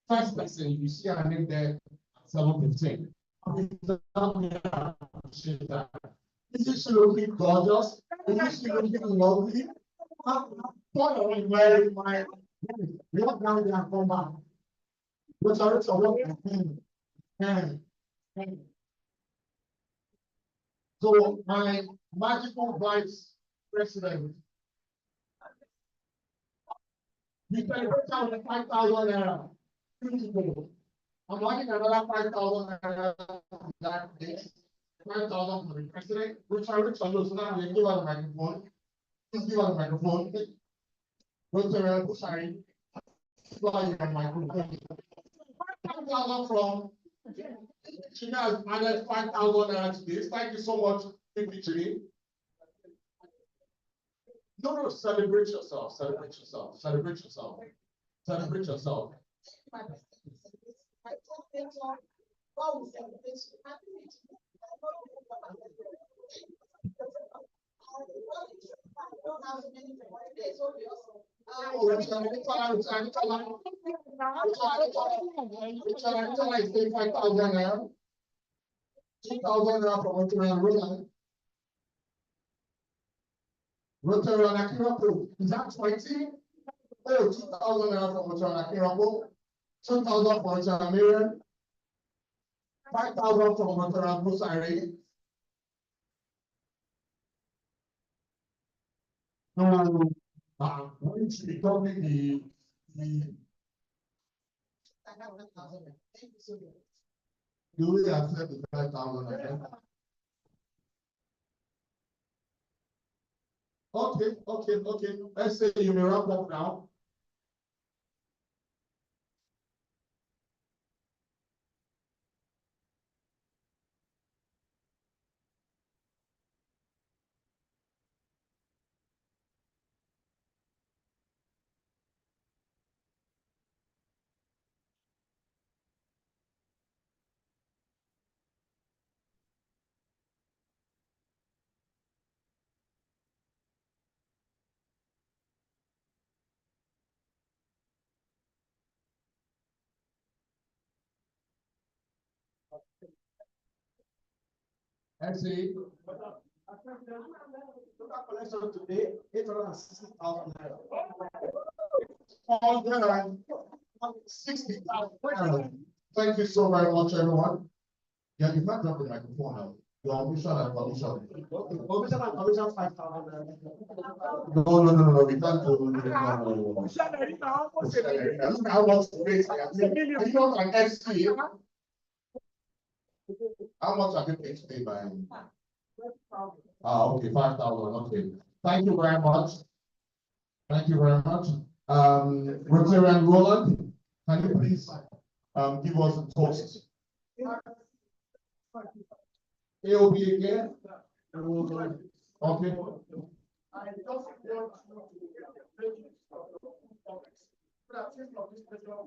First person, you see her name there at 7:15. Isn't she looking gorgeous? Isn't she looking lovely? We have now there and come back. Which are it's a work. So my magical vice president. We can put down the 5,000 naira. I'm liking another 5,000 naira that day. 5,000 for the president. Richard knows now they give us a microphone. Please give us a microphone. Rotary, sorry. Fly your microphone. 5,000 from China has added 5,000 naira to this. Thank you so much, Chini. No, celebrate yourself, celebrate yourself, celebrate yourself, celebrate yourself. Rotary and Akirapo, is that 20? Oh, 2,000 naira from Rotary and Akirapo, 2,000 for Rotary and Miriam, 5,000 from Rotary and Busari. No, we should be talking the you will accept the 5,000. Okay. Let's say you may wrap up now. Let's see. Total collection today, 860,000 naira. 60,000. Thank you so very much, everyone. Yeah, you can't drop the microphone now. Your omission and commission. Omission and commission 5,000. No, we can't do it. Look how much to pay. You know, an FC. How much have you paid today by? Okay, 5,000. Okay. Thank you very much. Thank you very much. Rotarian Roland, can you please give us a toast? AOB again. Okay. I just want to make practice of this special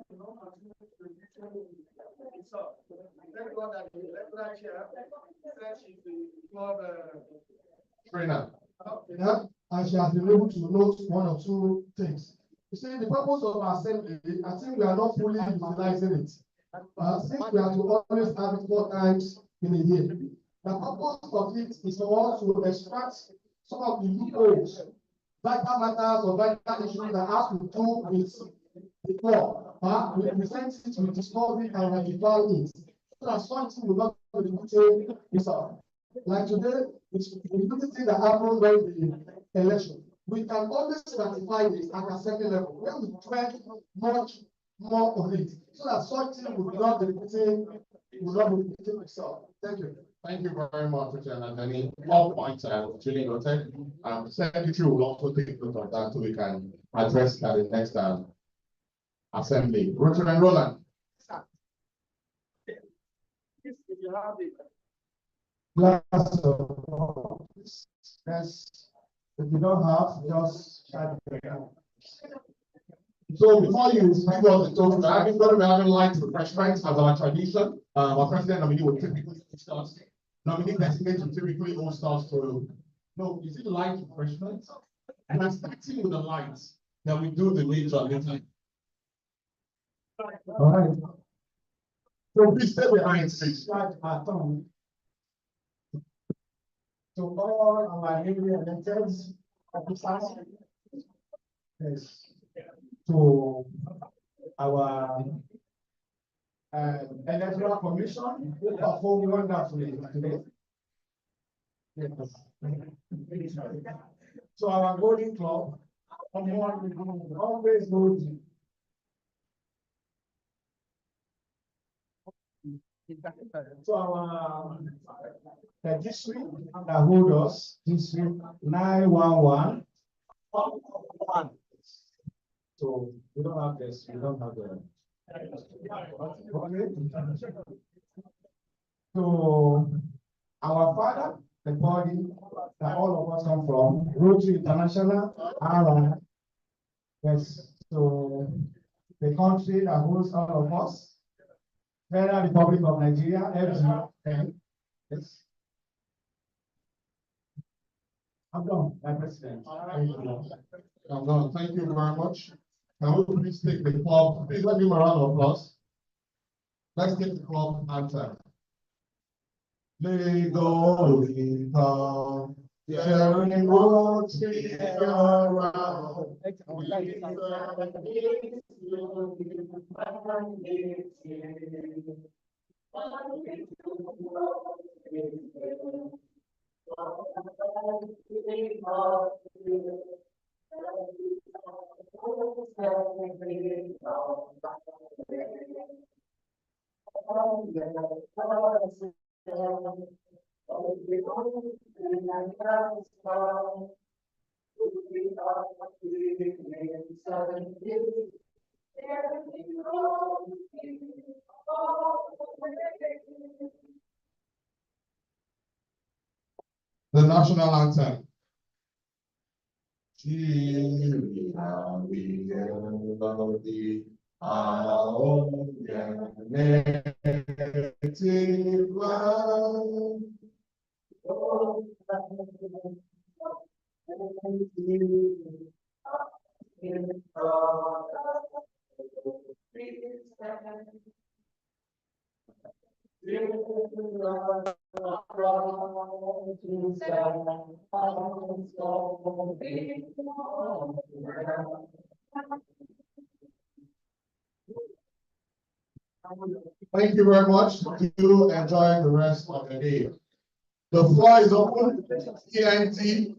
thank God that the lecturer chair said she's the club trainer. Yeah, and she has been able to note one or two things. You see, the purpose of our assembly, I think we are not fully utilizing it. Since we have to always have it 4 times in a year. The purpose of it is for us to extract some of the loopholes, vital matters or vital issues that have to do with the law. We present it, we discuss it, and we evaluate it. So that something will not be the result. Like today, it's the thing that happened when the election. We can always ratify this at assembly level when we try much more of it, so that something will not be repeating itself. Thank you. Thank you very much, Richard Anthony. All points are actually noted. Secretary will also take note of that so we can address that in next assembly. Richard and Roland. Yes. If you don't have, just shout it out. So before you give us the total, we're having light refreshments as our tradition. Our president nominee will typically discuss. Nominee designates will typically all stars to. No, is it light refreshments? And I'm starting with the lights, then we do the major later. All right. So please stay behind, please. Start our tongue. To all our newly elected officers. Yes. To our electoral commission, who performed wonderfully today. Yes. So our voting club, always vote. So our the district that hold us, district 911. So we don't have this, we don't have the. So our father, the body that all of us come from, Rotary International, Ireland. Yes, so the country that holds all of us, Federal Republic of Nigeria, FGN. Yes. I'm done, my president. I'm done. Thank you very much. Can we please take the club? Please let me give a round of applause. Let's take the club anthem. Lagos, sharing roads around. The national anthem. Thank you very much. You enjoy the rest of the day. The floor is open. TNT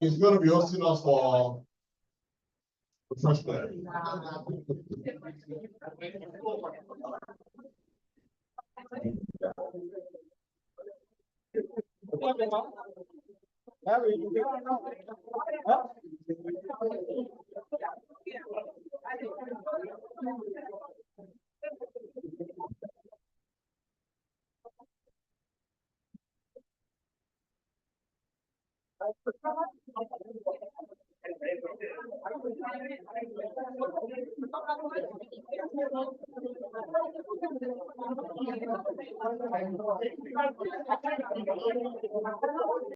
is going to be hosting us for refreshment.